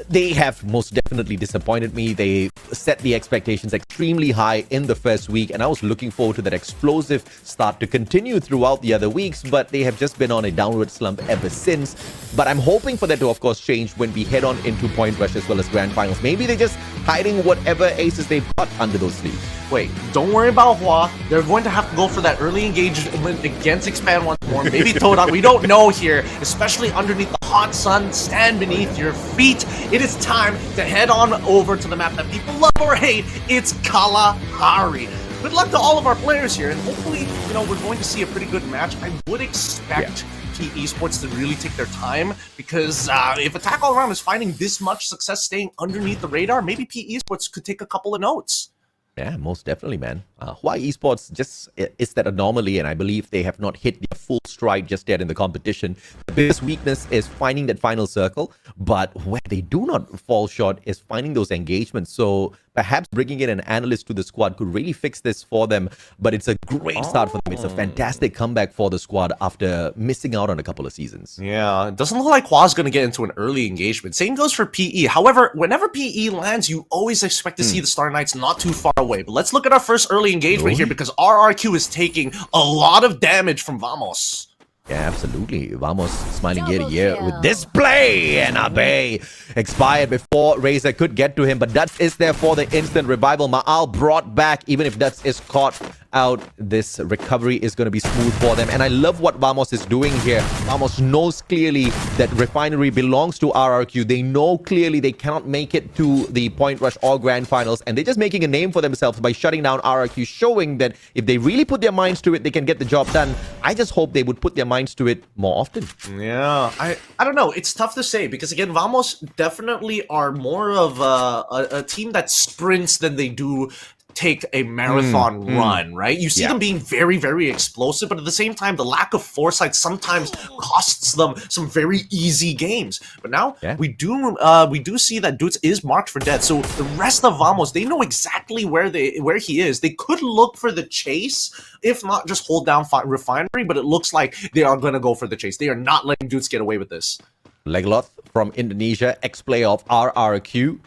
they have most definitely disappointed me. They set the expectations extremely high in the first week, and I was looking forward to that explosive start to continue throughout the other weeks, but they have just been on a downward slump ever since. But I'm hoping for that to, of course, change when we head on into Point Rush as well as Grand Finals. Maybe they're just hiding whatever aces they've got under those sleeves. Wait, don't worry about Hua. They're going to have to go for that early engagement against Expand once more. Maybe Todak, we don't know here, especially underneath the hot sun. Stand beneath your feet. It is time to head on over to the map that people love or hate. It's Kalahari. Good luck to all of our players here, and hopefully, you know, we're going to see a pretty good match. I would expect PE Esports to really take their time, because if Attack All Around is finding this much success staying underneath the radar, maybe PE Esports could take a couple of notes. Yeah, most definitely, man. Hawaii Esports just is that anomaly, and I believe they have not hit their full stride just yet in the competition. The biggest weakness is finding that final circle, but where they do not fall short is finding those engagements. So perhaps bringing in an analyst to the squad could really fix this for them, but it's a great start for them. It's a fantastic comeback for the squad after missing out on a couple of seasons. Yeah, it doesn't look like Hua's going to get into an early engagement. Same goes for PE. However, whenever PE lands, you always expect to see the Star Knights not too far away. But let's look at our first early engagement here, because RRQ is taking a lot of damage from Vamos. Yeah, absolutely. Vamos smiling ear to ear with this play, and Abe expired before Razor could get to him, but Duts is there for the instant revival. Ma'al brought back, even if Duts is caught out, this recovery is going to be smooth for them. And I love what Vamos is doing here. Vamos knows clearly that Refinery belongs to RRQ. They know clearly they cannot make it to the Point Rush or Grand Finals, and they're just making a name for themselves by shutting down RRQ, showing that if they really put their minds to it, they can get the job done. I just hope they would put their minds to it more often. Yeah, I don't know. It's tough to say, because again, Vamos definitely are more of a team that sprints than they do take a marathon run, right? You see them being very, very explosive, but at the same time, the lack of foresight sometimes costs them some very easy games. But now we do see that Dudes is marked for death. So the rest of Vamos, they know exactly where he is. They could look for the chase, if not just hold down Refinery, but it looks like they are going to go for the chase. They are not letting Dudes get away with this. Legloth from Indonesia, ex-player of RRQ,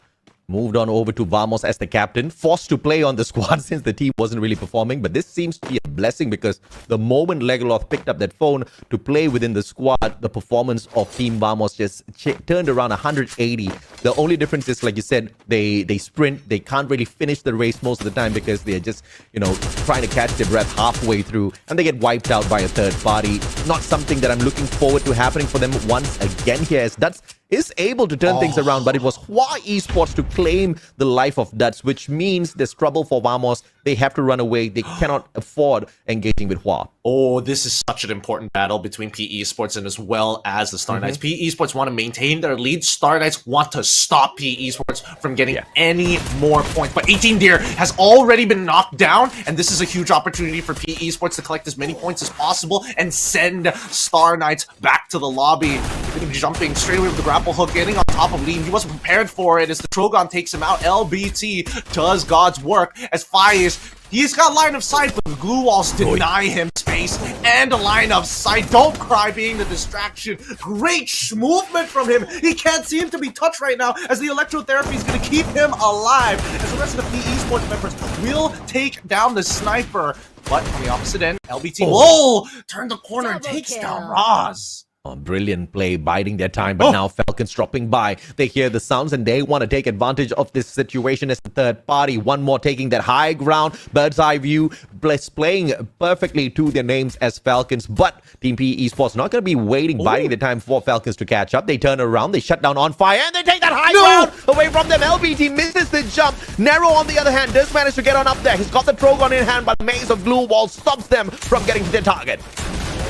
moved on over to Vamos as the captain, forced to play on the squad since the team wasn't really performing. But this seems to be a blessing, because the moment Legloth picked up that phone to play within the squad, the performance of Team Vamos just turned around 180. The only difference is, like you said, they sprint. They can't really finish the race most of the time because they're just, trying to catch their breath halfway through, and they get wiped out by a third party. Not something that I'm looking forward to happening for them once again here, as Duts is able to turn things around, but it was Hawaii Esports to claim the life of Duts, which means there's trouble for Vamos. They have to run away. They cannot afford engaging with Hua. Oh, this is such an important battle between PE Sports and as well as the Star Knights. PE Sports want to maintain their lead. Star Knights want to stop PE Sports from getting any more points. But 18 Deer has already been knocked down, and this is a huge opportunity for PE Sports to collect as many points as possible and send Star Knights back to the lobby. Jumping straight away with the grapple hook, getting on top of Liam. He wasn't prepared for it as the Trogon takes him out. LBT does God's work as Faiz, he's got line of sight, but the glue walls deny him space and a line of sight. Don't cry being the distraction. Great movement from him. He can't seem to be touched right now as the electrotherapy is going to keep him alive as the rest of the PE Sports members will take down the sniper. But on the opposite end, LBT will turn the corner and takes down Roz. Brilliant play, biding their time, but now Falcons dropping by. They hear the sounds and they want to take advantage of this situation as the third party. One more taking that high ground, bird's eye view, playing perfectly to their names as Falcons. But Team PE Esports not going to be waiting, biding the time for Falcons to catch up. They turn around, they shut down On Fire, and they take that high ground away from them. LBT misses the jump. Nero, on the other hand, does manage to get on up there. He's got the Trogon in hand, but Maze of Glue Wall stops them from getting to their target.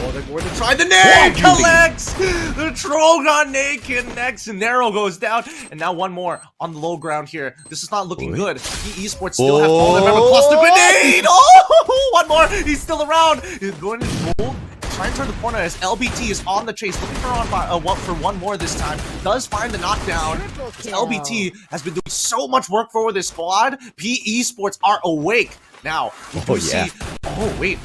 Oh, they're going to try the nade collects! The Trogon nade connects, and Nero goes down. And now one more on the low ground here. This is not looking good. PE Esports still have all their members plus the grenade! Oh, one more! He's still around! He's going to move. Trying to turn the corner as LBT is on the chase, looking for one more this time. Does find the knockdown. LBT has been doing so much work for this squad. PE Sports are awake. Now, we do see... Oh, wait.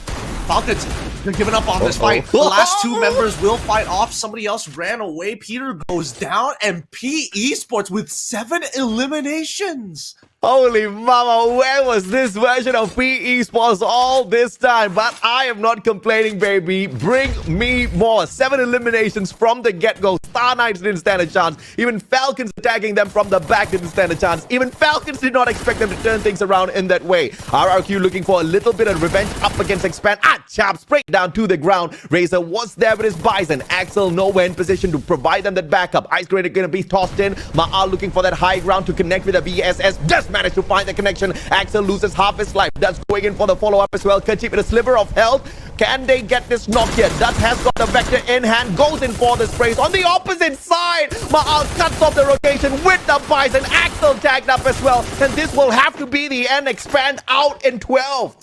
Falcons, they're giving up on this fight. The last two members will fight off. Somebody else ran away. Peter goes down, and PE Sports with 7 eliminations. Holy mama, where was this version of PE Sports all this time? But I am not complaining, baby. Bring me more. 7 eliminations from the get-go. Star Knights didn't stand a chance. Even Falcons attacking them from the back didn't stand a chance. Even Falcons did not expect them to turn things around in that way. RRQ looking for a little bit of revenge up against Expand. Chap straight down to the ground. Razor was there with his Bison. Axel nowhere in position to provide them that backup. Ice Grader gonna be tossed in. Ma'al looking for that high ground to connect with a VSS. Just managed to find the connection. Axel loses half his life. That's going in for the follow-up as well. Kachip with a sliver of health. Can they get this knock here? Dutch has got the vector in hand, goes in for the sprays. On the opposite side, Ma'al cuts off the rotation with the Bison. Axel tagged up as well. And this will have to be the end. Expand out in 12.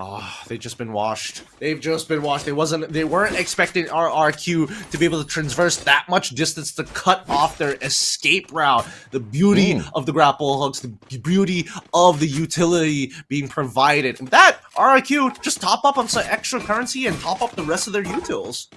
Oh, they've just been washed. They've just been washed. They weren't expecting RRQ to be able to transverse that much distance to cut off their escape route. The beauty of the grapple hooks, the beauty of the utility being provided. And with that, RRQ just top up on some extra currency and top up the rest of their utils.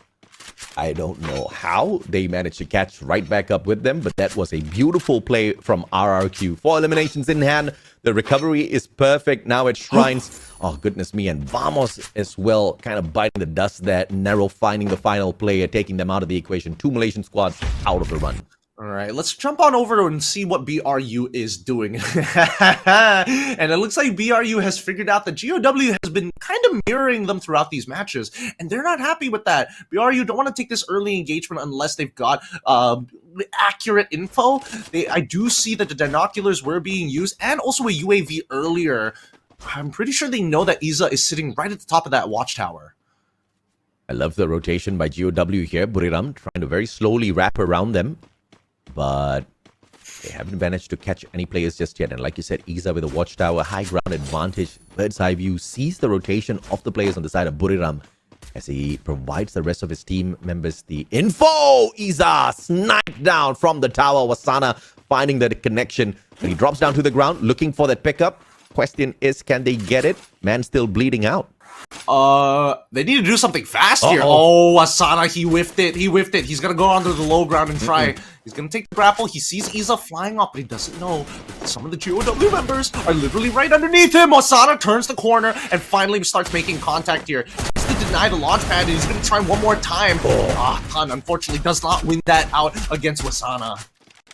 I don't know how they managed to catch right back up with them, but that was a beautiful play from RRQ. 4 eliminations in hand. The recovery is perfect. Now it shrines. Oh, goodness me. And Vamos as well, kind of biting the dust there. Nero finding the final player, taking them out of the equation. 2 Malaysian squads out of the run. All right, let's jump on over and see what BRU is doing. And it looks like BRU has figured out that GOW has been kind of mirroring them throughout these matches, and they're not happy with that. BRU don't want to take this early engagement unless they've got accurate info. I do see that the binoculars were being used, and also a UAV earlier. I'm pretty sure they know that Iza is sitting right at the top of that watchtower. I love the rotation by GOW here. Buriram trying to very slowly wrap around them. But they haven't managed to catch any players just yet. And like you said, Iza with a watchtower, high ground advantage, bird's eye view, sees the rotation of the players on the side of Buriram as he provides the rest of his team members the info. Iza sniped down from the tower. Wasana finding the connection. But he drops down to the ground, looking for that pickup. Question is, can they get it? Man still bleeding out. They need to do something fast here. Oh, Asana, he whiffed it. He's gonna go onto the low ground and try. He's gonna take the grapple. He sees Iza flying up, but he doesn't know that some of the GOW members are literally right underneath him. Asana turns the corner and finally starts making contact here. He's to deny the launch pad, and he's gonna try one more time. Tan unfortunately does not win that out against Wasana.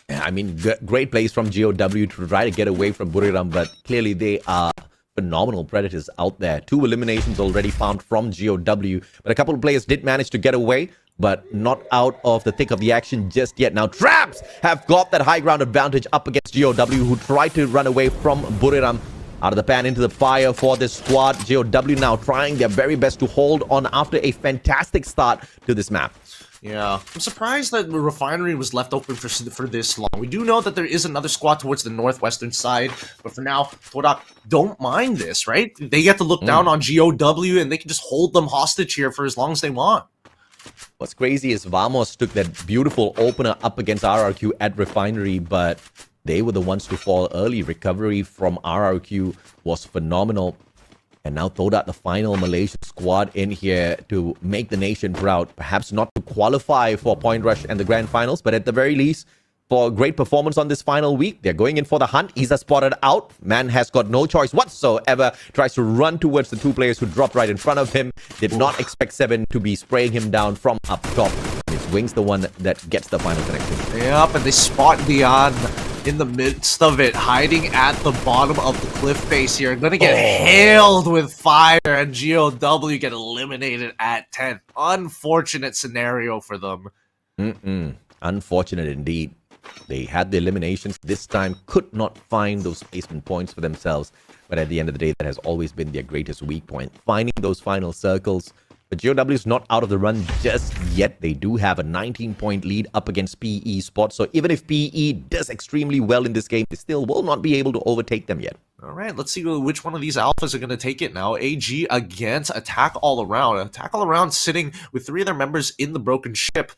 Yeah, I mean, great plays from GOW to try to get away from Buriram, but clearly they are phenomenal predators out there. 2 eliminations already found from GOW, but a couple of players did manage to get away, but not out of the thick of the action just yet. Now, Traps have got that high ground advantage up against GOW, who tried to run away from Buriram. Out of the pan into the fire for this squad. GOW now trying their very best to hold on after a fantastic start to this map. Yeah, I'm surprised that the refinery was left open for this long. We do know that there is another squad towards the northwestern side, but for now, Todak don't mind this, right? They get to look down on GOW and they can just hold them hostage here for as long as they want. What's crazy is Vamos took that beautiful opener up against RRQ at refinery, but they were the ones to fall early. Recovery from RRQ was phenomenal. And now Todak, the final Malaysian squad in here to make the nation proud. Perhaps not to qualify for Point Rush and the Grand Finals, but at the very least, for a great performance on this final week. They're going in for the hunt. Iza spotted out. Man has got no choice whatsoever. Tries to run towards the 2 players who dropped right in front of him. Did not expect Seven to be spraying him down from up top. His wing's the one that gets the final connection. Yep, and they spot Dion in the midst of it, hiding at the bottom of the cliff face here. Gonna get hailed with fire, and GOW get eliminated at 10. Unfortunate scenario for them. Unfortunate indeed. They had the eliminations this time, could not find those placement points for themselves. But at the end of the day, that has always been their greatest weak point. Finding those final circles. But GOW is not out of the run just yet. They do have a 19-point lead up against PE Spot. So even if PE does extremely well in this game, they still will not be able to overtake them yet. All right, let's see which one of these alphas are going to take it now. AG against Attack All Around. Attack All Around sitting with 3 of their members in the broken ship.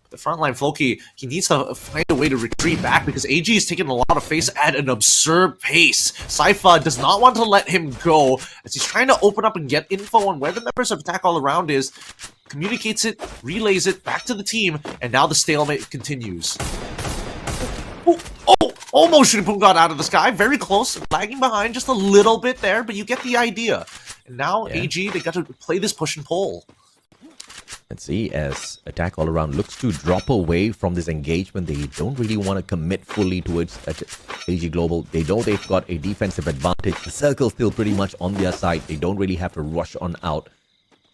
The frontline Floki, he needs to find a way to retreat back because AG is taking a lot of face at an absurd pace. Sypha does not want to let him go as he's trying to open up and get info on where the members of Attack All Around is, communicates it, relays it back to the team, and now the stalemate continues. Almost should have got out of the sky, very close, lagging behind just a little bit there, but you get the idea. And now AG, they got to play this push and pull. Let's see, as Attack All Around looks to drop away from this engagement, they don't really want to commit fully towards AG Global. They know they've got a defensive advantage. The circle's still pretty much on their side. They don't really have to rush on out.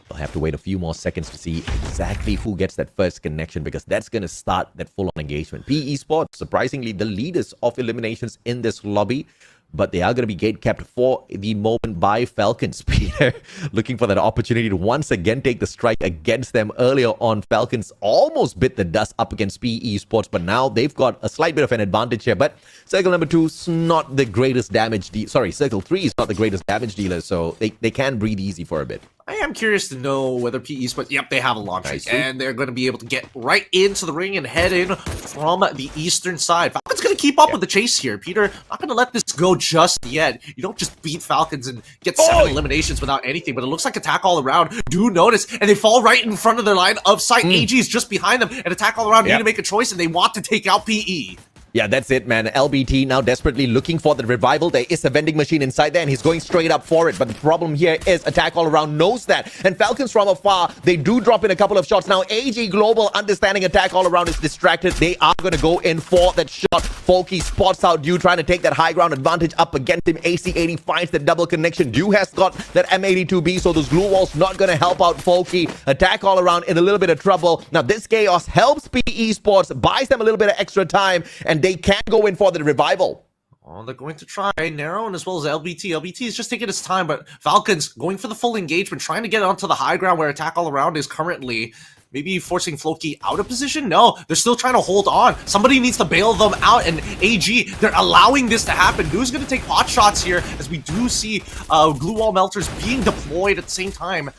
They'll have to wait a few more seconds to see exactly who gets that first connection, because that's going to start that full-on engagement. PE Sports, surprisingly, the leaders of eliminations in this lobby, but they are going to be gate kept for the moment by Falcons. Peter looking for that opportunity to once again take the strike against them. Earlier on, Falcons almost bit the dust up against PE Sports, but now they've got a slight bit of an advantage here. But circle number 2 is not the greatest damage circle 3 is not the greatest damage dealer, so they can breathe easy for a bit. I am curious to know whether PE Sports, yep, they have a launch streak, and they're going to be able to get right into the ring and head in from the eastern side. Falcons going to keep up with the chase here. Peter, not going to let this go just yet. You don't just beat Falcons and get 7 eliminations without anything, but it looks like attack all around. Do notice, and they fall right in front of their line of sight. AG is just behind them, and attack all around need to make a choice, and they want to take out PE. Yeah, that's it, man. LBT now desperately looking for the revival. There is a vending machine inside there, and he's going straight up for it. But the problem here is attack all around knows that. And Falcons from afar, they do drop in a couple of shots. Now, AG Global, understanding attack all around is distracted. They are going to go in for that shot. Folky spots out Dew, trying to take that high ground advantage up against him. AC80 finds the double connection. Dew has got that M82B, so those glue walls not going to help out Folky. Attack all around in a little bit of trouble. Now, this chaos helps PE Sports, buys them a little bit of extra time, and they can go in for the revival. Oh, they're going to try Narrow and as well as LBT. LBT is just taking its time, but Falcons going for the full engagement, trying to get onto the high ground where attack all around is currently. Maybe forcing Floki out of position? No, they're still trying to hold on. Somebody needs to bail them out, and AG, they're allowing this to happen. Dew's going to take pot shots here, as we do see glue wall melters being deployed at the same time.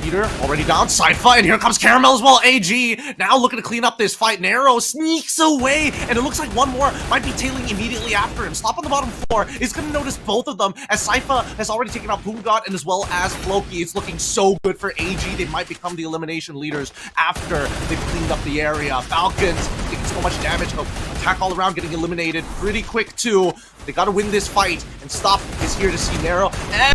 Peter already down, Sypha, and here comes Caramel as well. AG now looking to clean up this fight. Narrow sneaks away, and it looks like one more might be tailing immediately after him. Stop on the bottom floor is going to notice both of them, as Sypha has already taken out Purgatory and as well as Floki. It's looking so good for AG. They might become the elimination leaders after they've cleaned up the area. Falcons taking so much damage. Oh, attack all around, getting eliminated pretty quick too. They gotta win this fight, and Stop is here to see Narrow,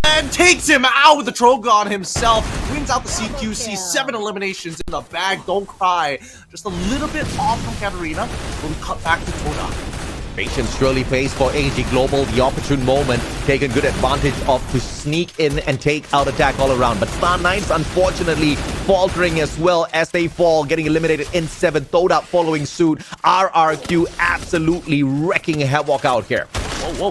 and takes him out with the Trogon himself. Wins out the CQC, 7 eliminations in the bag. Don't cry. Just a little bit off from Katarina, but we cut back to Todak. Patience surely pays for AG Global. The opportune moment, taken good advantage of to sneak in and take out attack all around. But Star Knights, unfortunately, faltering as well as they fall, getting eliminated in 7th. Todak following suit. RRQ absolutely wrecking havoc out here. Whoa.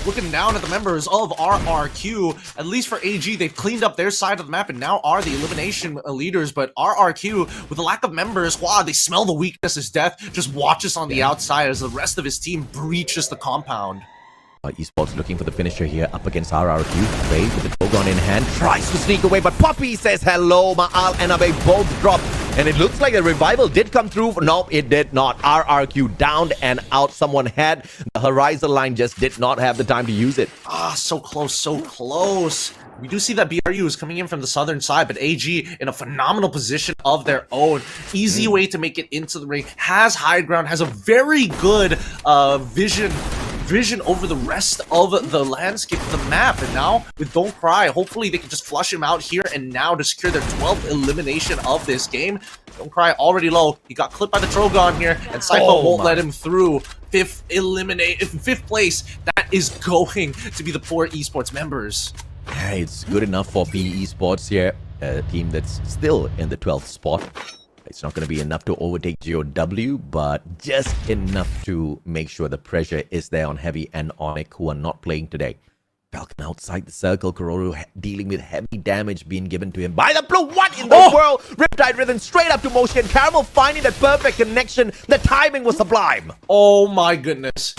Looking down at the members of RRQ. At least for AG, they've cleaned up their side of the map and now are the elimination leaders. But RRQ, with the lack of members, they smell the weakness as death. Just watches on the outside as the rest of his team breaches the compound. Esports looking for the finisher here up against RRQ. Ray with the Togon in hand tries to sneak away, but Poppy says hello. Ma'al and Abe both drop, and it looks like a revival did come through. Nope, it did not. RRQ downed and out. Someone had the horizon line, just did not have the time to use it. So close, so close. We do see that BRU is coming in from the southern side, but AG in a phenomenal position of their own. Easy way to make it into the ring. Has high ground, has a very good vision over the rest of the landscape of the map. And now with Don't Cry, hopefully they can just flush him out here and now to secure their 12th elimination of this game. Don't Cry already low. He got clipped by the Trogon here, and Sypha won't let him through. 5th place. That is going to be the poor esports members. Yeah, it's good enough for PE Sports here, a team that's still in the 12th spot. It's not going to be enough to overtake GOW, but just enough to make sure the pressure is there on Heavy and Onyx, who are not playing today. Falcon outside the circle, Kororu dealing with heavy damage being given to him by the blue. What in the world? Riptide Rhythm straight up to Moshi, and Caramel finding that perfect connection. The timing was sublime. Oh my goodness.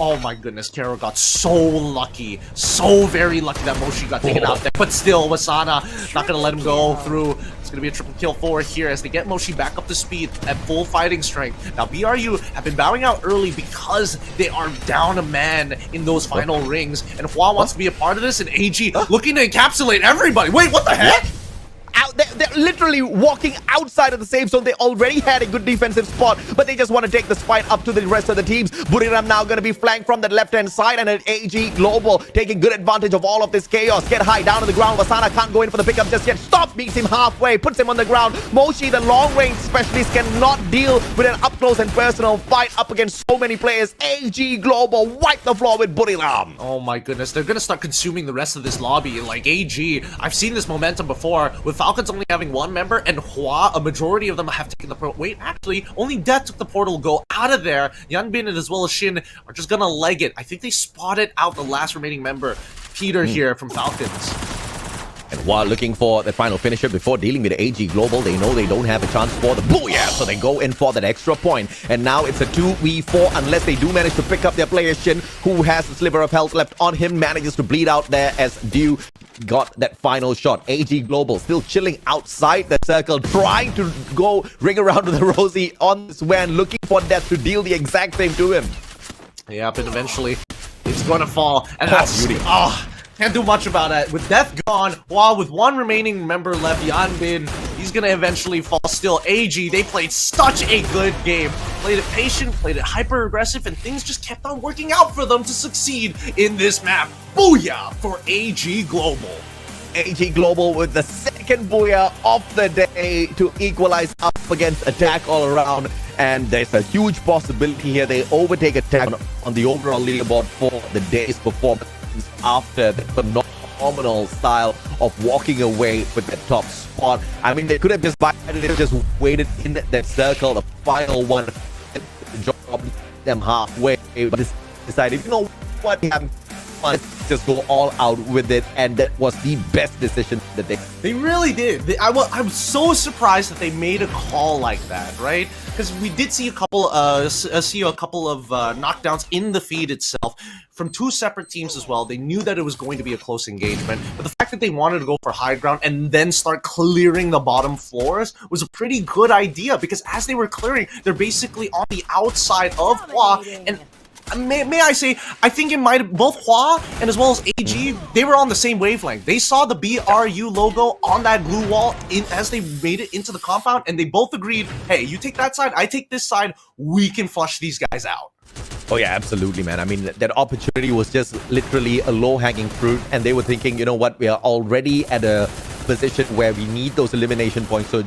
Oh my goodness. Karo got so lucky. So very lucky that Moshi got taken out there. But still, Wasana not going to let him go through. It's going to be a triple kill for here as they get Moshi back up to speed at full fighting strength. Now, BRU have been bowing out early because they are down a man in those final rings. And Hua wants to be a part of this, and AG looking to encapsulate everybody. Wait, what the heck? They're literally walking outside of the safe zone. They already had a good defensive spot, but they just want to take this fight up to the rest of the teams. Buriram now going to be flanked from the left-hand side, and an AG Global taking good advantage of all of this chaos. Get high down on the ground. Wasana can't go in for the pickup just yet. Stop meets him halfway, puts him on the ground. Moshi, the long-range specialist, cannot deal with an up-close and personal fight up against so many players. AG Global wipe the floor with Buriram. Oh my goodness, they're going to start consuming the rest of this lobby. Like AG, I've seen this momentum before with Falcons only having one member, and Hua, a majority of them have taken the portal. Wait, actually, only Death took the portal, go out of there. Yanbin and as well as Shin are just gonna leg it. I think they spotted out the last remaining member, Peter here from Falcons. And while looking for the final finisher before dealing with AG Global, they know they don't have a chance for the booyah, so they go in for that extra point. And now it's a 2v4 unless they do manage to pick up their player Shin, who has a sliver of health left on him, manages to bleed out there as Dew got that final shot. AG Global still chilling outside the circle, trying to go ring around to the Rosie on this van, looking for Death to deal the exact same to him. Yep, and eventually it's gonna fall. And that's beauty. Can't do much about it. With Death gone, while with one remaining member left, Yanbin, he's gonna eventually fall still. AG, they played such a good game. Played it patient, played it hyper-aggressive, and things just kept on working out for them to succeed in this map. Booyah for AG Global. AG Global with the second booyah of the day to equalize up against Attack all around. And there's a huge possibility here they overtake Attack on the overall leaderboard for the day's performance after the phenomenal style of walking away with the top spot. I mean, they could have just just waited in that circle, the final one, drop them halfway, but decided, you know what, let's just go all out with it, and that was the best decision that they really did. I was so surprised that they made a call like that, right? Because we did see a couple of knockdowns in the feed itself from two separate teams as well. They knew that it was going to be a close engagement, but the fact that they wanted to go for high ground and then start clearing the bottom floors was a pretty good idea, because as they were clearing, they're basically on the outside of Hua, and may I say, I think it might have, both Hua and as well as AG, they were on the same wavelength. They saw the BRU logo on that blue wall as they made it into the compound, and they both agreed, hey, you take that side, I take this side, we can flush these guys out. Oh yeah, absolutely, man. I mean, that opportunity was just literally a low-hanging fruit, and they were thinking, you know what, we are already at a position where we need those elimination points, so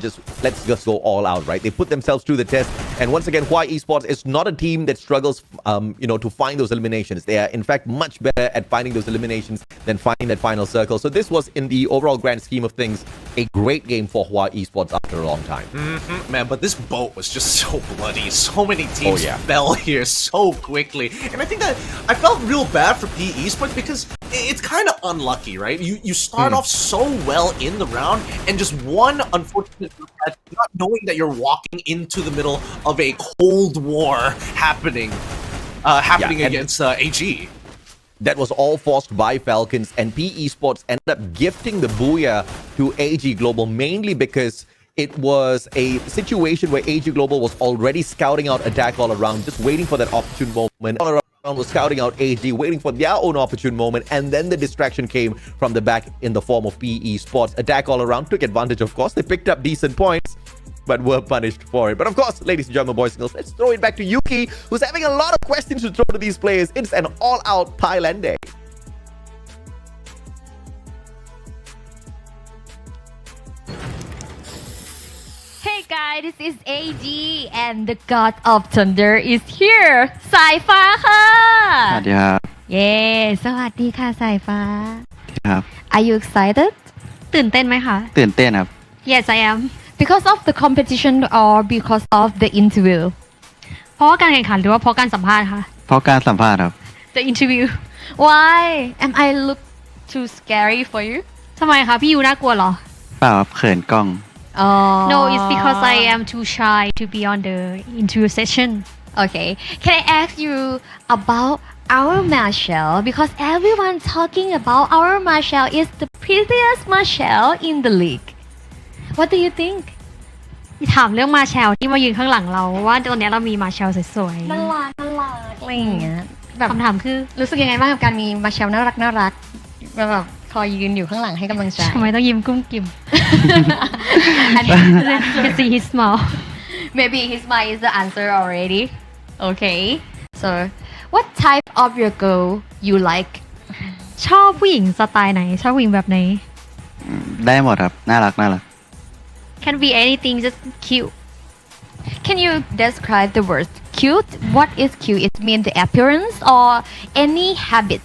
let's just go all out, right? They put themselves through the test, and once again, Hua Esports is not a team that struggles, to find those eliminations. They are, in fact, much better at finding those eliminations than finding that final circle. So this was, in the overall grand scheme of things, a great game for Hua Esports after a long time. Man, but this boat was just so bloody. So many teams fell here so quickly, and I think that I felt real bad for PE Esports because it's kind of unlucky, right? You start off so well in the round, and just one unfortunate not knowing that you're walking into the middle of a Cold War happening against AG. That was all forced by Falcons, and PE Sports ended up gifting the booyah to AG Global, mainly because it was a situation where AG Global was already scouting out Attack all around, just waiting for that opportune moment. All around was scouting out AG, waiting for their own opportune moment, and then the distraction came from the back in the form of PE Sports. Attack all around took advantage, of course. They picked up decent points, but were punished for it. But of course, ladies and gentlemen, boys and girls, let's throw it back to Yuki, who's having a lot of questions to throw to these players. It's an all-out Thailand day. Hey guys, this is AG and the God of Thunder is here. สายฟ้าค่ะ สวัสดีครับ เย้สวัสดีค่ะสายฟ้า ครับ Are you excited ตื่นเต้นไหมคะ ตื่นเต้นครับ Yes I am because of the competition or because of the interview เพราะว่าการแข่งขันหรือว่าเพราะการสัมภาษณ์คะ เพราะการสัมภาษณ์ครับ The interview Why am I look too scary for you ทำไมคะพี่ยูน่ากลัวเหรอ เปล่าครับเขินกล้อง No it's because I am too shy to be on the interview session Okay, can I ask you about our Marshall? Because everyone talking about our Marshall is the prettiest Marshall in the league. What do you think? ถามเรื่องมาแชลที่มายืนข้างหลังเราว่าตอนนี้เรามีมาแชลสวยๆ น่ารักอะไรอย่างเงี้ยแบบ คำถามคือ รู้สึกยังไงบ้างกับการมีมาแชลน่ารักแบบคอยยืนอยู่ข้างหลังให้กำลังใจ ทำไมต้องยิ้มกุ้มกิ่ม You see his smile Maybe his mind is the answer already. Okay. So, what type of your girl you like? ชอบผู้หญิงสไตล์ไหนชอบผู้หญิงแบบไหน ได้หมดครับน่ารัก Can be anything just cute Can you describe the word cute? What is cute? It means the appearance or any habit?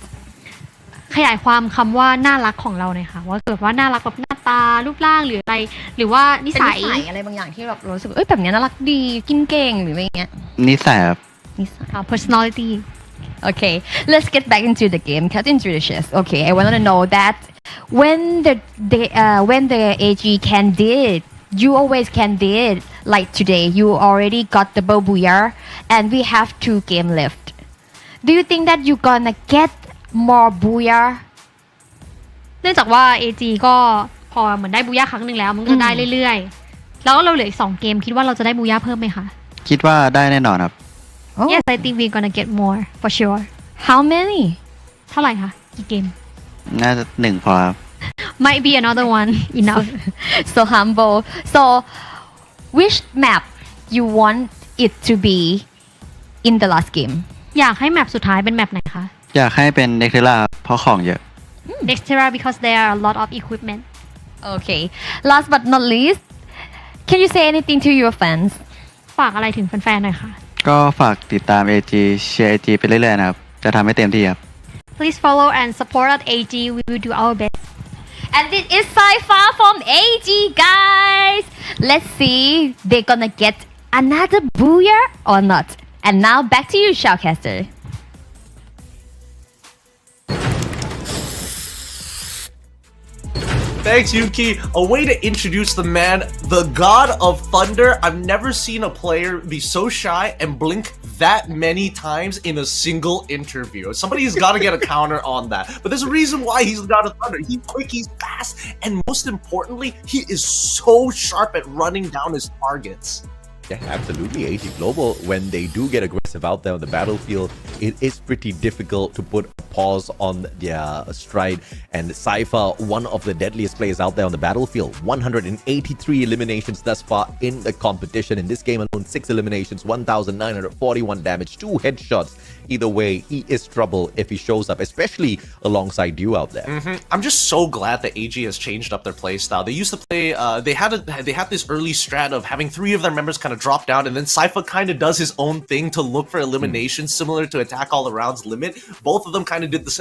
ขยายความคำว่าน่ารักของเราหน่อยค่ะว่าเกิดว่าน่ารักแบบหน้าตารูปร่างหรืออะไรหรือว่านิสัยอะไรบางอย่างที่แบบรู้สึกแบบนี้น่ารักดีกินเก่งหรืออะไรเงี้ยนิสัยครับ นิสัย personality Okay, let's get back into the game. Cut into the chest. Okay, I want to know that when the AG candidate, you always candidate like today. You already got double booyah, and we have 2 games left. Do you think that you gonna get more booyah? เนื่องจากว่า AG ก็พอเหมือนได้บูย่าครั้งหนึ่งแล้วมันก็ได้เรื่อยๆแล้วเราเหลืออีก2เกมคิดว่าเราจะได้บูย่าเพิ่มไหมคะคิดว่าได้แน่นอนครับ Yes I think we're gonna get more for sure How many เท่าไหร่คะกี่เกมน่าจะ1พอครับ Might be another one enough So humble So which map you want it to be in the last game อยากให้แมปสุดท้ายเป็นแมปไหนคะอยากให้เป็น Nexterra เพราะของเยอะ Nexterra because there are a lot of equipment Okay last but not least Can you say anything to your fans ฝากอะไรถึงแฟนๆหน่อยค่ะก็ฝากติดตาม AG เชียร์ AG ไปเรื่อยๆนะครับจะทำให้เต็มที่ครับ Please follow and support us AG we will do our best And this is Sci-Fi from AG guys Let's see they're gonna get another booyah or not And now back to you Shoutcaster Thanks, Yuki. A way to introduce the man, the god of thunder. I've never seen a player be so shy and blink that many times in a single interview. Somebody's got to get a counter on that. But there's a reason why he's the god of thunder. He's quick, he's fast, and most importantly, he is so sharp at running down his targets. Yeah, absolutely. AG Global, when they do get aggressive out there on the battlefield, it is pretty difficult to put a pause on their stride. And Cypher, one of the deadliest players out there on the battlefield, 183 eliminations thus far in the competition. In this game alone, 6 eliminations, 1,941 damage, 2 headshots. Either way, he is trouble if he shows up, especially alongside you out there. I'm just so glad that AG has changed up their play style. They used to play, they had this early strat of having 3 of their members kind of drop down, and then Cypher kind of does his own thing to look for eliminations, similar to Attack All Around's limit. Both of them kind of did this.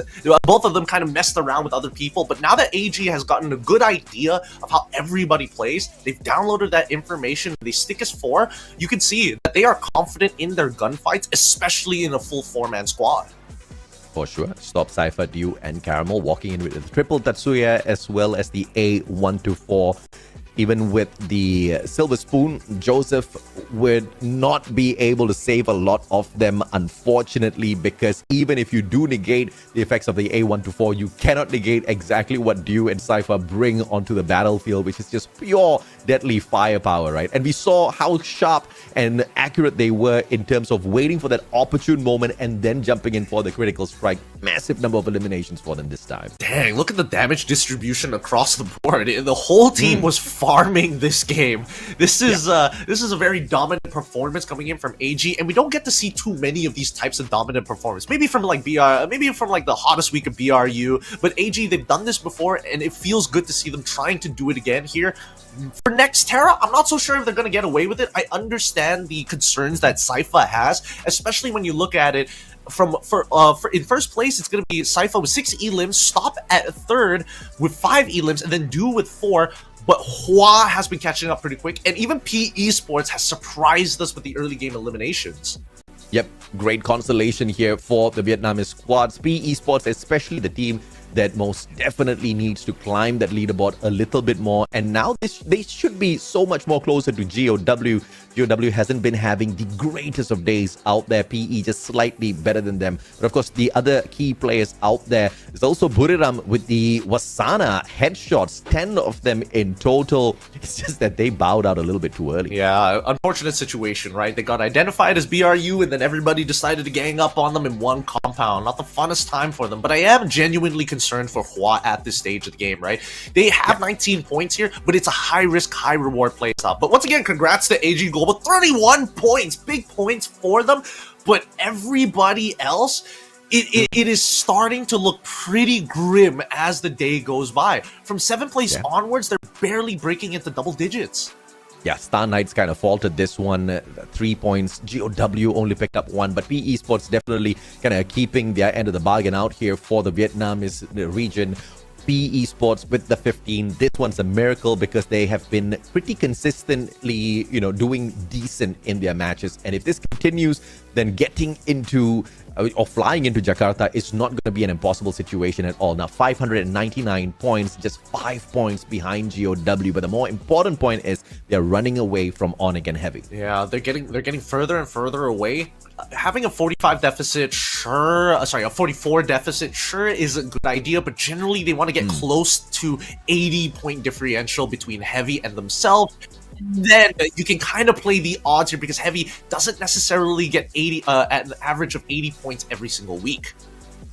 Both of them kind of messed around with other people. But now that AG has gotten a good idea of how everybody plays, they've downloaded that information. They stick as 4. You can see that they are confident in their gunfights, especially in a full 4-man squad. For sure. Stop Cypher, Dew, and Caramel walking in with the triple Tatsuya as well as the A124. Even with the Silver Spoon, Joseph would not be able to save a lot of them, unfortunately, because even if you do negate the effects of the A124, you cannot negate exactly what Dew and Cypher bring onto the battlefield, which is just pure deadly firepower, right? And we saw how sharp and accurate they were in terms of waiting for that opportune moment and then jumping in for the critical strike. Massive number of eliminations for them this time. Dang, look at the damage distribution across the board. The whole team was farming this game. This is a very dominant performance coming in from AG, and we don't get to see too many of these types of dominant performance. Maybe from like the hottest week of BRU, but AG, they've done this before, and it feels good to see them trying to do it again here. For Nexterra, I'm not so sure if they're going to get away with it. I understand the concerns that Cypher has, especially when you look at it in first place, it's going to be Cypher with 6 elims, Stop at 3rd with 5 elims, and then Do with 4. But Hua has been catching up pretty quick, and even P Esports has surprised us with the early game eliminations. Yep, great consolation here for the Vietnamese squads. P Esports, especially the team that most definitely needs to climb that leaderboard a little bit more. And now they should be so much more closer to GOW. GOW hasn't been having the greatest of days out there. PE just slightly better than them. But of course, the other key players out there is also Buriram with the Wasana headshots, 10 of them in total. It's just that they bowed out a little bit too early. Yeah, unfortunate situation, right? They got identified as BRU and then everybody decided to gang up on them in one compound. Not the funnest time for them, but I am genuinely concerned for Hua at this stage of the game, right? They have 19 points here, but it's a high-risk, high-reward play style. But once again, congrats to AG Global. 31 points, big points for them, but everybody else, it is starting to look pretty grim as the day goes by. From 7th place onwards, they're barely breaking into double digits. Yeah, Star Knights kind of faltered this one. 3 points. GOW only picked up 1, but PE Sports definitely kind of keeping their end of the bargain out here for the Vietnamese region. PE Sports with the 15. This one's a miracle because they have been pretty consistently, doing decent in their matches. And if this continues, then getting into or flying into Jakarta is not going to be an impossible situation at all. Now, 599 points, just 5 points behind GOW. But the more important point is they're running away from Onyx and Heavy. Yeah, they're getting further and further away. Having a 45 deficit, a 44 deficit, sure is a good idea, but generally they want to get close to 80-point differential between Heavy and themselves. Then you can kind of play the odds here because Heavy doesn't necessarily get 80 at an average of 80 points every single week.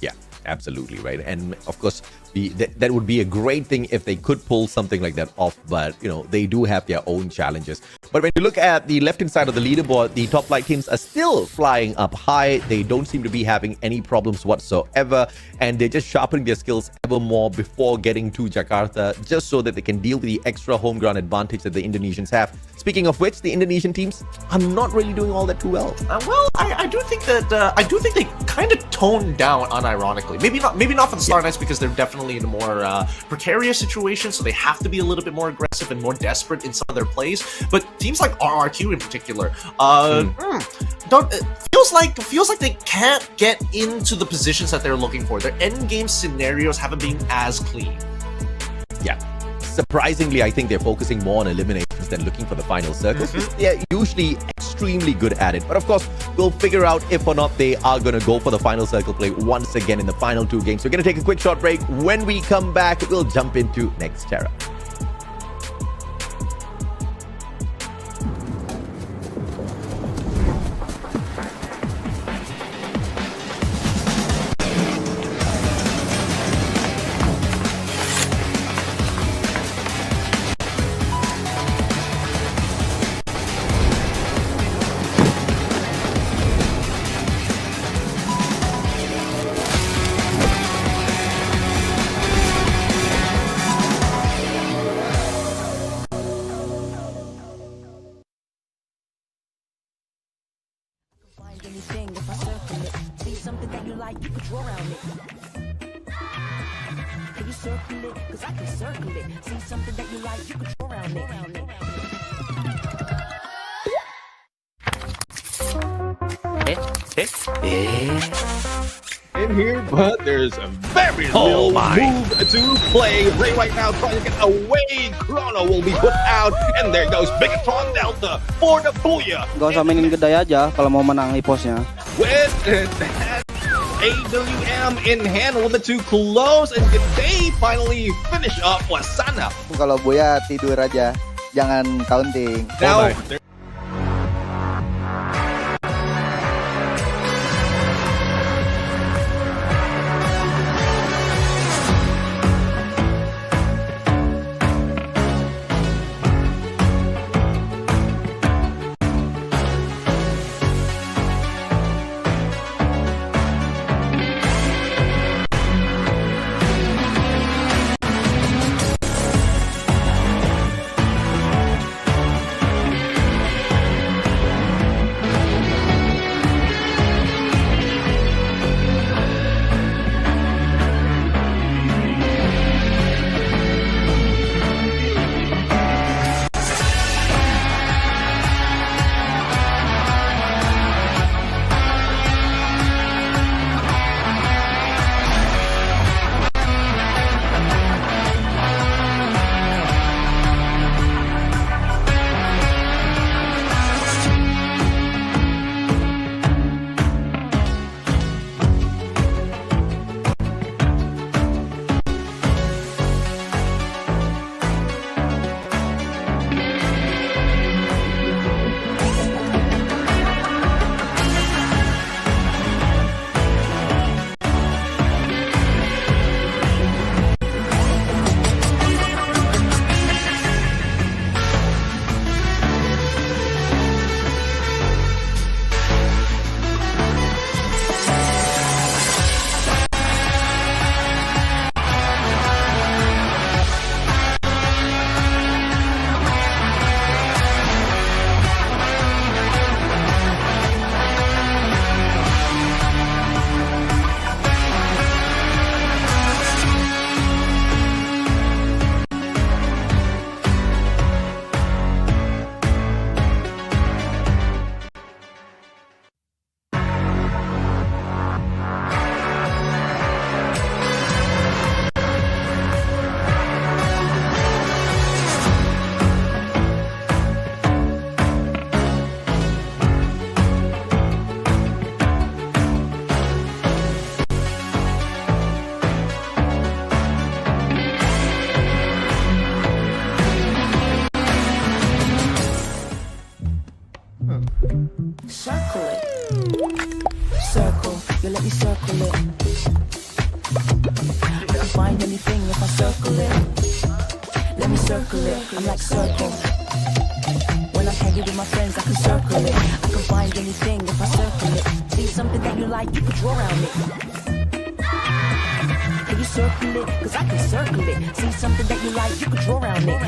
Yeah, absolutely right. And of course, that would be a great thing if they could pull something like that off. But they do have their own challenges. But when you look at the left-hand side of the leaderboard, the top flight teams are still flying up high. They don't seem to be having any problems whatsoever. And they're just sharpening their skills ever more before getting to Jakarta, just so that they can deal with the extra home ground advantage that the Indonesians have. Speaking of which, the Indonesian teams are not really doing all that too well. Well, I do think that they kind of toned down unironically. Maybe not for the Star Knights because they're definitely in a more precarious situation, so they have to be a little bit more aggressive and more desperate in some of their plays. But teams like RRQ in particular, feels like they can't get into the positions that they're looking for. Their end game scenarios haven't been as clean. Yeah. Surprisingly, I think they're focusing more on eliminations than looking for the final circles. They're usually extremely good at it. But of course, we'll figure out if or not they are going to go for the final circle play once again in the final 2 games. We're going to take a quick short break. When we come back, we'll jump into Nexterra. Anything if I circle it, see something that you like, you could draw around it. Can you circle it? Cause I can circle it. See something that you like, you could draw around it. In here, but there's a very little move to play. Right now, trying to get away. Chrono will be put out, and there goes Bigatron Delta for the Booyah. Gak usah mainin gede aja kalau mau menang hiposnya. With that AWM in hand, a little bit too close, and did they finally finish up Wasana? Kalau Buya tidur aja, jangan counting. Now, Circle it. Circle, you let me circle it. I can find anything if I circle it. Let me circle it, I'm like circle. When I'm hanging with my friends, I can circle it. I can find anything if I circle it. See something that you like, you can draw around it. Can you circle it? Cause I can circle it. See something that you like, you can draw around it.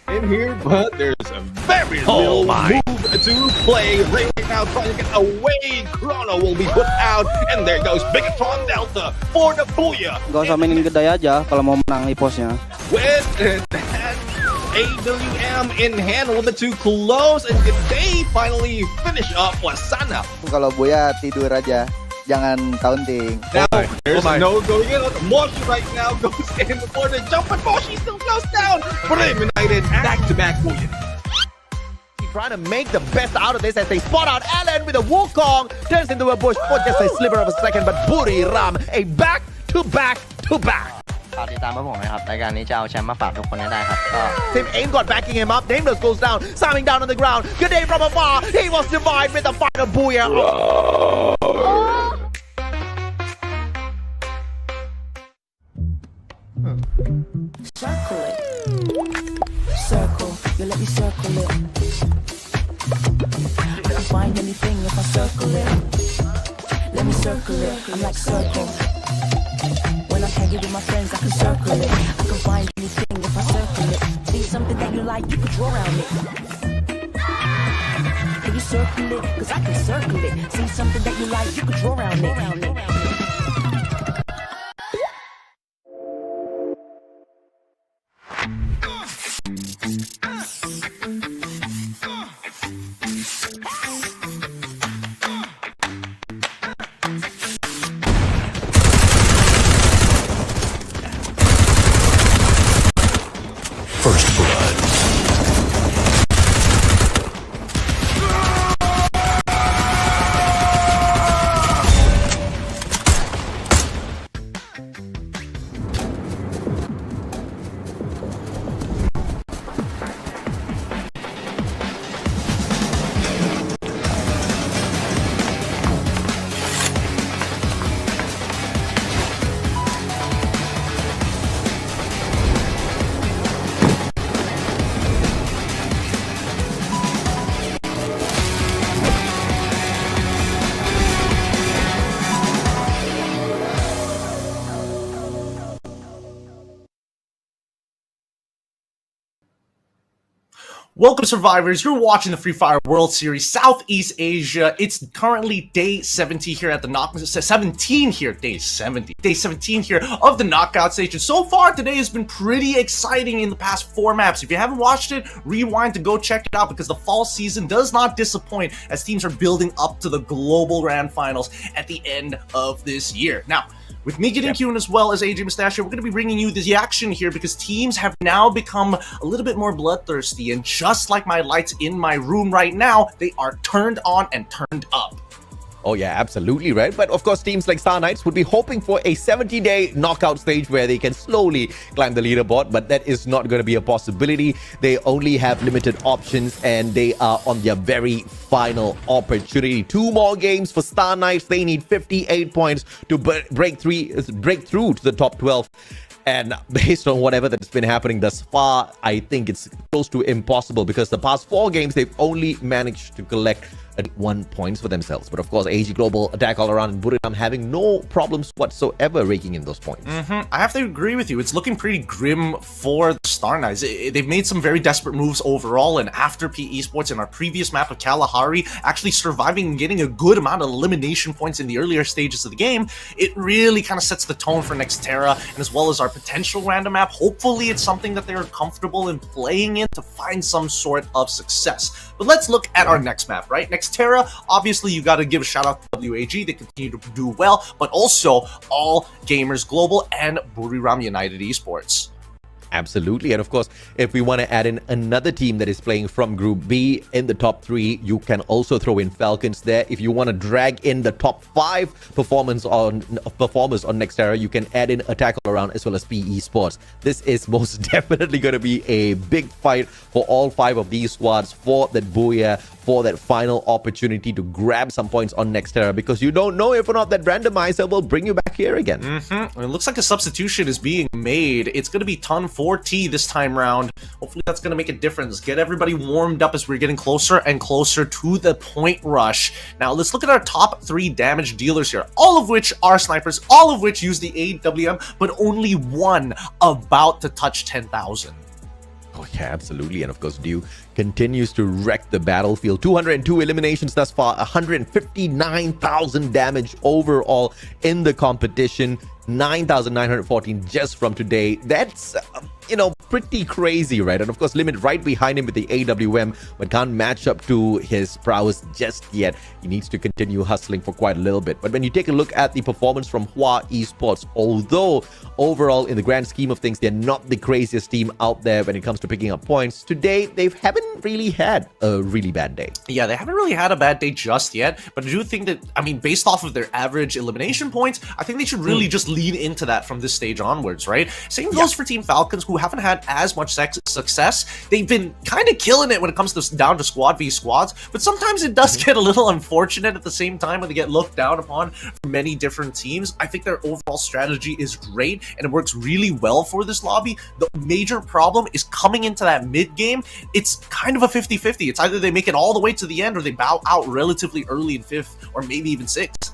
In here, but there's a very little move to play. Right now, trying to get away. Chrono will be put out, and there goes Bigatron Delta for the Booyah. Gak usah mainin gede aja kalau mau menang e-posnya. With that AWM in hand, a little bit too close, and did they finally finish up Wasana? Kalau Buya tidur aja, jangan taunting. Now, there's no going in. Moshi right now goes in for the jump, but Moshi still goes down. Brim United back-to-back Booyah. Trying to make the best out of this as they spot out Allen with a Wukong. Turns into a bush for just a sliver of a second, but Buriram, a back-to-back-to-back. ฝากติดตามพวกผมนะครับรายการนี้จะเอาแชมป์มาฝากทุกคนให้ได้ครับก็ Team Aim got backing him up. Nameless goes down, slamming down on the ground. Good day from afar. He was divided with the final Booyah. Circle it. Circle, you let me circle it. I can find anything if I circle it. Let me circle it, I'm like circle. When I'm hanging with my friends, I can circle it. I can find anything if I circle it. See something that you like, you can draw around it. Can you circle it? Cause I can circle it. See something that you like, you can draw around it. First blood. Welcome, survivors. You're watching the Free Fire World Series Southeast Asia. It's currently day 70 here at the day 17 here of the knockout stage. And so far today has been pretty exciting in the past 4 maps. If you haven't watched it, rewind to go check it out because the fall season does not disappoint as teams are building up to the global grand finals at the end of this year. Now, with me getting Q as well as AJ Mustachio, we're going to be bringing you the action here because teams have now become a little bit more bloodthirsty, and just like my lights in my room right now, they are turned on and turned up. Oh yeah, absolutely right. But of course, teams like Star Knights would be hoping for a 70-day knockout stage where they can slowly climb the leaderboard, but that is not going to be a possibility. They only have limited options and they are on their very final opportunity. 2 more games for Star Knights. They need 58 points to break through to the top 12. And based on whatever that's been happening thus far, I think it's close to impossible because the past 4 games, they've only managed to collect 1 points for themselves. But of course, AG Global attack all around and Buriram having no problems whatsoever raking in those points. I have to agree with you. It's looking pretty grim for the Star Knights. They've made some very desperate moves overall, and after P Esports in our previous map of Kalahari actually surviving and getting a good amount of elimination points in the earlier stages of the game, it really kind of sets the tone for Nexterra and as well as our potential random map. Hopefully it's something that they're comfortable in playing in to find some sort of success. But let's look at our next map, right? Nexterra, obviously you got to give a shout out to WAG. They continue to do well, but also All Gamers Global and Buriram United Esports. Absolutely. And of course, if we want to add in another team that is playing from Group B in the top 3, you can also throw in Falcons there. If you want to drag in the top 5 performers on Nexterra, you can add in Attack All Around as well as PE Sports. This is most definitely going to be a big fight for all 5 of these squads for that booyah, for that final opportunity to grab some points on Nexterra, because you don't know if or not that randomizer will bring you back here again. It looks like a substitution is being made. It's going to be Ton 4T this time round. Hopefully that's going to make a difference. Get everybody warmed up as we're getting closer and closer to the point rush. Now let's look at our top 3 damage dealers here, all of which are snipers, all of which use the AWM, but only one about to touch 10,000. Oh yeah, absolutely. And of course, Dew continues to wreck the battlefield. 202 eliminations thus far, 159,000 damage overall in the competition, 9,914 just from today. That's pretty crazy, right? And of course, Limit right behind him with the AWM, but can't match up to his prowess just yet. He needs to continue hustling for quite a little bit. But when you take a look at the performance from Hua Esports, although overall in the grand scheme of things, they're not the craziest team out there when it comes to picking up points, today they haven't really had a really bad day. Yeah, they haven't really had a bad day just yet, but I do think that, based off of their average elimination points, I think they should really just lean into that from this stage onwards, right? Same goes for Team Falcons, who haven't had as much success. They've been kind of killing it when it comes to down to squad v squads, but sometimes it does get a little unfortunate at the same time when they get looked down upon from many different teams. I think their overall strategy is great and it works really well for this lobby. The major problem is coming into that mid game. It's kind of a 50-50. It's either they make it all the way to the end or they bow out relatively early in 5th or maybe even 6th.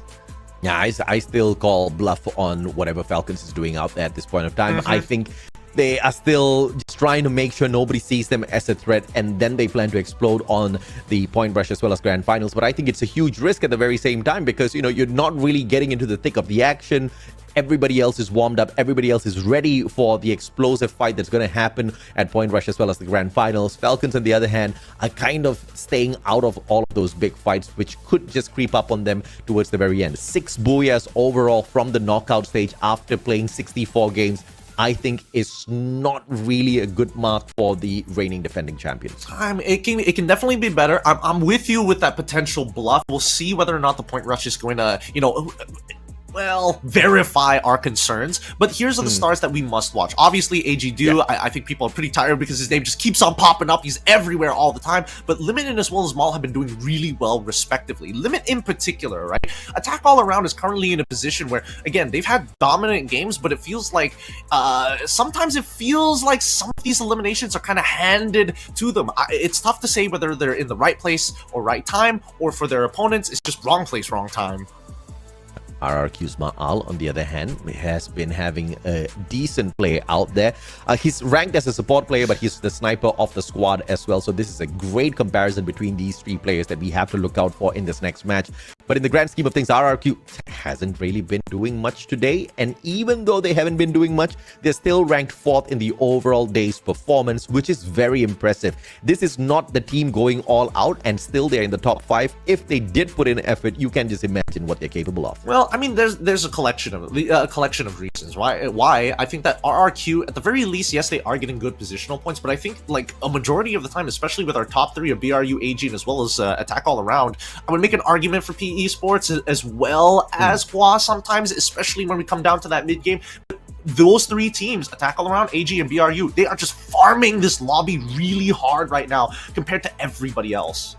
Yeah, I still call bluff on whatever Falcons is doing out there at this point of time. I think they are still just trying to make sure nobody sees them as a threat, and then they plan to explode on the point rush as well as grand finals. But I think it's a huge risk at the very same time, because you're not really getting into the thick of the action. Everybody else is warmed up. Everybody else is ready for the explosive fight that's going to happen at point rush as well as the grand finals. Falcons, on the other hand, are kind of staying out of all of those big fights, which could just creep up on them towards the very end. 6 booyahs overall from the knockout stage after playing 64 games. I think is not really a good mark for the reigning defending champions. It can definitely be better. I'm with you with that potential bluff. We'll see whether or not the point rush is going to, verify our concerns. But here's the stars that we must watch. Obviously, AG Do, I think people are pretty tired because his name just keeps on popping up. He's everywhere all the time. But Limit and as well as Maul have been doing really well, respectively. Limit in particular, right? Attack All Around is currently in a position where, again, they've had dominant games, but it feels like, sometimes it feels like some of these eliminations are kind of handed to them. It's tough to say whether they're in the right place or right time, or for their opponents, it's just wrong place, wrong time. RRQ's Ma'al, on the other hand, has been having a decent play out there. He's ranked as a support player, but he's the sniper of the squad as well. So this is a great comparison between these 3 players that we have to look out for in this next match. But in the grand scheme of things, RRQ hasn't really been doing much today. And even though they haven't been doing much, they're still ranked 4th in the overall day's performance, which is very impressive. This is not the team going all out, and still they're in the top 5. If they did put in effort, you can just imagine what they're capable of. Well, there's a collection of reasons why I think that RRQ, at the very least, yes, they are getting good positional points, but I think like a majority of the time, especially with our top 3 of BRU, AG, and as well as Attack All Around, I would make an argument for PE Sports as well as Hua sometimes, especially when we come down to that mid game. But those 3 teams, Attack All Around, AG, and BRU, they are just farming this lobby really hard right now compared to everybody else.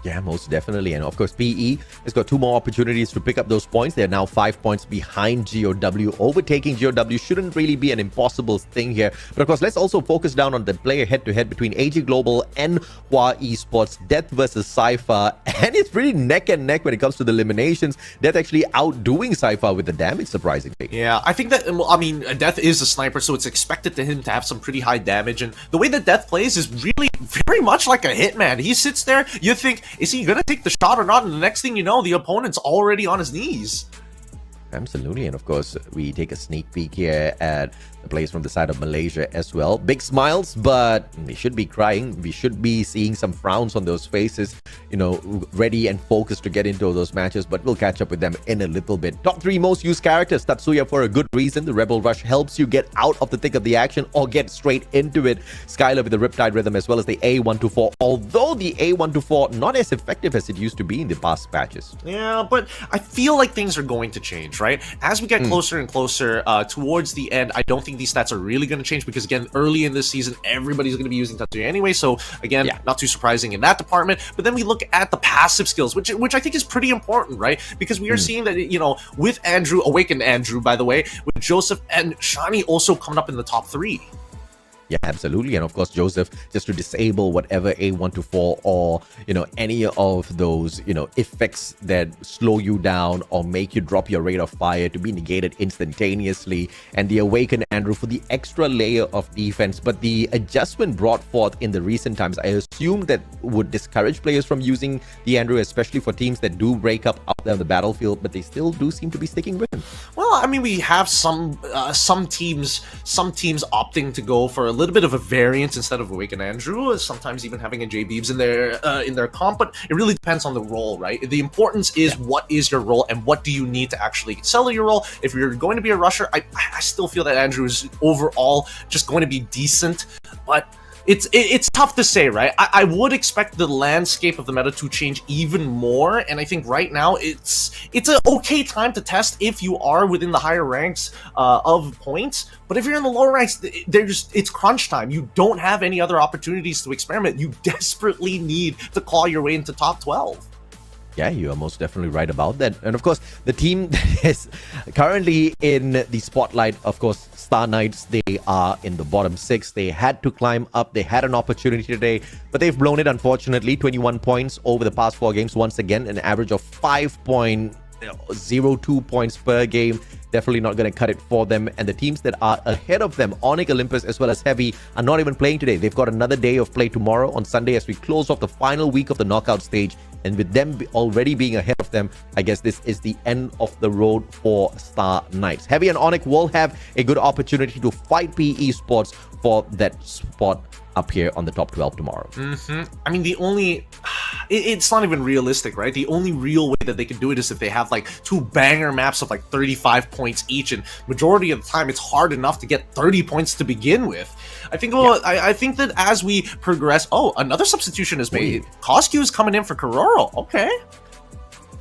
Yeah, most definitely. And of course, PE has got 2 more opportunities to pick up those points. They're now 5 points behind GOW. Overtaking GOW shouldn't really be an impossible thing here. But of course, let's also focus down on the player head-to-head between AG Global and Hua Esports. Death versus Cypher. And it's pretty neck and neck when it comes to the eliminations. Death actually outdoing Cypher with the damage, surprisingly. Yeah, I think that, Death is a sniper, so it's expected to him to have some pretty high damage. And the way that Death plays is really very much like a hitman. He sits there, you think, is he gonna take the shot or not? And the next thing you know, the opponent's already on his knees. Absolutely. And of course, we take a sneak peek here at the players from the side of Malaysia as well. Big smiles, but they should be crying. We should be seeing some frowns on those faces, ready and focused to get into those matches, but we'll catch up with them in a little bit. Top 3 most used characters, Tatsuya for a good reason. The Rebel Rush helps you get out of the thick of the action or get straight into it. Skylar with the Riptide Rhythm as well as the A124, although the A124 not as effective as it used to be in the past patches. Yeah, but I feel like things are going to change, right? As we get closer and closer towards the end, I don't think these stats are really going to change because, again, early in this season, everybody's going to be using Tatsuya anyway. So, again, not too surprising in that department. But then we look at the passive skills, which I think is pretty important, right? Because we are seeing that, with Andrew, Awakened Andrew, by the way, with Joseph and Shani also coming up in the top 3. Yeah, absolutely. And of course, Joseph, just to disable whatever A124 or, any of those, effects that slow you down or make you drop your rate of fire to be negated instantaneously. And the Awakened Andrew for the extra layer of defense. But the adjustment brought forth in the recent times, I assume that would discourage players from using the Andrew, especially for teams that do break up out there on the battlefield, but they still do seem to be sticking with him. Well, I mean, we have some teams opting to go for a little bit of a variance instead of Awakened Andrew, sometimes even having a J-Beebs in their comp, but it really depends on the role, right? The importance is what is your role and what do you need to actually sell your role. If you're going to be a rusher, I still feel that Andrew is overall just going to be decent, but it's tough to say, right? I would expect the landscape of the meta to change even more, and I think right now it's an okay time to test if you are within the higher ranks of points. But if you're in the lower ranks, it's crunch time. You don't have any other opportunities to experiment. You desperately need to claw your way into top 12. Yeah, you are most definitely right about that. And of course, the team that is currently in the spotlight, of course, Star Knights, they are in the bottom 6. They had to climb up. They had an opportunity today, but they've blown it, unfortunately. 21 points over the past 4 games. Once again, an average of 5.02 points per game. Definitely not going to cut it for them. And the teams that are ahead of them, Onyx, Olympus, as well as Heavy, are not even playing today. They've got another day of play tomorrow on Sunday as we close off the final week of the knockout stage. And with them already being ahead of them, I guess this is the end of the road for Star Knights. Heavy and Onyx will have a good opportunity to fight PE Sports for that spot up here on the top 12 tomorrow. I mean, it's not even realistic, right? The only real way that they can do it is if they have like 2 banger maps of like 35 points each, and majority of the time it's hard enough to get 30 points to begin with. I think I think that as we progress, another substitution is made. Coscu is coming in for Kororo. Okay.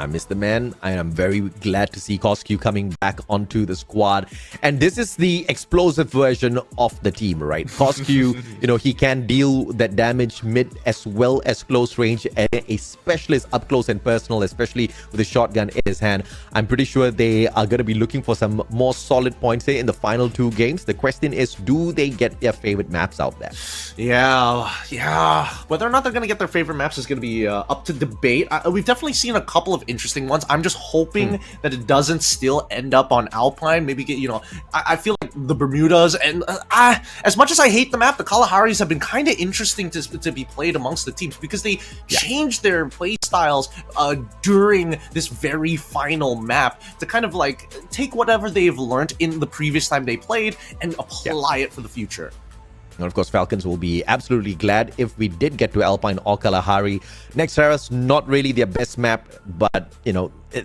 I miss the man. I am very glad to see Coscu coming back onto the squad. And this is the explosive version of the team, right? Coscu, he can deal that damage mid as well as close range, and a specialist up close and personal, especially with a shotgun in his hand. I'm pretty sure they are going to be looking for some more solid points here in the final 2 games. The question is, do they get their favorite maps out there? Yeah. Whether or not they're going to get their favorite maps is going to be up to debate. We've definitely seen a couple of interesting ones. I'm just hoping that it doesn't still end up on Alpine. Maybe get, I feel like the Bermudas, and as much as I hate the map, the Kalaharis have been kind of interesting to be played amongst the teams because they changed their play styles during this very final map to kind of like take whatever they've learned in the previous time they played and apply it for the future. And of course, Falcons will be absolutely glad if we did get to Alpine or Kalahari. Nexterra's not really their best map, but,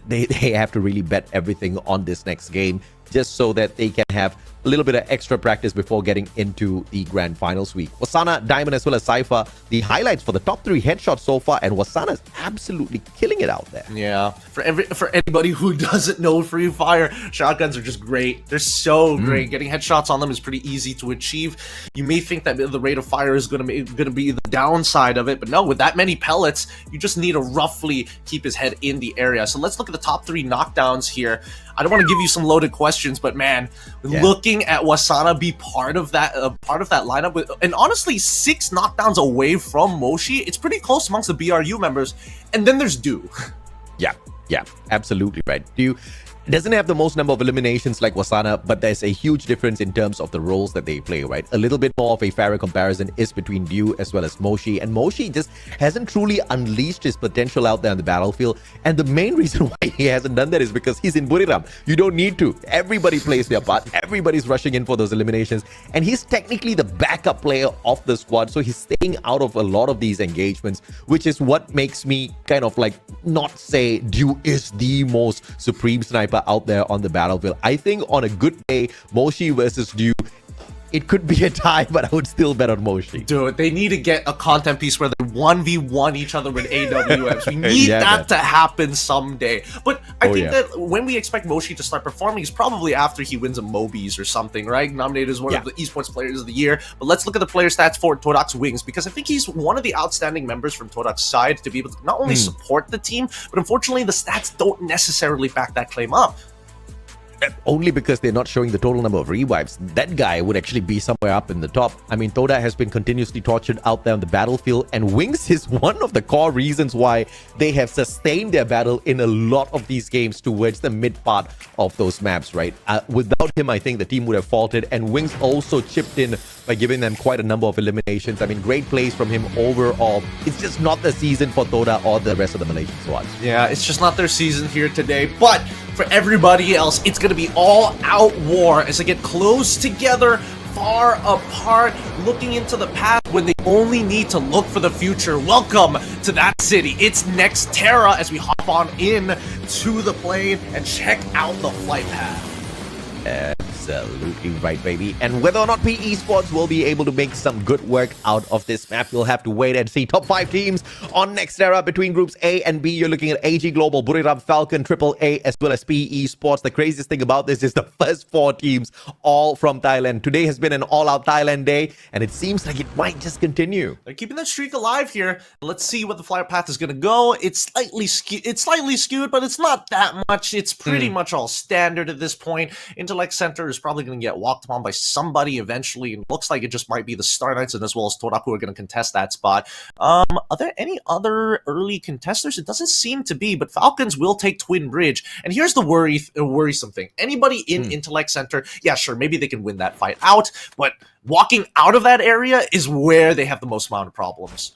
they have to really bet everything on this next game just so that they can have a little bit of extra practice before getting into the grand finals week. Wasana, Diamond, as well as Cypher, the highlights for the top 3 headshots so far, and Wasana's absolutely killing it out there. Yeah, for anybody who doesn't know Free Fire, shotguns are just great. They're so great. Getting headshots on them is pretty easy to achieve. You may think that the rate of fire is going to be the downside of it, but no, with that many pellets, you just need to roughly keep his head in the area. So let's look at the top 3 knockdowns here. I don't want to give you some loaded questions, but man, looking at Wasana be part of that lineup, and honestly 6 knockdowns away from Moshi, it's pretty close amongst the BRU members. And then there's Do. Yeah, absolutely right. Do doesn't have the most number of eliminations like Wasana, but there's a huge difference in terms of the roles that they play, right? A little bit more of a fairer comparison is between Dew as well as Moshi, and Moshi just hasn't truly unleashed his potential out there on the battlefield, and the main reason why he hasn't done that is because he's in Buriram. You don't need to. Everybody plays their part. Everybody's rushing in for those eliminations, and he's technically the backup player of the squad, so he's staying out of a lot of these engagements, which is what makes me kind of like not say Dew is the most supreme sniper out there on the battlefield. I think on a good day, Moshi versus Dew, it could be a tie, but I would still bet on Moshi. Dude, they need to get a content piece where they 1v1 each other with AWMs. We need that to happen someday. But I think that when we expect Moshi to start performing is probably after he wins a Mobies or something, right? Nominated as one of the esports players of the year. But let's look at the player stats for Todak's Wings, because I think he's one of the outstanding members from Todak's side to be able to not only support the team, but unfortunately the stats don't necessarily back that claim up. Only because they're not showing the total number of revives. That guy would actually be somewhere up in the top. I mean, Todak has been continuously tortured out there on the battlefield, and Wings is one of the core reasons why they have sustained their battle in a lot of these games towards the mid part of those maps, right? Without him, I think the team would have faltered, and Wings also chipped in by giving them quite a number of eliminations. I mean, great plays from him overall. It's just not the season for Todak or the rest of the Malaysian squad. Yeah, it's just not their season here today, but for everybody else, it's going to be all-out war as they get close together, far apart, looking into the past when they only need to look for the future. Welcome to that city. It's Nexterra as we hop on in to the plane and check out the flight path. Absolutely right, baby. And whether or not PE Esports will be able to make some good work out of this map, you'll have to wait and see. Top 5 teams on Nexterra between groups A and B. You're looking at AG Global, Buriram, Falcon, AAA, as well as PE Esports. The craziest thing about this is the first 4 teams all from Thailand. Today has been an all-out Thailand day, and it seems like it might just continue. They're keeping that streak alive here. Let's see what the flight path is going to go. It's slightly skewed, but it's not that much. It's pretty much all standard at this point. Intellect Center is probably going to get walked upon by somebody eventually, and looks like it just might be the Star Knights and as well as Todak who are going to contest that spot. Are there any other early contesters? It doesn't seem to be, but Falcons will take Twin Bridge. And here's the worrisome thing. Anybody in Intellect Center, yeah, sure, maybe they can win that fight out, but walking out of that area is where they have the most amount of problems.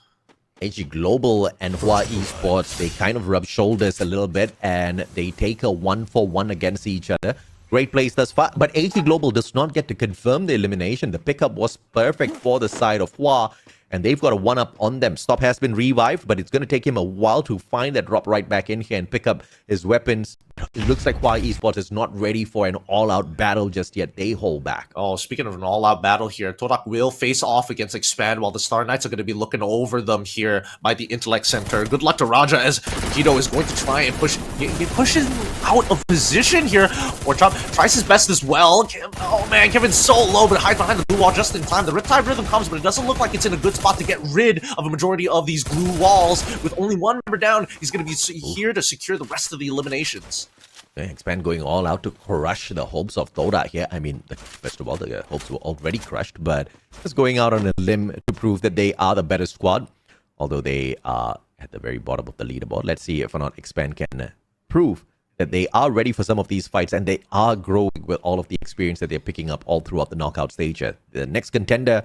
AG Global and Hua Esports, they kind of rub shoulders a little bit, and they take a 1-for-1 against each other. Great plays thus far, but AG Global does not get to confirm the elimination. The pickup was perfect for the side of Hua, and they've got a 1-up on them. Stop has been revived, but it's going to take him a while to find that drop right back in here and pick up his weapons. It looks like Hua Esports is not ready for an all-out battle just yet. They hold back. Oh, speaking of an all-out battle here, Todak will face off against Expand, while the Star Knights are going to be looking over them here by the Intellect Center. Good luck to Raja as Hito is going to try and push. He pushes out of position here. Warchop tries his best as well. Oh man, Kevin's so low, but hides behind the blue wall just in time. The Riptide Rhythm comes, but it doesn't look like it's in a good spot to get rid of a majority of these blue walls. With only one member down, he's going to be here to secure the rest of the eliminations. Expand going all out to crush the hopes of Todak here. I mean, first of all, the hopes were already crushed, but just going out on a limb to prove that they are the better squad, although they are at the very bottom of the leaderboard. Let's see if or not Expand can prove that they are ready for some of these fights, and they are growing with all of the experience that they're picking up all throughout the knockout stage. The next contender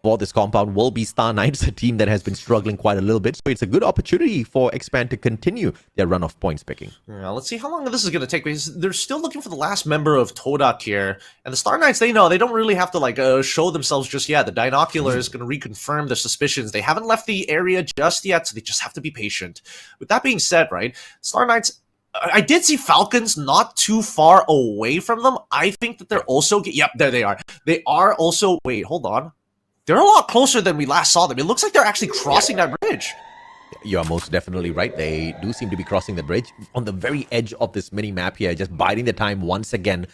for this compound will be Star Knights, a team that has been struggling quite a little bit. So it's a good opportunity for Expand to continue their run of points picking. Yeah, let's see how long this is going to take, because they're still looking for the last member of Todak here. And the Star Knights, they know they don't really have to show themselves just yet. The Dinocular is going to reconfirm their suspicions. They haven't left the area just yet, so they just have to be patient. With that being said, right, Star Knights, I did see Falcons not too far away from them. I think that they're also... Yep, there they are. They are also... Wait, hold on. They're a lot closer than we last saw them. It looks like they're actually crossing that bridge. You are most definitely right. They do seem to be crossing the bridge on the very edge of this mini map here, just biding the time once again.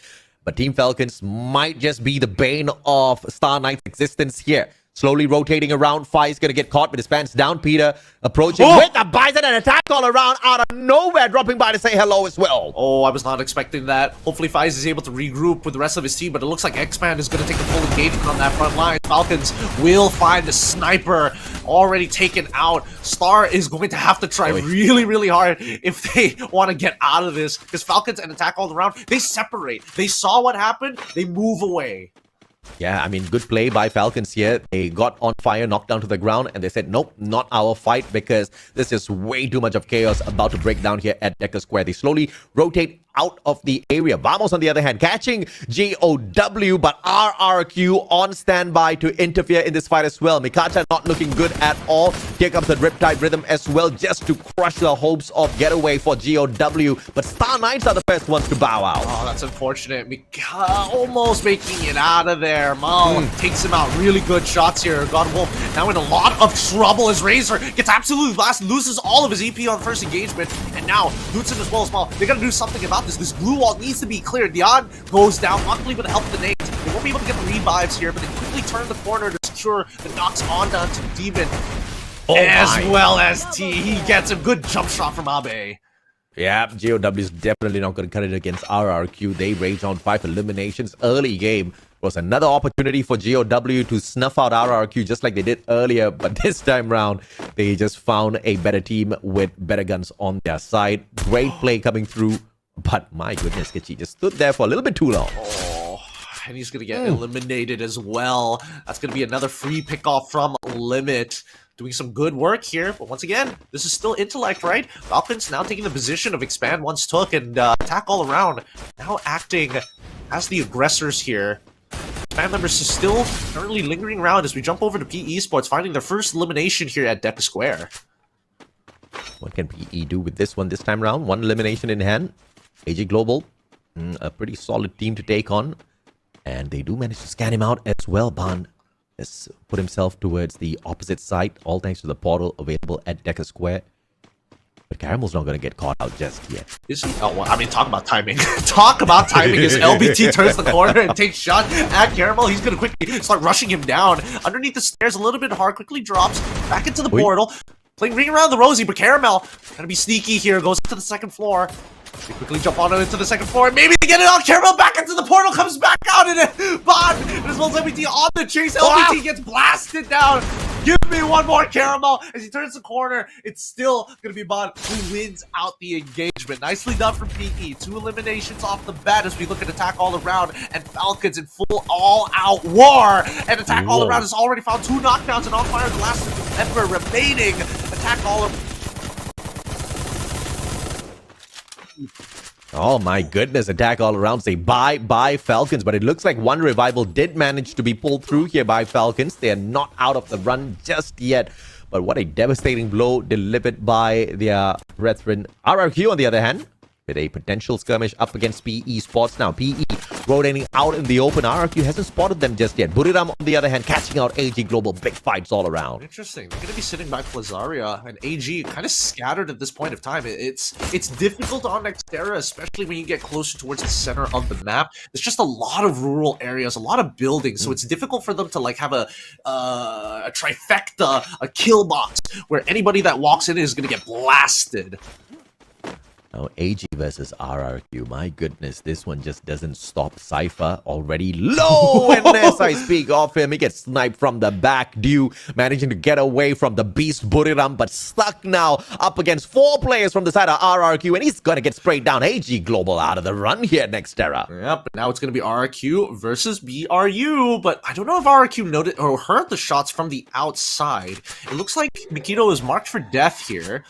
But Team Falcons might just be the bane of Star Knight's existence here. Slowly rotating around. Fi's going to get caught with his pants down. Peter approaching with a bison and attack all around out of nowhere, dropping by to say hello as well. Oh, I was not expecting that. Hopefully Fies is able to regroup with the rest of his team, but it looks like X-Man is going to take the full engagement on that front line. Falcons will find the sniper already taken out. Star is going to have to try really, really hard if they want to get out of this, because Falcons and attack all around, they separate. They saw what happened, they move away. Yeah, I mean, good play by Falcons here. They got on fire, knocked down to the ground, and they said, nope, not our fight, because there's just way too much of chaos about to break down here at Decker Square. They slowly rotate out of the area. Vamos, on the other hand, catching GOW, but RRQ on standby to interfere in this fight as well. Mikacha not looking good at all. Here comes the Riptide Rhythm as well, just to crush the hopes of getaway for GOW. But Star Knights are the first ones to bow out. Oh, that's unfortunate. Almost making it out of there. Mal takes him out. Really good shots here. God Wolf now in a lot of trouble as Razor gets absolutely blasted, loses all of his EP on the first engagement, and now Lutzen as well as Mal. They gotta do something about this. This blue wall needs to be cleared. Dion goes down, luckily with the help of the nades. They won't be able to get the revives here, but they quickly turn the corner to secure the knocks onto Demon. As well as T. He gets a good jump shot from Abe. Yeah, GOW is definitely not going to cut it against RRQ. They rage on 5 eliminations. Early game was another opportunity for GOW to snuff out RRQ just like they did earlier. But this time round, they just found a better team with better guns on their side. Great play coming through. But my goodness, Kichi just stood there for a little bit too long. Oh, and he's going to get eliminated as well. That's going to be another free pickoff from Limit. Doing some good work here, but once again, this is still intellect, right? Falcons now taking the position of Expand once took and attack all around. Now acting as the aggressors here. Expand members is still currently lingering around as we jump over to PE Sports, finding their first elimination here at Deca Square. What can PE do with this one this time around? One elimination in hand. AG Global, a pretty solid team to take on. And they do manage to scan him out as well. Ban has put himself towards the opposite side, all thanks to the portal available at Deca Square. But Caramel's not going to get caught out just yet. Is he? Oh, well, I mean, talk about timing. Talk about timing as LBT turns the corner and takes shot at Caramel. He's going to quickly start rushing him down. Underneath the stairs a little bit hard, quickly drops back into the portal. Playing ring around the Rosie, but Caramel gonna be sneaky here, goes to the second floor. They quickly jump on into the second floor. Maybe they get it on. Caramel back into the portal, comes back out in it. Bond, as well as LBT on the chase. LBT gets blasted down. Give me one more, Caramel. As he turns the corner, it's still going to be Bond who wins out the engagement. Nicely done from PE. 2 eliminations off the bat as we look at attack all around. And Falcons in full all-out war. And attack all around has already found 2 knockdowns and on fire the last member remaining. Attack all around. Oh my goodness, attack all around. Say bye Falcons, but it looks like one revival did manage to be pulled through here by Falcons. They are not out of the run just yet, but what a devastating blow delivered by their brethren. RRQ on the other hand, with a potential skirmish up against PE Sports now. PE rotating out in the open. RRQ hasn't spotted them just yet. Buriram on the other hand catching out AG Global. Big fights all around. Interesting. They're going to be sitting by Plazaria and AG kind of scattered at this point of time. It's difficult on Nexterra, especially when you get closer towards the center of the map. There's just a lot of rural areas, a lot of buildings, so it's difficult for them to like have a trifecta, a kill box, where anybody that walks in is going to get blasted. Now, AG versus RRQ. My goodness, this one just doesn't stop. Cypher already low. And as I speak of him, he gets sniped from the back. Dew managing to get away from the beast Buriram, but stuck now up against 4 players from the side of RRQ. And he's going to get sprayed down. AG Global out of the run here, Nexterra. Yep, but now it's going to be RRQ versus BRU. But I don't know if RRQ noted or heard the shots from the outside. It looks like Mikito is marked for death here.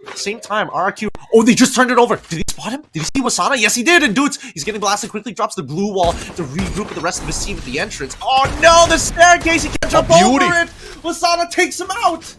At the same time, RRQ... Oh, they just turned it over. Did he spot him? Did he see Wasana? Yes, he did. And dudes, he's getting blasted. Quickly drops the blue wall to regroup with the rest of his team at the entrance. Oh, no, the staircase. He can't jump over it. Wasana takes him out.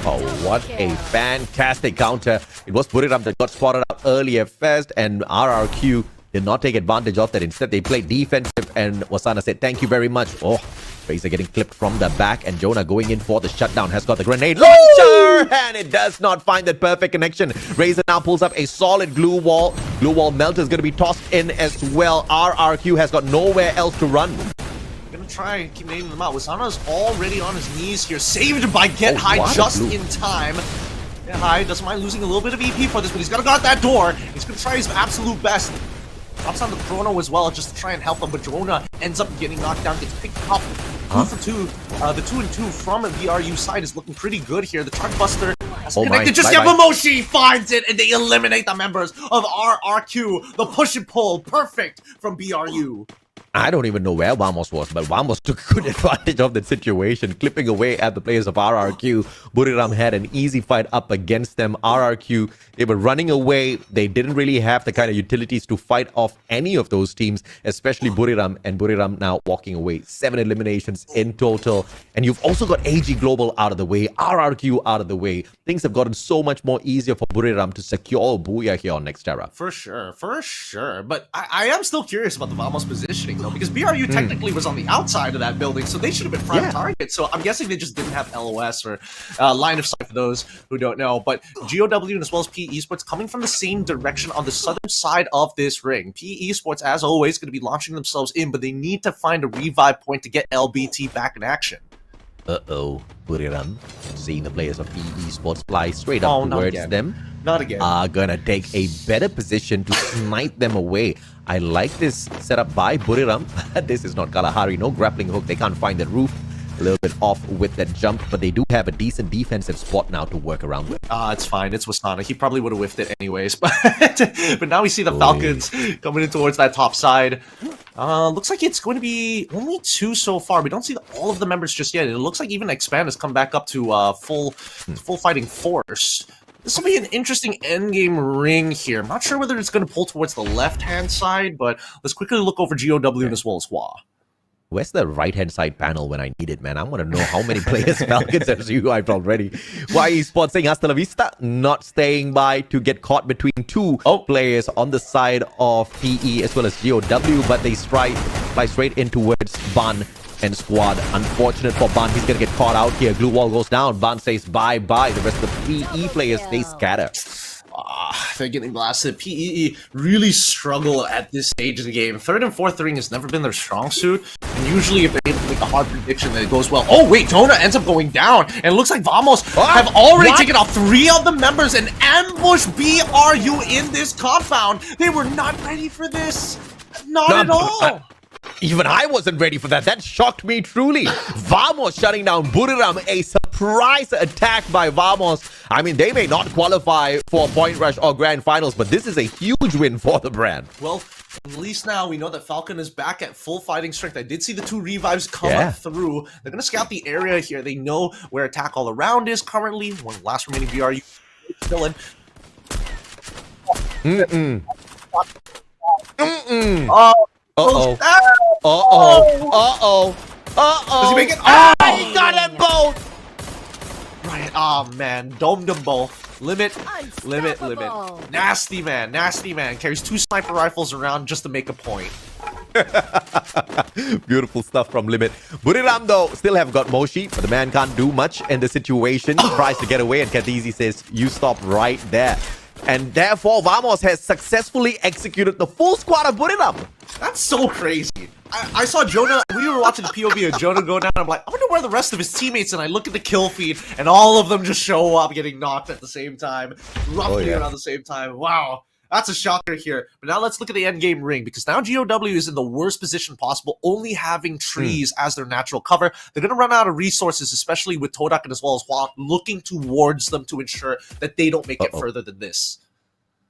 Oh, what a fantastic counter. It was Buriram that got spotted out earlier first, and RRQ did not take advantage of that. Instead, they played defensive, and Wasana said, thank you very much. Oh, Razor getting clipped from the back, and Jonah going in for the shutdown. Has got the grenade launcher, and it does not find that perfect connection. Razor now pulls up a solid glue wall. Glue wall melter is going to be tossed in as well. RRQ has got nowhere else to run. They're gonna try and keep naming them out. Wasana's already on his knees here, saved by Get High just in time. Get High doesn't mind losing a little bit of EP for this, but he's gotta guard that door. He's gonna try his absolute best. Drops on the Chrono as well, just to try and help him, but Drona ends up getting knocked down, gets picked up. 2 for 2. The 2 and 2 from a VRU side is looking pretty good here. The Truck Buster has connected. Just Yamamoshi finds it, and they eliminate the members of RRQ. The push and pull, perfect from BRU. I don't even know where Vamos was, but Vamos took good advantage of the situation, clipping away at the players of RRQ. Buriram had an easy fight up against them. RRQ, they were running away. They didn't really have the kind of utilities to fight off any of those teams, especially Buriram. And Buriram now walking away. 7 eliminations in total. And you've also got AG Global out of the way, RRQ out of the way. Things have gotten so much more easier for Buriram to secure Booyah here on Nexterra. For sure. But I am still curious about the Vamos positioning, though, because BRU technically was on the outside of that building, so they should have been prime target. So I'm guessing they just didn't have LOS or line of sight for those who don't know. But GOW and as well as PE Esports coming from the same direction on the southern side of this ring. PE Esports, as always, going to be launching themselves in, but they need to find a revive point to get LBT back in action. Uh-oh, Buriram, seeing the players of PE Sports fly straight up towards them. Not again. Are gonna take a better position to snipe them away. I like this setup by Buriram. This is not Kalahari, no grappling hook. They can't find the roof. A little bit off with that jump, but they do have a decent defensive spot now to work around with. It's fine. It's Wasana. He probably would have whiffed it anyways. But now we see the Falcons coming in towards that top side. Looks like it's going to be only 2 so far. We don't see all of the members just yet. It looks like even Expand has come back up to full fighting force. This will be an interesting endgame ring here. I'm not sure whether it's going to pull towards the left-hand side, but let's quickly look over GOW as well as WA. Where's the right-hand side panel when I need it, man? I want to know how many players Falcons have revived already. YE Sports saying hasta la vista, not staying by to get caught between 2 players on the side of PE as well as GOW, but they fly straight in towards Ban and squad. Unfortunate for Ban, he's going to get caught out here. Glue wall goes down. Ban says bye-bye. The rest of the PE players, they scatter. They're getting blasted. PE really struggle at this stage of the game. 3rd and 4th ring has never been their strong suit. And usually if they're able to make a hard prediction, then it goes well. Oh wait, Dona ends up going down. And it looks like Vamos have already taken out 3 of the members and ambushed BRU in this compound. They were not ready for this. Not at all. Even I wasn't ready for that. That shocked me truly. Vamos shutting down Buriram. A surprise attack by Vamos. I mean, they may not qualify for Point Rush or Grand Finals, but this is a huge win for the brand. Well, at least now we know that Falcon is back at full fighting strength. I did see the 2 revives come up through. They're going to scout the area here. They know where attack all around is currently. One last remaining BRU still in. Uh-oh. Does he make it? He got them both! Right, man. Domed them both. Limit. Nasty man. Carries 2 sniper rifles around just to make a point. Beautiful stuff from Limit. Buriram, though, still have got Moshi, but the man can't do much in the situation. Tries to get away, and Katizi says, you stop right there. And therefore, Vamos has successfully executed the full squad of Buriram. That's so crazy. I saw Jonah, we were watching the POV of Jonah go down, I'm like, I wonder where the rest of his teammates, and I look at the kill feed, and all of them just show up getting knocked at the same time, roughly around the same time. Wow, that's a shocker here. But now let's look at the endgame ring, because now GOW is in the worst position possible, only having trees as their natural cover. They're going to run out of resources, especially with Todak and as well as Hua looking towards them to ensure that they don't make it further than this.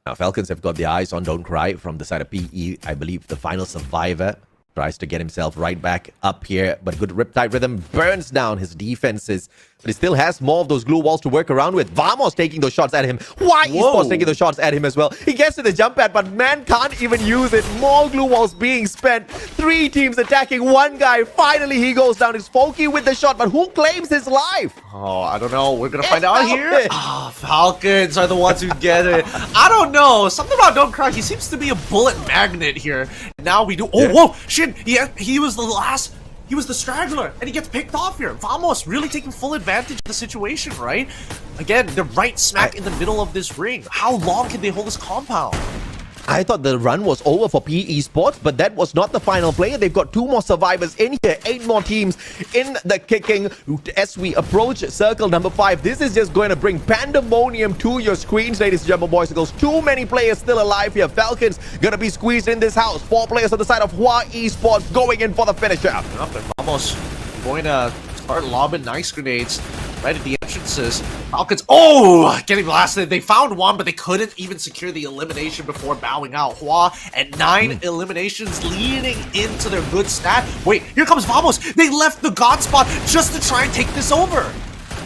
Now, Falcons have got their eyes on Don't Cry from the side of PE. I believe the final survivor tries to get himself right back up here, but good Riptide Rhythm burns down his defenses, but he still has more of those glue walls to work around with. Vamos taking those shots at him. YE Sports taking those shots at him as well. He gets to the jump pad, but man can't even use it. More glue walls being spent. 3 teams attacking 1 guy. Finally, he goes down. It's Folky with the shot, but who claims his life? Oh, I don't know. We're going to find out here. Falcons are the ones who get it. I don't know. Something about Don't Cry. He seems to be a bullet magnet here. Now we do. Oh, whoa. Shit. He was the last. He was the straggler, and he gets picked off here. Vamos really taking full advantage of the situation, right? Again, they're right smack in the middle of this ring. How long can they hold this compound? I thought the run was over for PE Sports, but that was not the final play. They've got 2 more survivors in here, 8 more teams in the kicking as we approach circle number 5. This is just going to bring pandemonium to your screens, ladies and gentlemen, boys and girls. Too many players still alive here. Falcons going to be squeezed in this house. 4 players on the side of Hua Esports going in for the finisher. Almost going to start lobbing nice grenades right at the entrances. Falcons, oh, getting blasted. They found one, but they couldn't even secure the elimination before bowing out. Hua at 9 eliminations, leading into their good stat. Wait, here comes Vamos. They left the God spot just to try and take this over.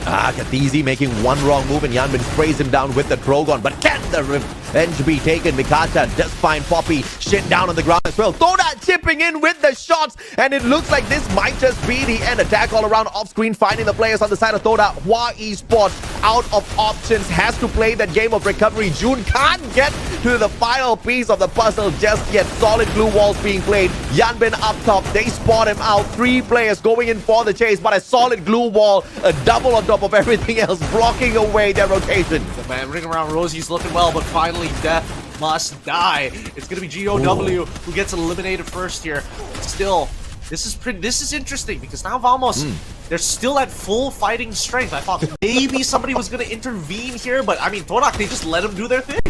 Katizi making one wrong move and Yanbin sprays him down with the Drogon. But can the revenge be taken? Mikata does find Poppy shit down on the ground as well. Todak chipping in with the shots, and it looks like this might just be the end. Attack all around off screen, finding the players on the side of Todak. Hua Esports out of options, has to play that game of recovery. June can't get to the final piece of the puzzle just yet. Solid glue walls being played. Yanbin up top, they spot him out. 3 players going in for the chase, but a solid glue wall, a double on top of everything else, blocking away their rotation. The man ring around Rosie's looking well, but finally death must die. It's gonna be GOW who gets eliminated first here. Still, this is interesting because now Vamos, they're still at full fighting strength. I thought maybe somebody was gonna intervene here, but I mean Todak, they just let them do their thing.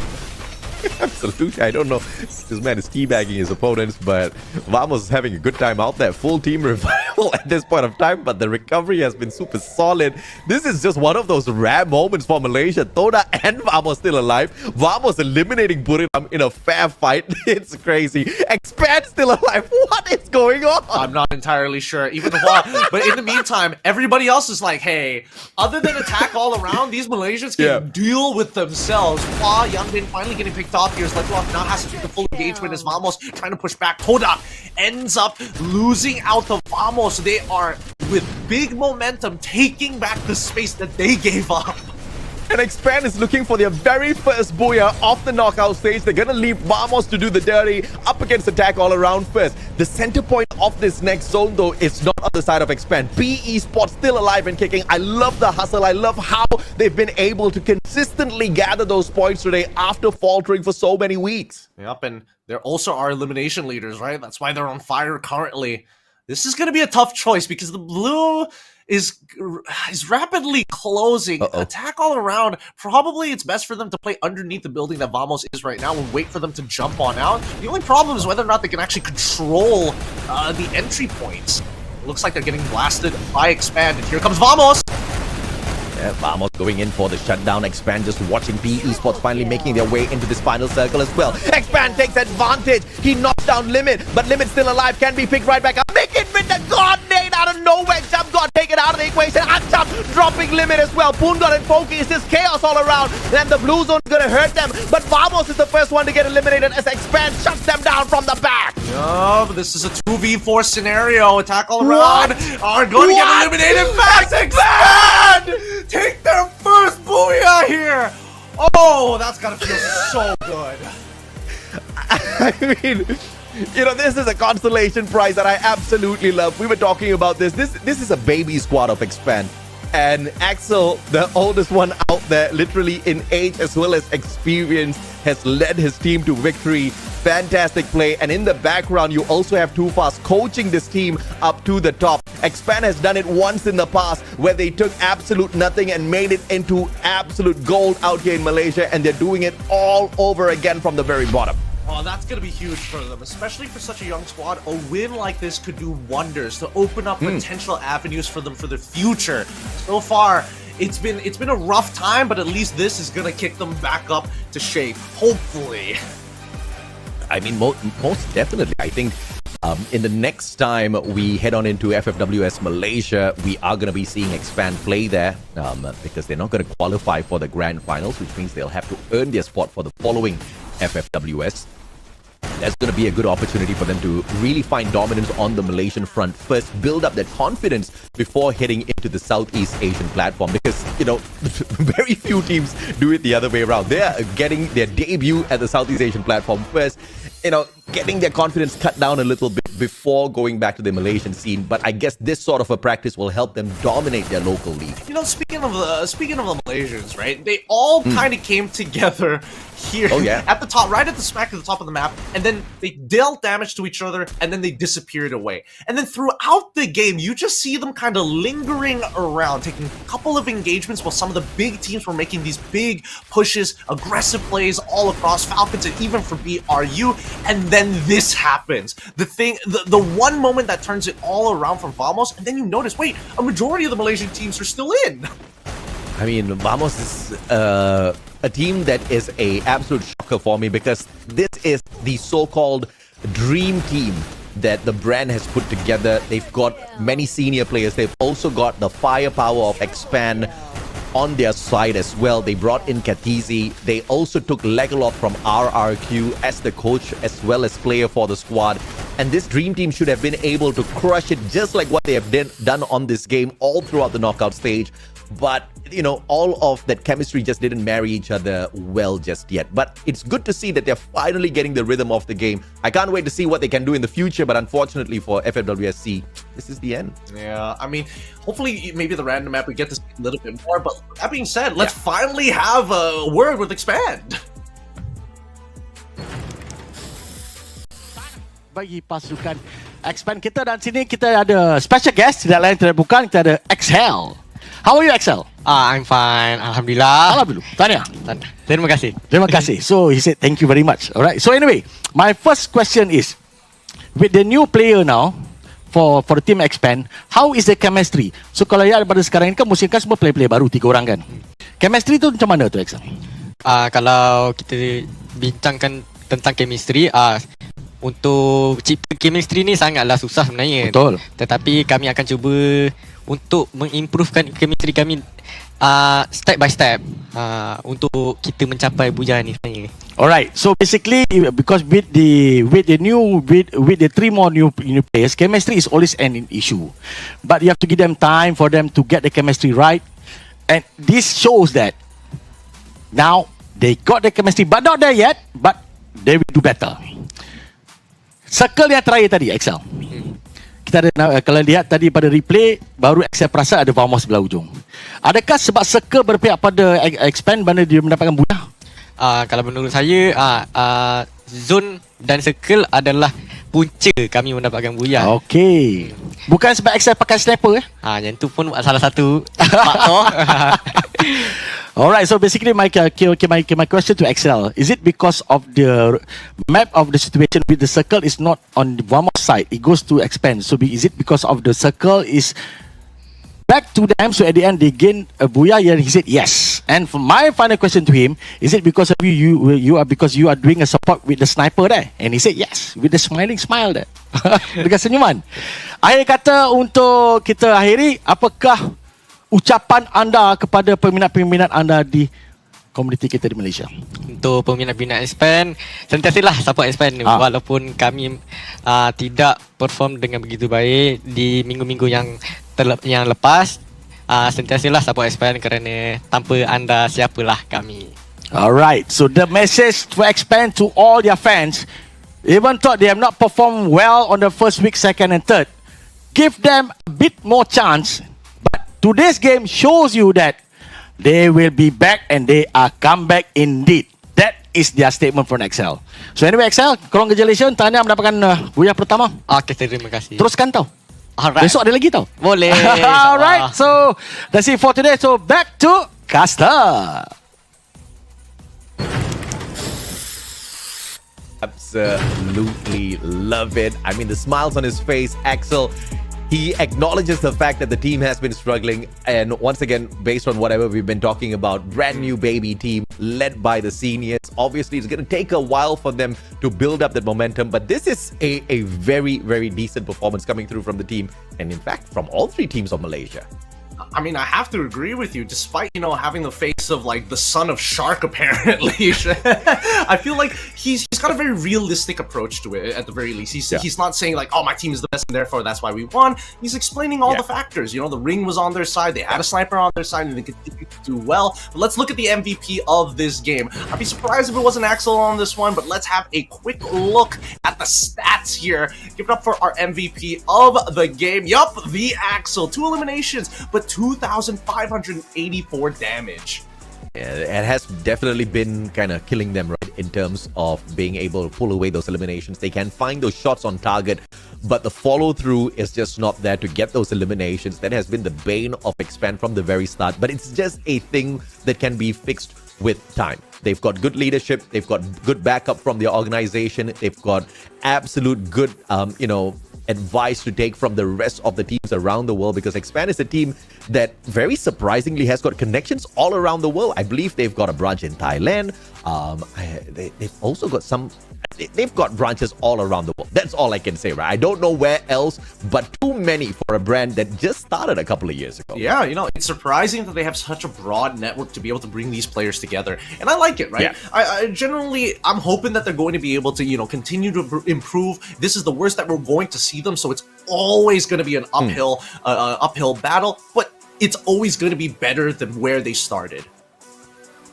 Absolutely. I don't know. This man is teabagging his opponents, but Vamos is having a good time out there. Full team revival at this point of time, but the recovery has been super solid. This is just one of those rare moments for Malaysia. Toda and Vamos still alive. Vamos eliminating Buriram in a fair fight. It's crazy. Expand still alive. What is going on? I'm not entirely sure. Even Hua. But in the meantime, everybody else is like, hey, other than attack all around, these Malaysians can deal with themselves. Hua, Yangbin finally getting picked off here. Sledgelock now has to take the full engagement as Vamos trying to push back. Todak ends up losing out to Vamos. They are, with big momentum, taking back the space that they gave up. And Expand is looking for their very first booyah off the knockout stage. They're going to leave Vamos to do the dirty up against attack all around first. The center point of this next zone, though, is not on the side of Expand. PE Sports still alive and kicking. I love the hustle. I love how they've been able to consistently gather those points today after faltering for so many weeks. Yep, and they're also our elimination leaders, right? That's why they're on fire currently. This is going to be a tough choice because the blue is rapidly closing. Attack all around. Probably it's best for them to play underneath the building that Vamos is right now and wait for them to jump on out. The only problem is whether or not they can actually control the entry points. Looks like they're getting blasted by Expand. And here comes Vamos. Yeah, Vamos going in for the shutdown. Expand just watching PE Sports finally making their way into this final circle as well. Expand takes advantage. He knocks down Limit, but Limit's still alive. Can be picked right back up. Make it with the God nade out of nowhere. Jump God taken out of the equation. Jump dropping Limit as well. Poongod and Pokey is just chaos all around. And the blue zone is going to hurt them. But Vamos is the first one to get eliminated as Expand shuts them down from the back. Yup, this is a 2v4 scenario. Attack all around are going to get eliminated fast. Expand! Take their first booyah here! Oh, that's gotta feel so good. I mean, you know, this is a consolation prize that I absolutely love. We were talking about this. This is a baby squad of Expand. And Axel, the oldest one out there, literally in age as well as experience, has led his team to victory. Fantastic play. And in the background, you also have Too Fast coaching this team up to the top. Expand has done it once in the past where they took absolute nothing and made it into absolute gold out here in Malaysia. And they're doing it all over again from the very bottom. Oh, that's going to be huge for them, especially for such a young squad. A win like this could do wonders to open up potential avenues for them for the future. So far, it's been a rough time, but at least this is going to kick them back up to shape, hopefully. I mean, most definitely. I think in the next time we head on into FFWS Malaysia, we are going to be seeing Expand play there because they're not going to qualify for the grand finals, which means they'll have to earn their spot for the following FFWS. That's going to be a good opportunity for them to really find dominance on the Malaysian front first, build up that confidence before heading into the Southeast Asian platform, because, you know, very few teams do it the other way around. They're getting their debut at the Southeast Asian platform first, you know, getting their confidence cut down a little bit before going back to the Malaysian scene. But I guess this sort of a practice will help them dominate their local league. You know, speaking of the Malaysians, right? They all kind of came together here Oh, yeah. at the top, right at the smack at the top of the map, and then they dealt damage to each other, and then they disappeared away. And then throughout the game, you just see them kind of lingering around, taking a couple of engagements while some of the big teams were making these big pushes, aggressive plays all across Falcons and even for BRU. And then this happens. The one moment that turns it all around for Vamos, and then you notice, wait, a majority of the Malaysian teams are still in. I mean, Vamos is a team that is a absolute shocker for me because this is the so-called dream team that the brand has put together. They've got many senior players. They've also got the firepower of Expand on their side as well. They brought in Katizi. They also took Legaloff from RRQ as the coach as well as player for the squad. And this dream team should have been able to crush it just like what they have done on this game all throughout the knockout stage. But, you know, all of that chemistry just didn't marry each other well just yet. But it's good to see that they're finally getting the rhythm of the game. I can't wait to see what they can do in the future. But unfortunately for FFWSC, this is the end. Yeah, I mean, hopefully maybe the random map we get to see a little bit more. But that being said, let's finally have a word with Expand. Bagi pasukan Expand kita, dan sini kita ada special guest, tidak lain tidak bukan, kita ada Excel. How are you, Excel? I'm fine, Alhamdulillah. Alhamdulillah. Tanya. Terima kasih. Terima kasih. So he said thank you very much. Alright. So anyway, my first question is, with the new player now for the team Expand, how is the chemistry? So kalau ya pada sekarang ini kan musim kan semua player baru 3 orang kan. Chemistry tu macam mana tu, Excel? Kalau kita bincangkan tentang chemistry, untuk cipta chemistry ni sangatlah susah sebenarnya. Betul. Tetapi kami akan cuba untuk mengimprovekan chemistry kami step by step untuk kita mencapai bujang ni sebenarnya. Alright, so basically because with the 3 more new players, chemistry is always an issue. But you have to give them time for them to get the chemistry right, and this shows that now they got the chemistry, but not there yet, but they will do better. Circle yang terakhir tadi, Excel. Kita ada, kalau lihat tadi pada replay, baru Excel perasan ada Vamos sebelah ujung. Adakah sebab circle berpihak pada Expand mana dia mendapatkan buah? Kalau menurut saya, zone dan circle adalah punca kami mendapatkan buaya. Okey. Bukan sebab Excel pakai sniper yang tu pun salah satu faktor. Alright, so basically my question to Excel, is it because of the map of the situation with the circle is not on the Vamos side, it goes to Expand, so is it because of the circle is back to them, so at the end they gain a booyah, and he said yes. And for my final question to him, is it because of because you are doing a support with the sniper there? And he said yes, with the smiling smile there. Dengan senyuman. Akhir kata untuk kita akhiri, apakah ucapan anda kepada peminat-peminat anda di komuniti kita di Malaysia? Untuk peminat-peminat Expand, sentiasalah support Expand walaupun kami tidak perform dengan begitu baik di minggu-minggu yang lepas. Sentiasalah support Expand kerana tanpa anda siapalah kami. Alright, so the message to Expand to all their fans, even though they have not performed well on the first week, second and third, give them a bit more chance. Today's game shows you that they will be back and they are comeback indeed. That is their statement from Excel. So anyway, Excel, congratulations, tahniah mendapatkan booyah pertama. Okay, terima kasih. Teruskan tau. Alright. Besok ada lagi tau. Boleh. Alright, so that's it for today. So back to Caster. Absolutely love it. I mean, the smiles on his face, Axel. He acknowledges the fact that the team has been struggling, and once again, based on whatever we've been talking about, brand new baby team led by the seniors. Obviously, it's going to take a while for them to build up that momentum, but this is a very, very decent performance coming through from the team, and in fact, from all 3 teams of Malaysia. I mean, I have to agree with you, despite, you know, having the face of, like, the son of Shark, apparently. I feel like he's got a very realistic approach to it, at the very least. He's not saying, like, oh, my team is the best, and therefore that's why we won. He's explaining all the factors. You know, the ring was on their side, they had a sniper on their side, and they continued to do well. But let's look at the MVP of this game. I'd be surprised if it wasn't Axel on this one, but let's have a quick look at the stats here. Give it up for our MVP of the game. Yup, the Axel. 2 eliminations, but 2,584 damage. Yeah, it has definitely been kind of killing them, right, in terms of being able to pull away those eliminations. They can find those shots on target, but the follow-through is just not there to get those eliminations. That has been the bane of Expand from the very start, but it's just a thing that can be fixed with time. They've got good leadership. They've got good backup from their organization. They've got absolute good, advice to take from the rest of the teams around the world, because Expand is a team that very surprisingly has got connections all around the world. I believe they've got a branch in Thailand. They've also got they've got branches all around the world. That's all I can say, right? I don't know where else, but too many for a brand that just started a couple of years ago. Yeah, it's surprising that they have such a broad network to be able to bring these players together. And I like it, right? Yeah. I'm hoping that they're going to be able to, continue to improve. This is the worst that we're going to see them, so it's always going to be an uphill battle, but it's always going to be better than where they started.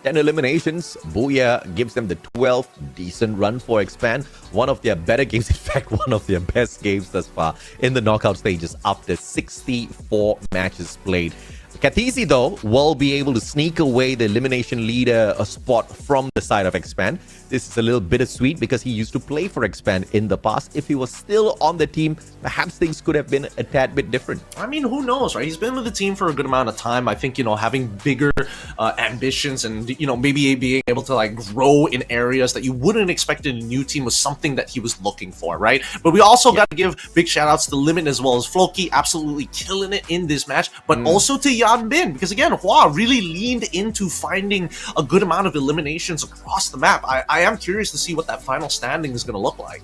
10 eliminations. Booyah gives them the 12th decent run for Expand. One of their better games, in fact, one of their best games thus far in the knockout stages after 64 matches played. Kathizi, though, will be able to sneak away the elimination leader spot from the side of Expand. This is a little bittersweet because he used to play for Expand in the past. If he was still on the team, perhaps things could have been a tad bit different. I mean, who knows, right? He's been with the team for a good amount of time. I think, having bigger ambitions and, maybe being able to grow in areas that you wouldn't expect in a new team was something that he was looking for, right? But we also got to give big shout outs to Limit as well as Floki, absolutely killing it in this match, but also to Yan Bin, because again, Hua really leaned into finding a good amount of eliminations across the map. I am curious to see what that final standing is going to look like.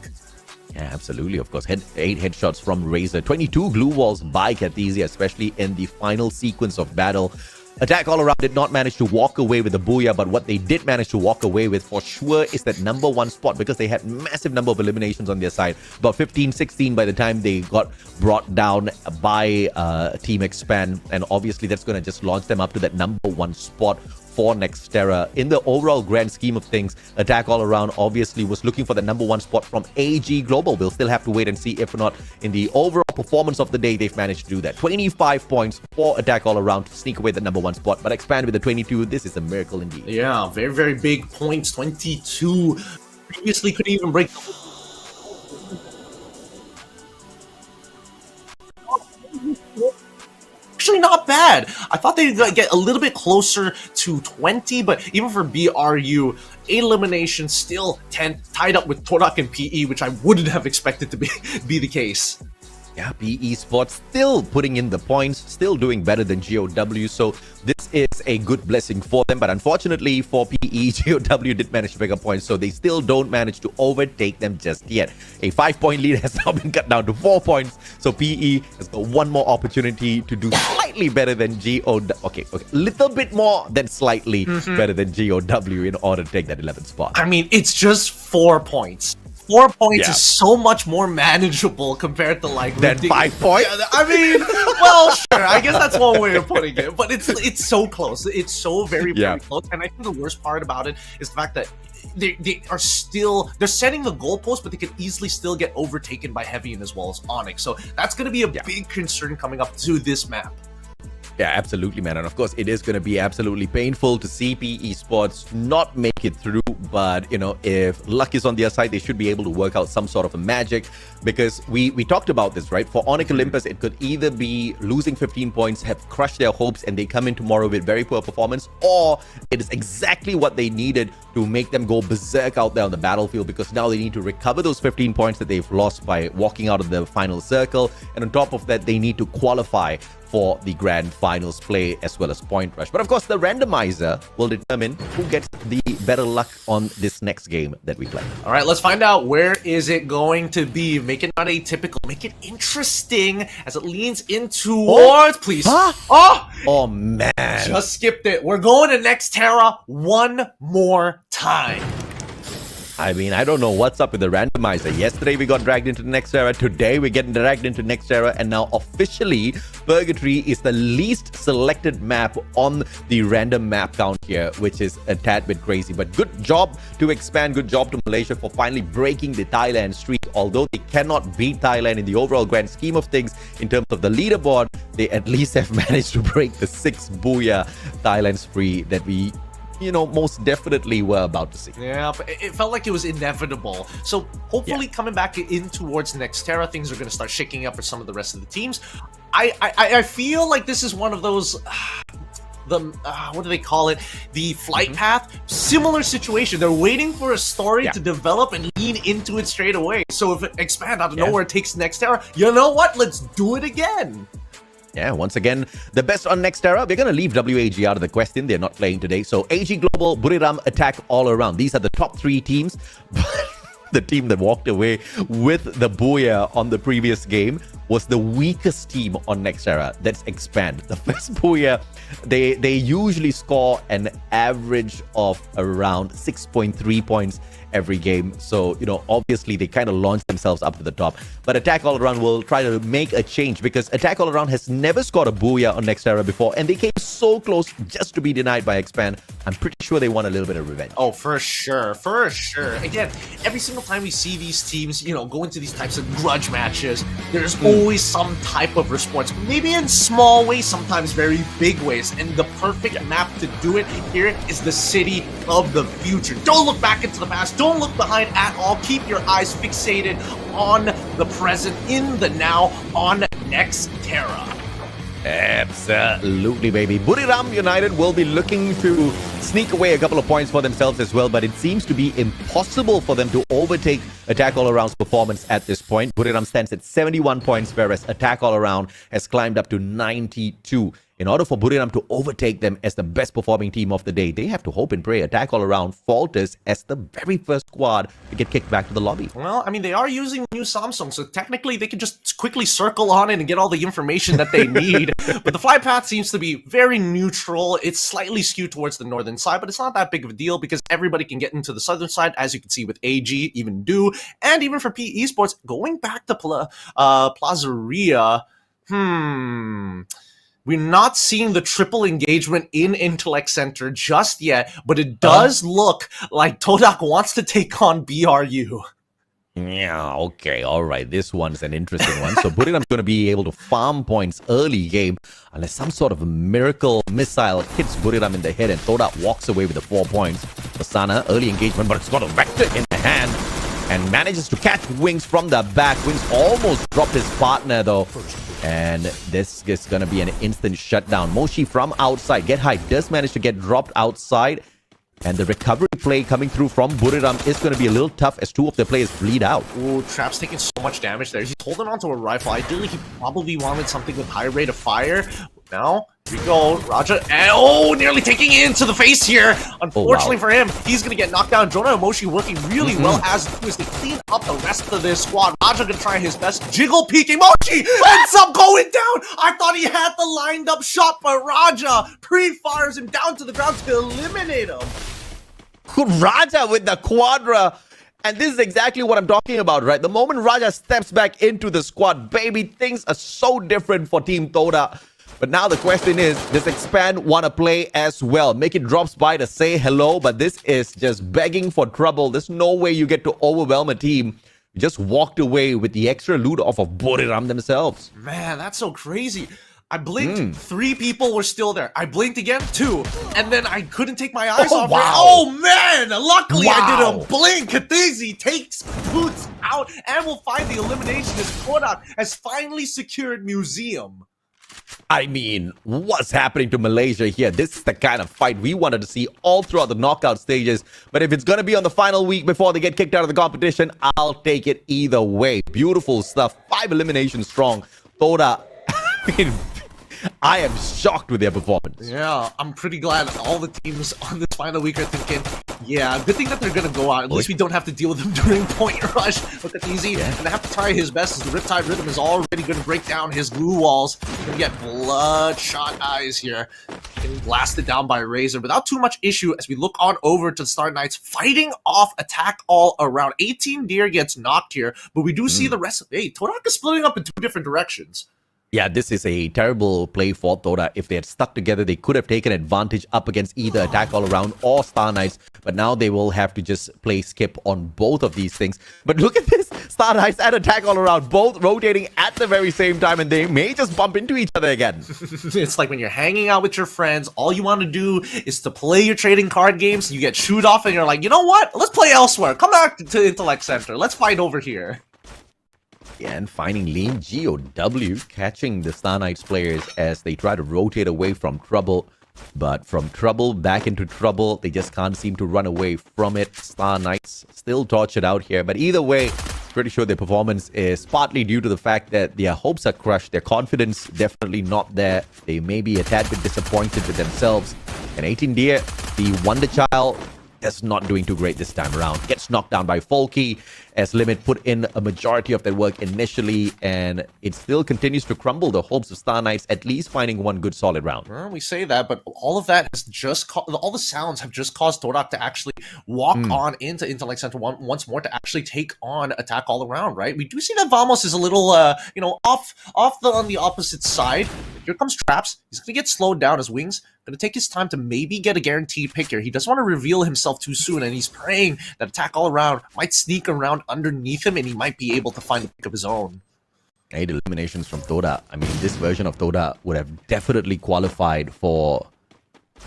Yeah, absolutely. Of course, 8 headshots from Razor, 22 glue walls by Kathizi, especially in the final sequence of battle. Attack All Around did not manage to walk away with the Booyah, but what they did manage to walk away with for sure is that number 1 spot, because they had massive number of eliminations on their side. About 15, 16 by the time they got brought down by Team Expand, and obviously that's going to just launch them up to that number 1 spot for Nexterra. In the overall grand scheme of things, Attack All Around obviously was looking for the number 1 spot from AG Global. We'll still have to wait and see if or not in the overall performance of the day they've managed to do that. 25 points for Attack All Around to sneak away the number 1 spot, but Expand with the 22. This is a miracle indeed. Yeah, very, very big points. 22. Previously couldn't even break the actually not bad. I thought they'd get a little bit closer to 20, but even for BRU, 8 eliminations, still 10, tied up with Todak and PE, which I wouldn't have expected to be the case. Yeah, PE Sports still putting in the points, still doing better than GOW, so this is a good blessing for them. But unfortunately for PE, GOW did manage to pick up points, so they still don't manage to overtake them just yet. A 5-point lead has now been cut down to 4 points, so PE has got one more opportunity to do slightly better than GOW. Okay, little bit more than slightly better than GOW in order to take that 11th spot. I mean, it's just 4 points. 4 points is so much more manageable compared to than 5 points. Yeah, I mean, well, sure. I guess that's one way of putting it, but it's so close. It's so very close. And I think the worst part about it is the fact that they are still setting the goalpost, but they could easily still get overtaken by Heavy and as well as Onyx. So that's going to be a big concern coming up to this map. Yeah, absolutely, man. And of course, it is going to be absolutely painful to see PE Sports not make it through. But, if luck is on their side, they should be able to work out some sort of a magic. Because we talked about this, right? For Onyx Olympus, it could either be losing 15 points, have crushed their hopes, and they come in tomorrow with very poor performance, or it is exactly what they needed to make them go berserk out there on the battlefield, because now they need to recover those 15 points that they've lost by walking out of the final circle. And on top of that, they need to qualify for the grand finals play as well as point rush. But of course, the randomizer will determine who gets the better luck on this next game that we play. All right, let's find out where is it going to be. Make it not atypical, make it interesting as it leans in towards, please. Huh? Oh man. Just skipped it. We're going to Nexterra one more time. I mean, I don't know what's up with the randomizer. Yesterday, we got dragged into Nexterra. Today, we're getting dragged into Nexterra. And now, officially, Purgatory is the least selected map on the random map count here, which is a tad bit crazy. But good job to Expand. Good job to Malaysia for finally breaking the Thailand streak. Although they cannot beat Thailand in the overall grand scheme of things in terms of the leaderboard, they at least have managed to break the 6 Booyah Thailand spree that we most definitely were about to see. Yeah, but it felt like it was inevitable. So hopefully coming back in towards Nexterra, things are going to start shaking up for some of the rest of the teams. I feel like this is one of those... what do they call it? The flight path. Similar situation. They're waiting for a story to develop and lean into it straight away. So if Expand out of nowhere takes Nexterra, you know what? Let's do it again. Yeah, once again, the best on Nexterra. We're going to leave WAG out of the question. They're not playing today. So AG Global, Buriram, Attack all around. These are the top 3 teams. The team that walked away with the Booyah on the previous game was the weakest team on Nexterra. That's Expand. The first Booyah, they usually score an average of around 6.3 points every game. So, obviously they kind of launched themselves up to the top. But Attack All Around will try to make a change because Attack All Around has never scored a Booyah on Nexterra before, and they came so close just to be denied by Expand. I'm pretty sure they want a little bit of revenge. Oh, for sure. For sure. Again, every single time we see these teams, go into these types of grudge matches, there's always some type of response. Maybe in small ways, sometimes very big ways. And the perfect map to do it here is the city of the future. Don't look back into the past. Don't look behind at all. Keep your eyes fixated on the present, in the now, on Nexterra. Absolutely, baby. Buriram United will be looking to sneak away a couple of points for themselves as well, but it seems to be impossible for them to overtake Attack All Around's performance at this point. Buriram stands at 71 points, whereas Attack All Around has climbed up to 92. In order for Buriram to overtake them as the best performing team of the day, they have to hope and pray Attack All Around falters as the very first squad to get kicked back to the lobby. Well, I mean, they are using new Samsung, so technically they can just quickly circle on it and get all the information that they need. But the flight path seems to be very neutral. It's slightly skewed towards the northern side, but it's not that big of a deal because everybody can get into the southern side, as you can see with AG, even Do, and even for P Esports, going back to Plazaria, we're not seeing the triple engagement in Intellect Center just yet, but it does look like Todak wants to take on BRU. Yeah, okay, all right. This one's an interesting one. So Buriram's going to be able to farm points early game unless some sort of a miracle missile hits Buriram in the head and Todak walks away with the 4 points. Basana, early engagement, but it's got a Vector in the hand and manages to catch Wings from the back. Wings almost dropped his partner though. And this is going to be an instant shutdown. Moshi from outside. Get High does manage to get dropped outside. And the recovery play coming through from Buriram is going to be a little tough as 2 of their players bleed out. Ooh, Trap's taking so much damage there. He's holding onto a rifle. Ideally, he probably wanted something with high rate of fire. Now, here we go. Raja, and nearly taking it into the face here. Unfortunately for him, he's going to get knocked down. Jonah and Moshi working really well as they clean up the rest of this squad. Raja going to try his best. Jiggle peeking. Moshi ends up going down. I thought he had the lined up shot, but Raja pre-fires him down to the ground to eliminate him. Raja with the quadra. And this is exactly what I'm talking about, right? The moment Raja steps back into the squad, baby, things are so different for Team Todak. But now the question is, does Expand want to play as well? Make it drops by to say hello, but this is just begging for trouble. There's no way you get to overwhelm a team. You just walked away with the extra loot off of Buriram themselves. Man, that's so crazy. I blinked, 3 people were still there. I blinked again, 2, and then I couldn't take my eyes off it. Oh man! Luckily I didn't blink. Katizi takes Boots out and will find the elimination as Todak has finally secured Museum. I mean, what's happening to Malaysia here? This is the kind of fight we wanted to see all throughout the knockout stages. But if it's going to be on the final week before they get kicked out of the competition, I'll take it either way. Beautiful stuff. 5 eliminations strong. Todak, I am shocked with their performance. Yeah, I'm pretty glad all the teams on this final week are thinking, yeah, good thing that they're going to go out. At least we don't have to deal with them during Point Rush. Look at Easy, and they have to try his best as the Riptide Rhythm is already going to break down his blue walls. He's going to get bloodshot eyes here. Getting blasted down by Razor without too much issue as we look on over to the Star Knights fighting off Attack All Around. 18 Deer gets knocked here, but we do see the rest of... Hey, Todak is splitting up in 2 different directions. Yeah, this is a terrible play for Todak. If they had stuck together, they could have taken advantage up against either Attack All Around or Star Knights. But now they will have to just play skip on both of these things. But look at this. Star Knights and Attack All Around both rotating at the very same time. And they may just bump into each other again. It's like when you're hanging out with your friends, all you want to do is to play your trading card games. You get chewed off and you're like, you know what? Let's play elsewhere. Come back to Intellect Center. Let's fight over here. Yeah, and finding Lean GOW, catching the Star Knights players as they try to rotate away from trouble. But from trouble back into trouble, they just can't seem to run away from it. Star Knights still tortured out here. But either way, pretty sure their performance is partly due to the fact that their hopes are crushed. Their confidence definitely not there. They may be a tad bit disappointed with themselves. And 18 Deer, the wonder child, is not doing too great this time around. Gets knocked down by Folky as Limit put in a majority of their work initially, and it still continues to crumble the hopes of Star Knights at least finding one good solid round. Well, we say that, but all of that has just all the sounds have just caused Todak to actually walk on into Intellect Center once more to actually take on Attack All Around, right? We do see that Vamos is a little, off on the opposite side. Here comes Traps. He's going to get slowed down as Wings. Going to take his time to maybe get a guaranteed pick here. He doesn't want to reveal himself too soon, and he's praying that Attack All Around might sneak around underneath him, and he might be able to find a pick of his own. 8 eliminations from Todak. I mean, this version of Todak would have definitely qualified for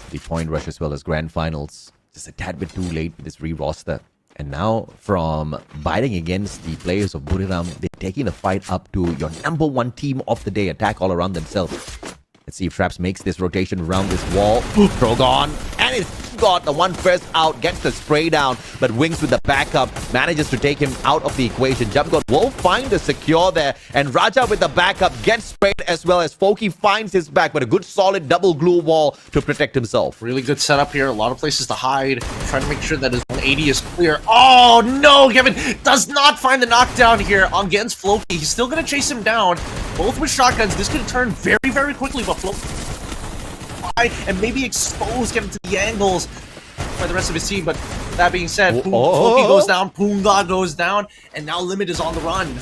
the Point Rush as well as Grand Finals. Just a tad bit too late with this re-roster. And now, from biting against the players of Buriram, they're taking the fight up to your #1 team of the day, Attack All Around themselves. Let's see if Traps makes this rotation around this wall. Drogon, and it's got the one first out, gets the spray down, but Wings with the backup manages to take him out of the equation. Jump God will find the secure there, and Raja with the backup gets sprayed as well as Folky finds his back, but a good solid double glue wall to protect himself. Really good setup here, a lot of places to hide, trying to make sure that his 180 is clear. Oh no, Kevin does not find the knockdown here against Floki. He's still going to chase him down, both with shotguns. This could turn very, very quickly, but Floki and maybe expose, get him to the angles by the rest of his team. But that being said, Floki goes down, Punga goes down, and now Limit is on the run.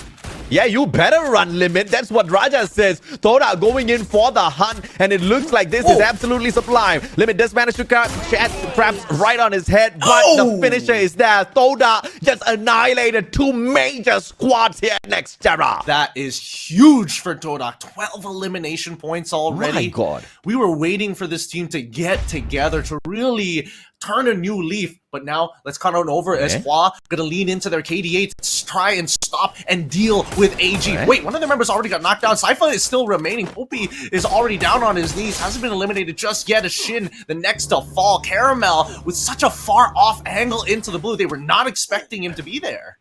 Yeah, you better run, Limit. That's what Raja says. Todak going in for the hunt, and it looks like this is absolutely sublime. Limit does manage to catch Traps right on his head, but the finisher is there. Todak just annihilated 2 major squads here at Nexterra. That is huge for Todak. 12 elimination points already. My God. We were waiting for this team to get together to really turn a new leaf, but now let's cut on over as Hua gonna lean into their KDA to try and stop and deal with AG. Wait, one of their members already got knocked down. Saifa is still remaining. Poppy is already down on his knees, hasn't been eliminated just yet. As Shin, the next to fall. Caramel with such a far off angle into the blue. They were not expecting him to be there.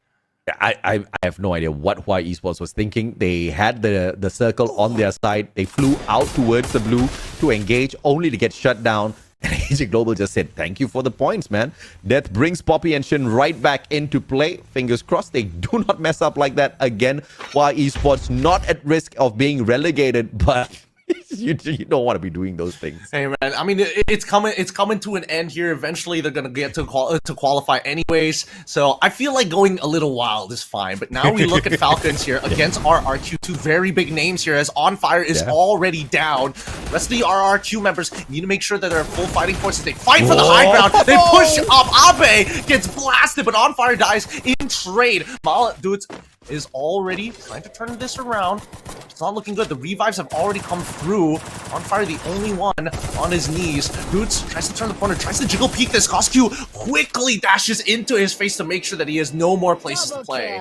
I have no idea what Hua Esports was thinking. They had the circle on their side. They flew out towards the blue to engage, only to get shut down. And AG Global just said, thank you for the points, man. Death brings Poppy and Shin right back into play. Fingers crossed they do not mess up like that again. While Esports not at risk of being relegated, but you don't want to be doing those things. Hey man, I mean it's coming to an end here. Eventually they're gonna get to qualify anyways. So I feel like going a little wild is fine. But now we look at Falcons here against RRQ, 2 very big names here as On Fire is already down. The rest of the RRQ members need to make sure that they're full fighting forces. They fight for the high ground. They push up. Abe gets blasted, but On Fire dies in trade. Dudes is already trying to turn this around. It's not looking good. The revives have already come through. On Fire, the only one on his knees. Roots tries to turn the corner, tries to jiggle peek this. Cosq quickly dashes into his face to make sure that he has no more places to play.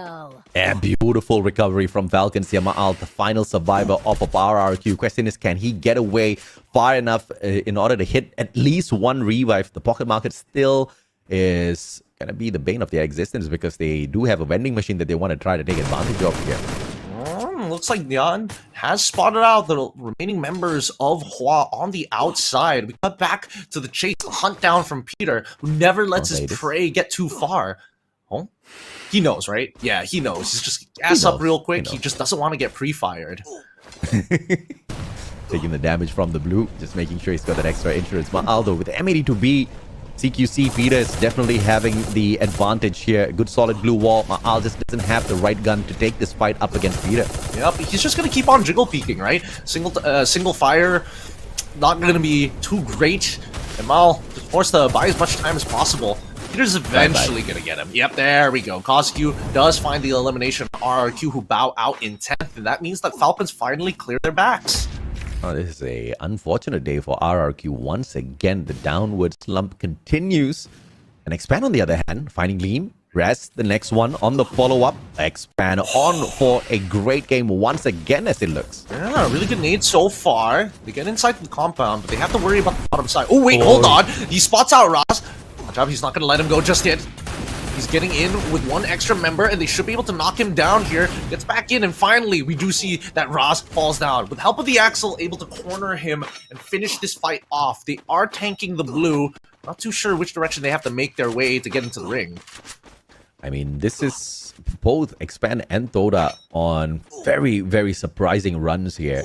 Yeah, beautiful recovery from Falcons. Yamaal, the final survivor of RRQ. Question is, can he get away far enough in order to hit at least one revive? The pocket market still is gonna be the bane of their existence because they do have a vending machine that they want to try to take advantage of here. Looks like Nyan has spotted out the remaining members of Hua on the outside. We cut back to the chase, the hunt down from Peter, who never lets his prey get too far. Oh, he knows, right? Yeah, he knows. He's just ass up real quick. He just doesn't want to get pre-fired. Taking the damage from the blue, just making sure he's got that extra insurance. Maaldo with the M82B CQC Peter is definitely having the advantage here. Good solid blue wall. Ma'al just doesn't have the right gun to take this fight up against Peter. Yep, he's just going to keep on jiggle peeking, right? Single fire, not going to be too great. And Mal just forced to buy as much time as possible. Peter's eventually going to get him. Yep, there we go. Cosq does find the elimination of RRQ, who bow out in 10th. And that means that Falcons finally clear their backs. Oh, this is a unfortunate day for RRQ. Once again, the downward slump continues. And Expand, on the other hand, finding Lean. Rest the next one on the follow-up. Expand on for a great game once again, as it looks. Yeah, really good nade so far. They get inside the compound, but they have to worry about the bottom side. Oh, wait, hold on. He spots out Ross. Watch out, he's not going to let him go just yet. He's getting in with one extra member, and they should be able to knock him down here. Gets back in, and finally, we do see that Ross falls down. With help of the Axel, able to corner him and finish this fight off. They are tanking the blue. Not too sure which direction they have to make their way to get into the ring. I mean, this is both Expand and Todak on very, very surprising runs here.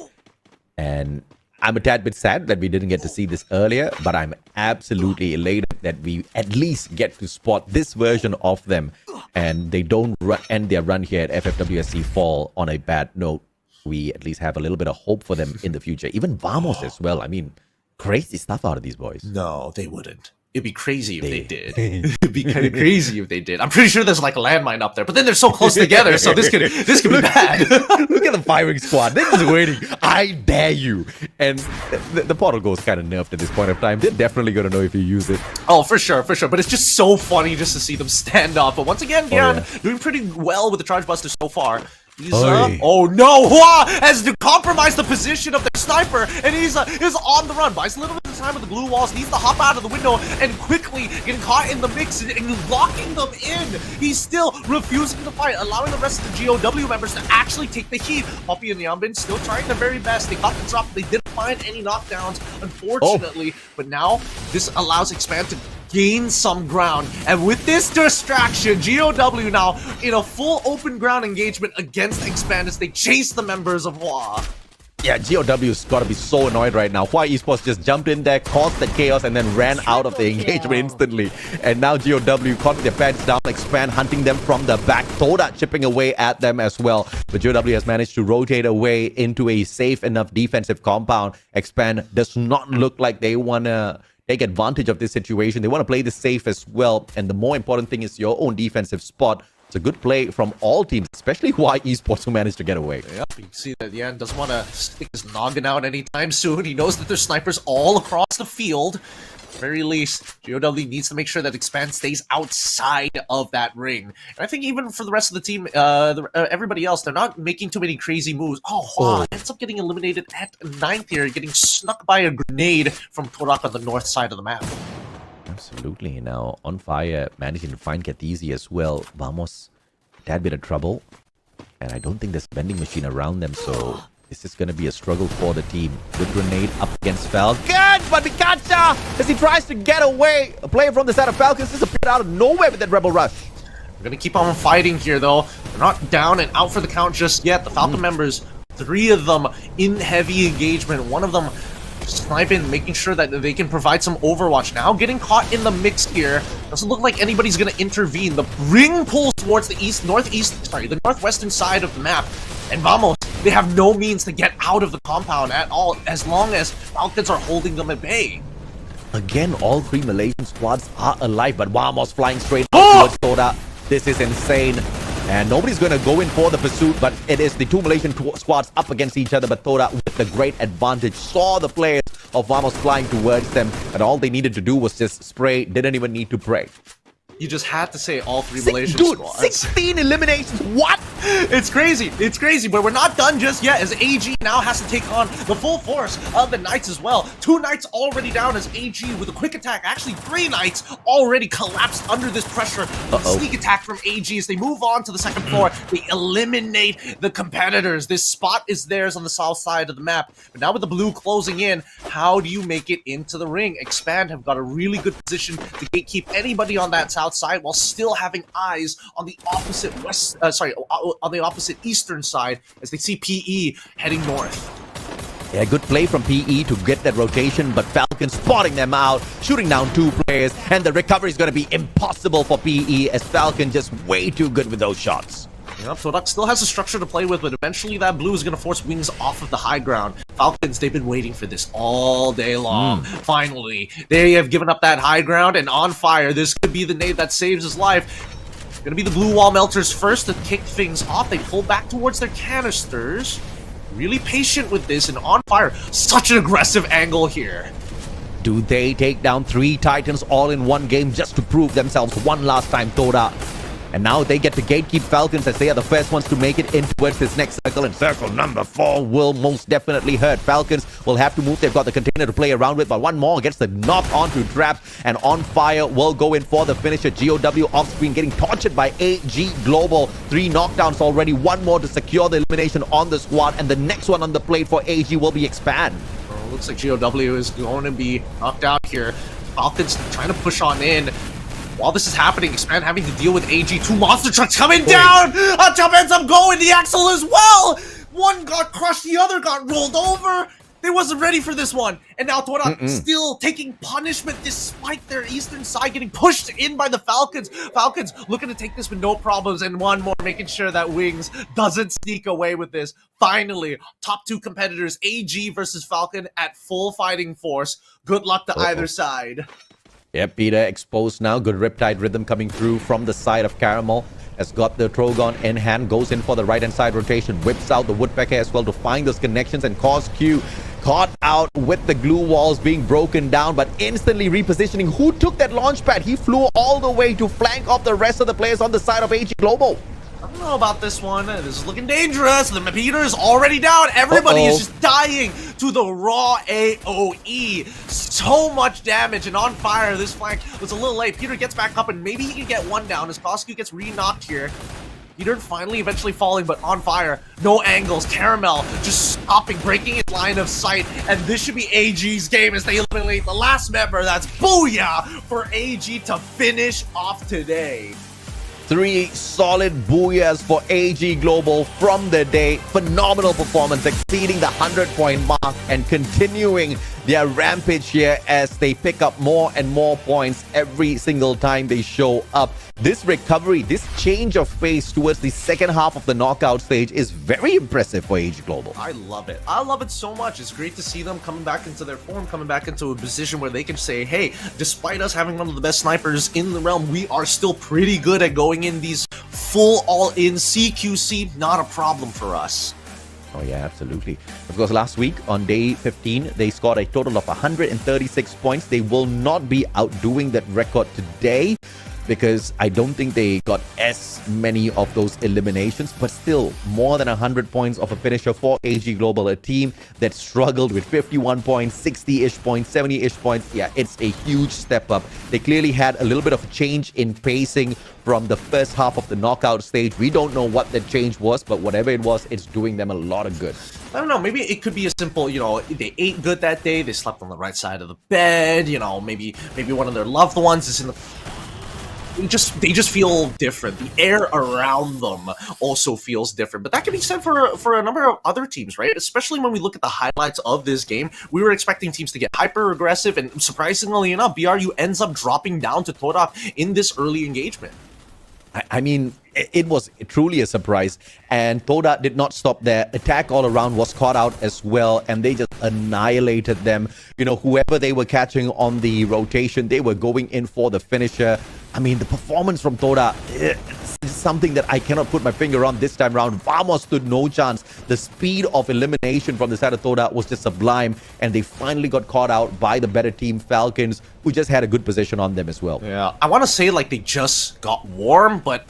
And I'm a tad bit sad that we didn't get to see this earlier, but I'm absolutely elated that we at least get to spot this version of them, and they don't end their run here at FFWS SEA FALL on a bad note. We at least have a little bit of hope for them in the future. Even Vamos as well. I mean, crazy stuff out of these boys. No, they wouldn't. It'd be crazy if they did. It'd be kind of crazy if they did. I'm pretty sure there's like a landmine up there, but then they're so close together, so this could be bad. Look at the firing squad. They're just waiting. I dare you. And the portal goes kind of nerfed at this point of time. They're definitely going to know if you use it. Oh, for sure, for sure. But it's just so funny just to see them stand up. But once again, doing pretty well with the Charge Buster so far. He's oh no! Hua has to compromise the position of their sniper, and he's on the run. Buys a little bit of time with the blue walls, needs to hop out of the window, and quickly getting caught in the mix and locking them in. He's still refusing to fight, allowing the rest of the GOW members to actually take the heat. Poppy and Yambin still trying their very best. They got the drop, they didn't find any knockdowns, unfortunately. But now this allows Expand to gain some ground, and with this distraction, GOW now in a full open ground engagement against Expand as they chase the members of Hua. Yeah, GOW's got to be so annoyed right now. Hua Esports just jumped in there, caused the chaos, and then ran out of the engagement instantly. And now GOW caught their pants down, Expand hunting them from the back. Todak chipping away at them as well. But GOW has managed to rotate away into a safe enough defensive compound. Expand does not look like they want to take advantage of this situation. They want to play this safe as well. And the more important thing is your own defensive spot. It's a good play from all teams, especially Hua Esports, who managed to get away. Yep, you can see that Yan doesn't want to stick his noggin out anytime soon. He knows that there's snipers all across the field. At the very least, GOW needs to make sure that Expand stays outside of that ring. And I think even for the rest of the team, everybody else, they're not making too many crazy moves. Oh, Hua ends up getting eliminated at 9th here, getting snuck by a grenade from Todak on the north side of the map. Absolutely. Now, On Fire managing to find Katizi as well. Vamos, a tad bit of trouble. And I don't think there's vending machine around them, so this is going to be a struggle for the team. Good grenade up against Falcons, but Pikachu, as he tries to get away. A player from the side of Falcons just appeared out of nowhere with that Rebel Rush. We're going to keep on fighting here, though. They're not down and out for the count just yet. The Falcon members, 3 of them in heavy engagement. One of them sniping, making sure that they can provide some overwatch. Now getting caught in the mix here. Doesn't look like anybody's going to intervene. The ring pulls towards the the northwestern side of the map. And Vamos, they have no means to get out of the compound at all, as long as Falcons are holding them at bay. Again, all 3 Malaysian squads are alive, but Vamos flying straight towards Todak. This is insane. And nobody's going to go in for the pursuit, but it is the 2 Malaysian squads up against each other. But Todak, with the great advantage, saw the players of Vamos flying towards them, and all they needed to do was just spray. Didn't even need to pray. You just had to say all 3 Malaysian squads. 16 eliminations. What? It's crazy. It's crazy, but we're not done just yet, as AG now has to take on the full force of the Knights as well. 2 Knights already down, as AG with a quick attack. Actually, 3 Knights already collapsed under this pressure. Sneak attack from AG as they move on to the second floor. They eliminate the competitors. This spot is theirs on the south side of the map. But now with the blue closing in, how do you make it into the ring? Expand have got a really good position to gatekeep anybody on that south side while still having eyes on the opposite on the opposite eastern side as they see PE heading north. Yeah, good play from PE to get that rotation, but Falcons Falcons spotting them out, shooting down 2 players, and the recovery is going to be impossible for PE as Falcon just way too good with those shots. Yep, Todak still has a structure to play with, but eventually that blue is going to force Wings off of the high ground. Falcons, they've been waiting for this all day long. Finally, they have given up that high ground, and On Fire, this could be the nade that saves his life. Gonna be the blue wall melters first to kick things off. They pull back towards their canisters. Really patient with this, and On Fire, such an aggressive angle here. Do they take down 3 Titans all in one game just to prove themselves one last time, Todak? And now they get to gatekeep Falcons as they are the first ones to make it in towards this next circle, and circle number 4 will most definitely hurt. Falcons will have to move. They've got the container to play around with, but one more gets the knock onto Traps, and On Fire will go in for the finisher. GOW off screen getting tortured by AG Global. 3 knockdowns already, 1 more to secure the elimination on the squad, and the next one on the plate for AG will be Expand. Well, looks like GOW is going to be knocked out here. Falcons trying to push on in. While this is happening, Expand having to deal with AG. 2 monster trucks coming down! Top ends up going, the axle as well! One got crushed, the other got rolled over. They wasn't ready for this one. And now Todak still taking punishment despite their eastern side getting pushed in by the Falcons. Falcons looking to take this with no problems, and one more making sure that Wings doesn't sneak away with this. Finally, top 2 competitors, AG versus Falcon at full fighting force. Good luck to either side. Yep, Peter exposed now. Good Riptide rhythm coming through from the side of Caramel. Has got the Trogon in hand. Goes in for the right-hand side rotation. Whips out the Woodpecker as well to find those connections. And cause Q caught out with the glue walls being broken down, but instantly repositioning. Who took that launch pad? He flew all the way to flank off the rest of the players on the side of AG Global. I don't know about this one. This is looking dangerous. The Peter is already down. Everybody is just dying to the raw AoE. So much damage, and On Fire. This flank was a little late. Peter gets back up, and maybe he can get 1 down as Coscu gets re-knocked here. Peter finally eventually falling, but On Fire. No angles. Caramel just stopping, breaking his line of sight, and this should be AG's game as they eliminate the last member. That's booyah for AG to finish off today. 3 solid booyahs for AG Global from the day. Phenomenal performance, exceeding the 100-point mark and continuing their rampage here as they pick up more and more points every single time they show up. This recovery, this change of pace towards the second half of the knockout stage is very impressive for AG Global. I love it. I love it so much. It's great to see them coming back into their form, coming back into a position where they can say, hey, despite us having one of the best snipers in the realm, we are still pretty good at going in these full all-in CQC. Not a problem for us. Oh yeah, absolutely. Of course, last week on day 15, they scored a total of 136 points. They will not be outdoing that record today, because I don't think they got as many of those eliminations, but still more than 100 points of a finisher for AG Global, a team that struggled with 51 points, 60-ish points, 70-ish points. Yeah, it's a huge step up. They clearly had a little bit of a change in pacing from the first half of the knockout stage. We don't know what that change was, but whatever it was, it's doing them a lot of good. I don't know, maybe it could be a simple, they ate good that day, they slept on the right side of the bed, maybe one of their loved ones is in the... They just feel different. The air around them also feels different. But that can be said for a number of other teams, right? Especially when we look at the highlights of this game. We were expecting teams to get hyper-aggressive, and surprisingly enough, BRU ends up dropping down to Todak in this early engagement. I mean, it was truly a surprise, and Todak did not stop there. Attack all around was caught out as well, and they just annihilated them. Whoever they were catching on the rotation, they were going in for the finisher. I mean, the performance from Todak is something that I cannot put my finger on this time around. Vamos stood no chance. The speed of elimination from the side of Todak was just sublime, and they finally got caught out by the better team, Falcons, who just had a good position on them as well. Yeah, I want to say like they just got warm, but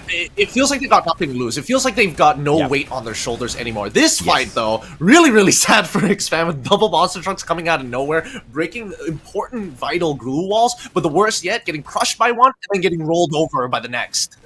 it feels like they got nothing to lose. It feels like they've got no weight on their shoulders anymore. This fight, though, really, really sad for Expand, with double monster trucks coming out of nowhere, breaking important vital glue walls, but the worst yet, getting crushed by one and then getting rolled over by the next.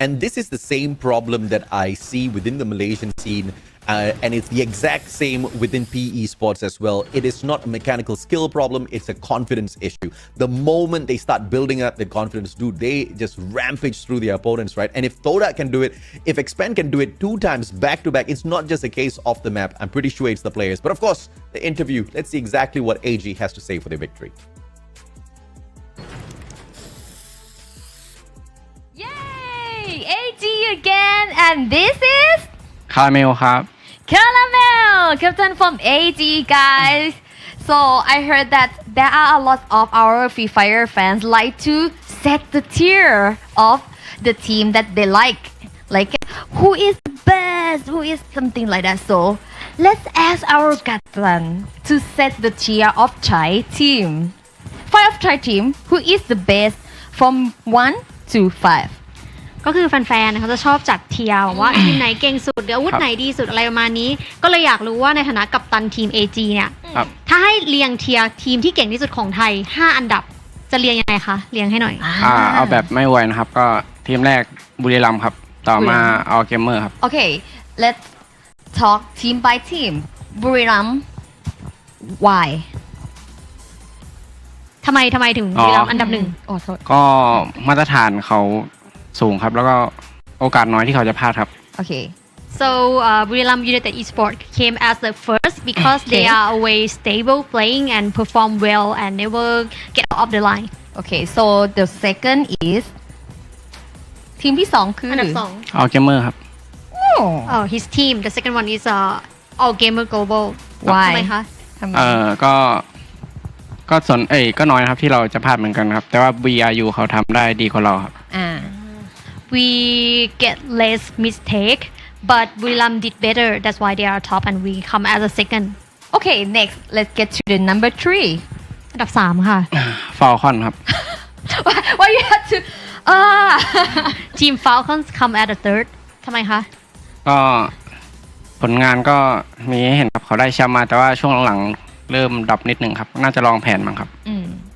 And this is the same problem that I see within the Malaysian scene And it's the exact same within PE sports as well. It is not a mechanical skill problem, it's a confidence issue. The moment they start building up the confidence, dude, they just rampage through their opponents, right? And if Todak can do it, if Expand can do it 2 times back to back, it's not just a case off the map. I'm pretty sure it's the players. But of course, the interview, let's see exactly what AG has to say for the victory. Yay! AG again, and this is คาเมลครับ Caramel, captain from AG, guys. So I heard that there are a lot of our Free Fire fans like to set the tier of the team that they like who is the best, who is something like that. So let's ask our captain to set the tier of Thai team. 5 Thai team, who is the best from 1 to 5? ก็คือแฟนๆเขาจะชอบจัดเทียร์ว่าทีมไหนเก่งสุดหรืออาวุธไหนดีสุดอะไรประมาณนี้ก็เลยอยากรู้ว่าในฐานะกัปตันทีม AG เนี่ยถ้าให้เรียงเทียร์ทีมที่เก่งที่สุดของไทย5อันดับจะเรียงยังไงคะเรียงให้หน่อยเอาแบบไม่ไวนะครับก็ทีมแรกบุรีรัมย์ครับต่อมาเอาเกมเมอร์ครับ Okay, let's talk team by team. Buriram, why? ทำไมถึงบุรีรัมย์อันดับหนึ่ง ก็มาตรฐานเขาสูงครับแล้วก็โอกาสน้อยที่เขาจะพลาดครับ Okay. So Buriram United Esport came as the first because they are always stable playing and perform well and never get out of the line. Okay, so the second is ทีมที่2คืออันดับ2เอาเกมเมอร์ครับ Oh, his team. The second one is All Gamer Global. Why? ทำไมคะก็ส่วนก็น้อยนะครับที่เราจะพลาดเหมือนกันครับแต่ว่า BRU เขาทำได้ดีกว่าเราครับWe get less mistake, but Buriram did better. That's why they are top and we come as a second. Okay, next, let's get to the number 3. อันดับ3ค่ะ Falcon ครับ Why you have to Team Falcons come at the third. ทำไมคะก็ผลงานก็มีให้เห็นครับเขาได้แชมป์มาแต่ว่าช่วงหลังๆเริ่มดรอปนิดนึงครับน่าจะลองแผนมั้งครับ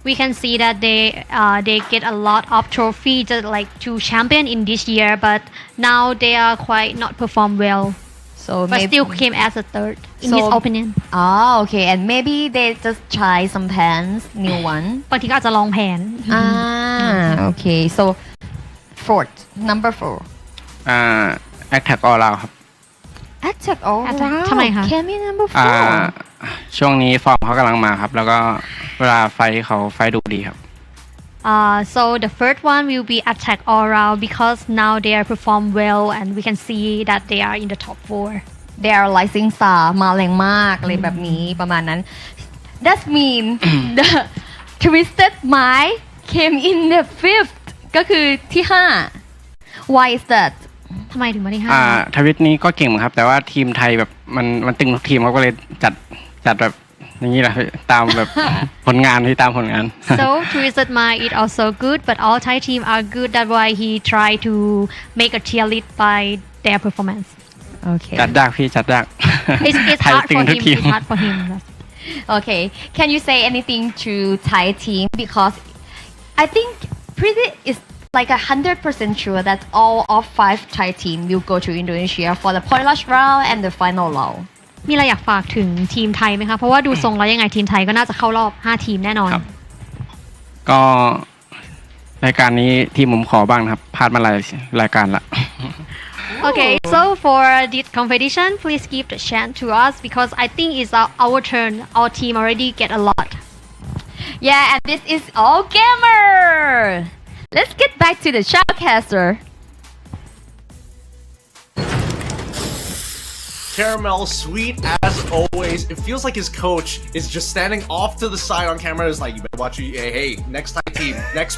We can see that they get a lot of trophy just like to champion in this year, but now they are quite not perform well. So but still came as a third in his opinion. Okay, and maybe they just try some plans, new one. บางทีก็อาจจะลองแผน Okay, so fourth, number 4. Attack All Round ครับ Attack All Round ทำไมคะ Can be number 4. ช่วงนี้ฟอร์มเขากำลังมาครับแล้วก็เวลาไฟดูดีครับ So the first one will be Attack All Round because now they are perform well and we can see that they are in the top 4. They are rising star มาแรงมากเลยแบบนี้ประมาณนั้น That mean the Twisted Mind came in the 5th ก็คือที่ 5. Why is that ทำไมถึงมาที่5ทวิตนี้ก็เก่งครับแต่ว่าทีมไทยแบบมันตึงทุกทีมเขาก็เลยจัดแบบอย่างนี้แหละตามแบบผลงานที่ตามผลงาน So Twisted Mind is also good but all Thai team are good that's why he try to make a tier list by their performance Okay จัดยากพี่จัดยาก It's hard for him it's hard for him Okay can you say anything to Thai team because I think pretty is like 100% sure that all of 5 Thai team will go to Indonesia for the pointless round and the final round มีอะไรอยากฝากถึงทีมไทยไหมคะเพราะว่าดูทรงแล้วยังไงทีมไทยก็น่าจะเข้ารอบ5ทีมแน่นอนก็รายการนี้ทีมผมขอบ้างครับพลาดมาหลายรายการละ Okay so for this competition please give the chance to us because I think it's our turn our team already get a lot Yeah and this is All Gamer Let's get back to the shoutcaster Caramel, sweet as always. It feels like his coach is just standing off to the side on camera. It's like, you better watch you. Hey, next Thai team, next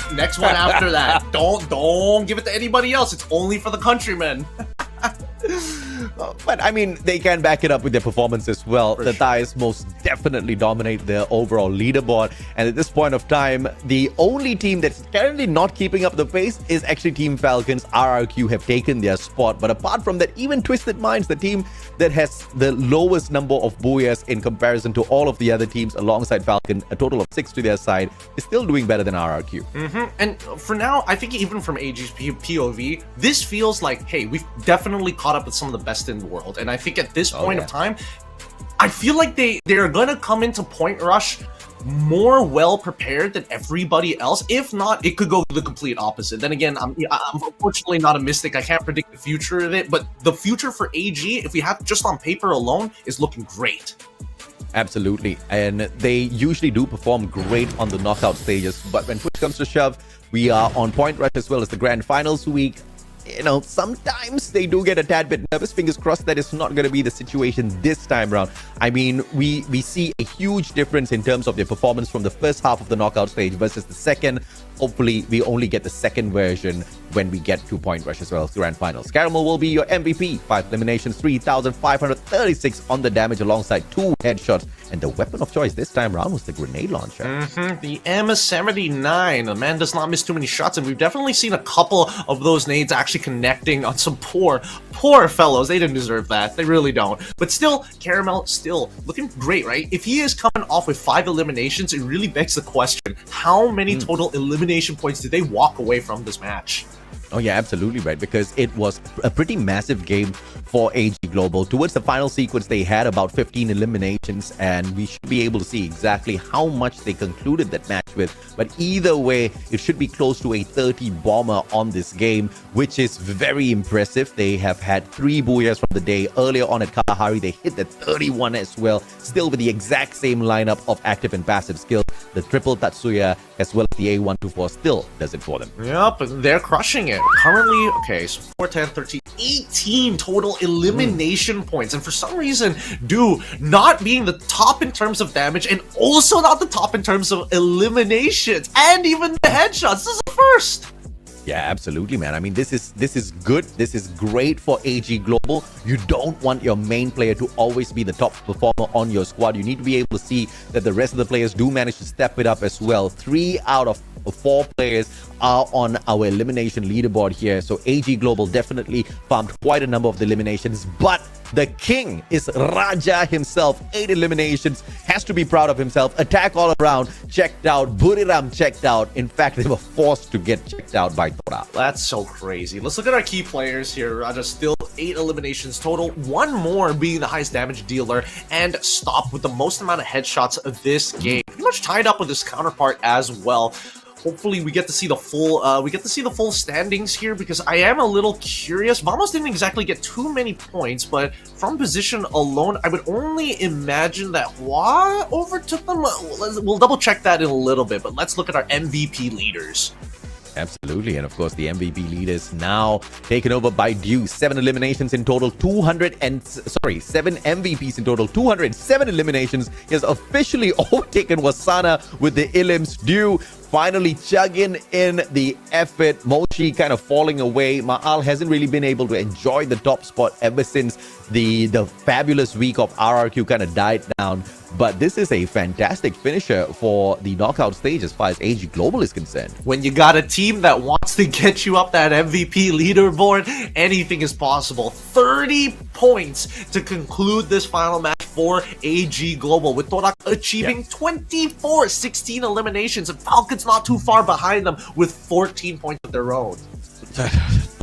one after that. Don't give it to anybody else. It's only for the countrymen. But I mean, they can back it up with their performance as well. The Thais most definitely dominate the overall leaderboard. And at this point of time, the only team that's currently not keeping up the pace is actually Team Falcons. RRQ have taken their spot. But apart from that, even Twisted Minds, the team that has the lowest number of booyahs in comparison to all of the other teams alongside Falcon, a total of 6 to their side, is still doing better than RRQ. And for now, I think even from AG's POV, this feels like, hey, we've definitely caught up with some of the best best in the world. And I think at this point of time, I feel like they're going to come into Point Rush more well prepared than everybody else. If not, it could go the complete opposite. Then again, I'm unfortunately not a mystic. I can't predict the future of it, but the future for AG, if we have just on paper alone, is looking great. Absolutely. And they usually do perform great on the knockout stages, but when push comes to shove, we are on Point Rush as well as the Grand Finals week. You know, sometimes they do get a tad bit nervous. Fingers crossed that it's not going to be the situation this time around. I mean, we see a huge difference in terms of their performance from the first half of the knockout stage versus the second. Hopefully, we only get the second version when we get to Point Rush as well as Grand Finals. Caramel will be your MVP. 5 eliminations, 3,536 on the damage alongside 2 headshots. And the weapon of choice this time around was the grenade launcher. The M79. The man does not miss too many shots, and we've definitely seen a couple of those nades actually connecting on some poor fellows. They didn't deserve that. They really don't. But still, Caramel still looking great, right? If he is coming off with 5 eliminations, it really begs the question, how many total elimination points did they walk away from this match? Oh yeah, absolutely right, because it was a pretty massive game for AG Global. Towards the final sequence, they had about 15 eliminations, and we should be able to see exactly how much they concluded that match with. But either way, it should be close to a 30 bomber on this game, which is very impressive. They have had 3 booyahs from the day. Earlier on at Kalahari, they hit the 31 as well, still with the exact same lineup of active and passive skills. The triple Tatsuya as well as the A124 still does it for them. Yep, they're crushing it. Currently, okay, so 4, 10, 13, 18 total elimination points. And for some reason, not being the top in terms of damage and also not the top in terms of eliminations and even the headshots. This is the first. Yeah, absolutely, man. I mean, this is good. This is great for AG Global. You don't want your main player to always be the top performer on your squad. You need to be able to see that the rest of the players do manage to step it up as well. 3 out of 4 players are on our elimination leaderboard here. So AG Global definitely farmed quite a number of the eliminations, but the king is Raja himself. 8 eliminations, has to be proud of himself. Attack all around, checked out. Buriram checked out. In fact, they were forced to get checked out by Todak. That's so crazy. Let's look at our key players here. Raja still 8 eliminations total, 1 more being the highest damage dealer, and stopped with the most amount of headshots of this game. Pretty much tied up with his counterpart as well. Hopefully we get to see the full standings here, because I am a little curious. Vamos didn't exactly get too many points, but from position alone, I would only imagine that Hua overtook them. We'll double check that in a little bit, but let's look at our MVP leaders. Absolutely, and of course the MVP lead is now taken over by Dew. 7 eliminations in total, 7 MVPs in total, 207 eliminations. He has officially overtaken Wasana with the Ilims. Dew finally chugging in the effort. Mochi kind of falling away. Ma'al hasn't really been able to enjoy the top spot ever since the fabulous week of RRQ kind of died down. But this is a fantastic finisher for the knockout stage as far as AG Global is concerned. When you got a team that wants to get you up that MVP leaderboard, anything is possible. 30 points to conclude this final match for AG Global, with Todak achieving 24, 16 eliminations, and Falcons not too far behind them with 14 points of their own.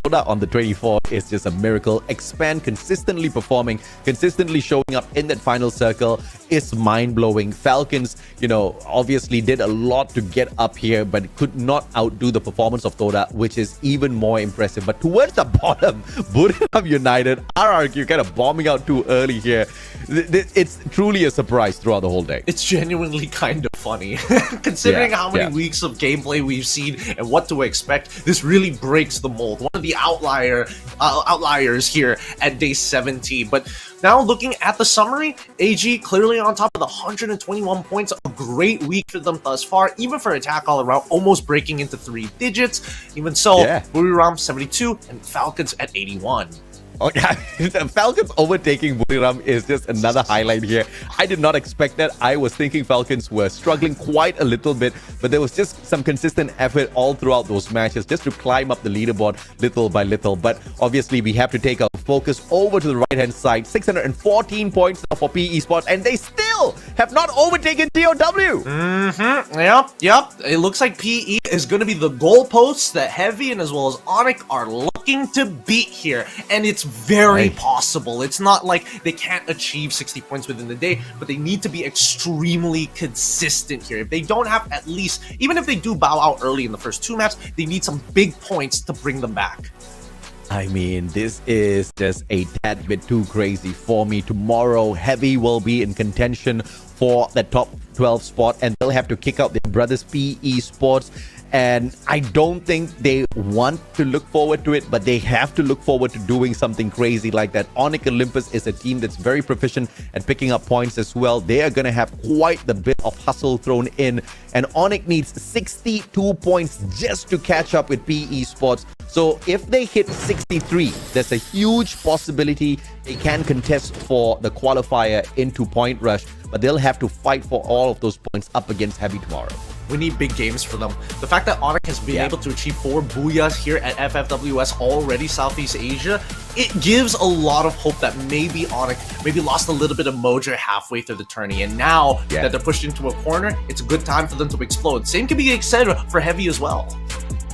Todak on the 24 is just a miracle. Expand consistently performing, consistently showing up in that final circle is mind-blowing. Falcons, obviously did a lot to get up here, but could not outdo the performance of Todak, which is even more impressive. But towards the bottom, Buriram United, RRQ kind of bombing out too early here. It's truly a surprise throughout the whole day. It's genuinely kind of funny. Considering how many weeks of gameplay we've seen and what to expect, this really breaks the mold. One of the outliers here at day 17. But now looking at the summary, AG clearly on top of the 121 points. A great week for them thus far, even for attack all around, almost breaking into 3 digits. Even so, Buriram 72 and Falcons at 81. Okay, the Falcons overtaking Buriram is just another highlight here. I did not expect that. I was thinking Falcons were struggling quite a little bit, but there was just some consistent effort all throughout those matches just to climb up the leaderboard little by little. But obviously, we have to take our focus over to the right-hand side. 614 points now for PE Sports, and they still have not overtaken TOW. Yep. It looks like PE is going to be the goalposts that Heavy and as well as Onyx are looking to beat here. And it's very possible. It's not like they can't achieve 60 points within the day, but they need to be extremely consistent here. If they don't have at least, even if they do bow out early in the first 2 maps, they need some big points to bring them back. I mean, this is just a tad bit too crazy for me. Tomorrow, Heavy will be in contention for the top 12 spot, and they'll have to kick out their brothers PE Sports. And I don't think they want to look forward to it, but they have to look forward to doing something crazy like that. Onyx Olympus is a team that's very proficient at picking up points as well. They are going to have quite the bit of hustle thrown in. And Onyx needs 62 points just to catch up with PE Sports. So if they hit 63, there's a huge possibility they can contest for the qualifier into Point Rush, but they'll have to fight for all of those points up against Heavy tomorrow. We need big games for them. The fact that Onyx has been able to achieve 4 booyahs here at FFWS already, Southeast Asia, it gives a lot of hope that maybe Onyx lost a little bit of mojo halfway through the tourney, and now that they're pushed into a corner, it's a good time for them to explode. Same can be said for Heavy as well.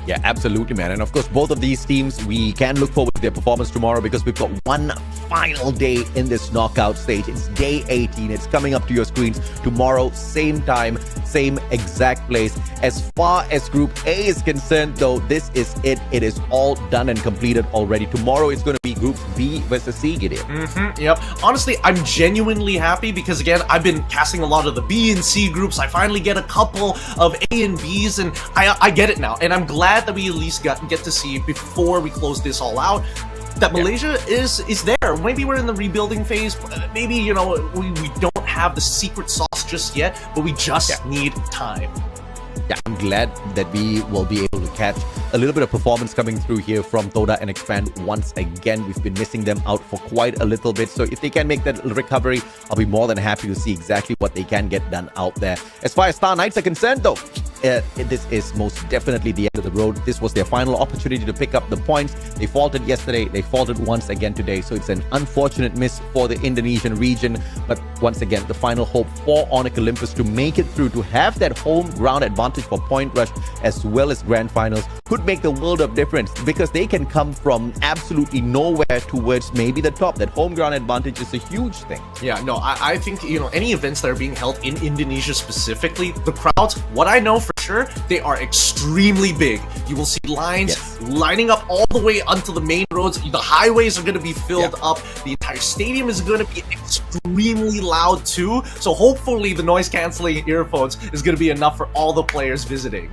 Yeah, absolutely, man. And of course, both of these teams, we can look forward to their performance tomorrow because we've got one final day in this knockout stage. It's day 18. It's coming up to your screens tomorrow, same time, same exact place. As far as Group A is concerned, though, this is it. It is all done and completed already. Tomorrow is going to be Group B versus C, Gideon. Yep. Honestly, I'm genuinely happy because, again, I've been casting a lot of the B and C groups. I finally get a couple of A and Bs, and I get it now. And I'm glad that we at least get to see before we close this all out that Malaysia is there. Maybe we're in the rebuilding phase. Maybe, you know, we don't have the secret sauce just yet, but we just need time. Yeah, I'm glad that we will be able to catch a little bit of performance coming through here from Todak and Expand once again. We've been missing them out for quite a little bit. So if they can make that recovery, I'll be more than happy to see exactly what they can get done out there. As far as Star Knights are concerned, though, this is most definitely the end of the road. This was their final opportunity to pick up the points. They faltered yesterday. They faltered once again today. So it's an unfortunate miss for the Indonesian region. But once again, the final hope for Onyx Olympus to make it through, to have that home ground advantage for Point Rush as well as Grand Finals could make the world of difference because they can come from absolutely nowhere towards maybe the top. That home ground advantage is a huge thing. Yeah, no, I think, you know, any events that are being held in Indonesia specifically, the crowds, what I know for sure, they are extremely big. You will see lines lining up all the way onto the main roads. The highways are going to be filled up. The entire stadium is going to be extremely loud too. So hopefully the noise canceling earphones is going to be enough for all the players visiting.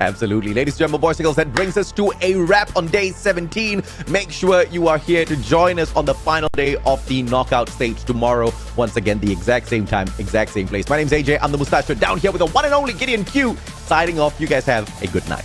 Absolutely. Ladies and gentlemen, boys and girls, that brings us to a wrap on day 17. Make sure you are here to join us on the final day of the knockout stage tomorrow. Once again, the exact same time, exact same place. My name's AJ. I'm the Mustache down here with the one and only Gideon Q. Signing off. You guys have a good night.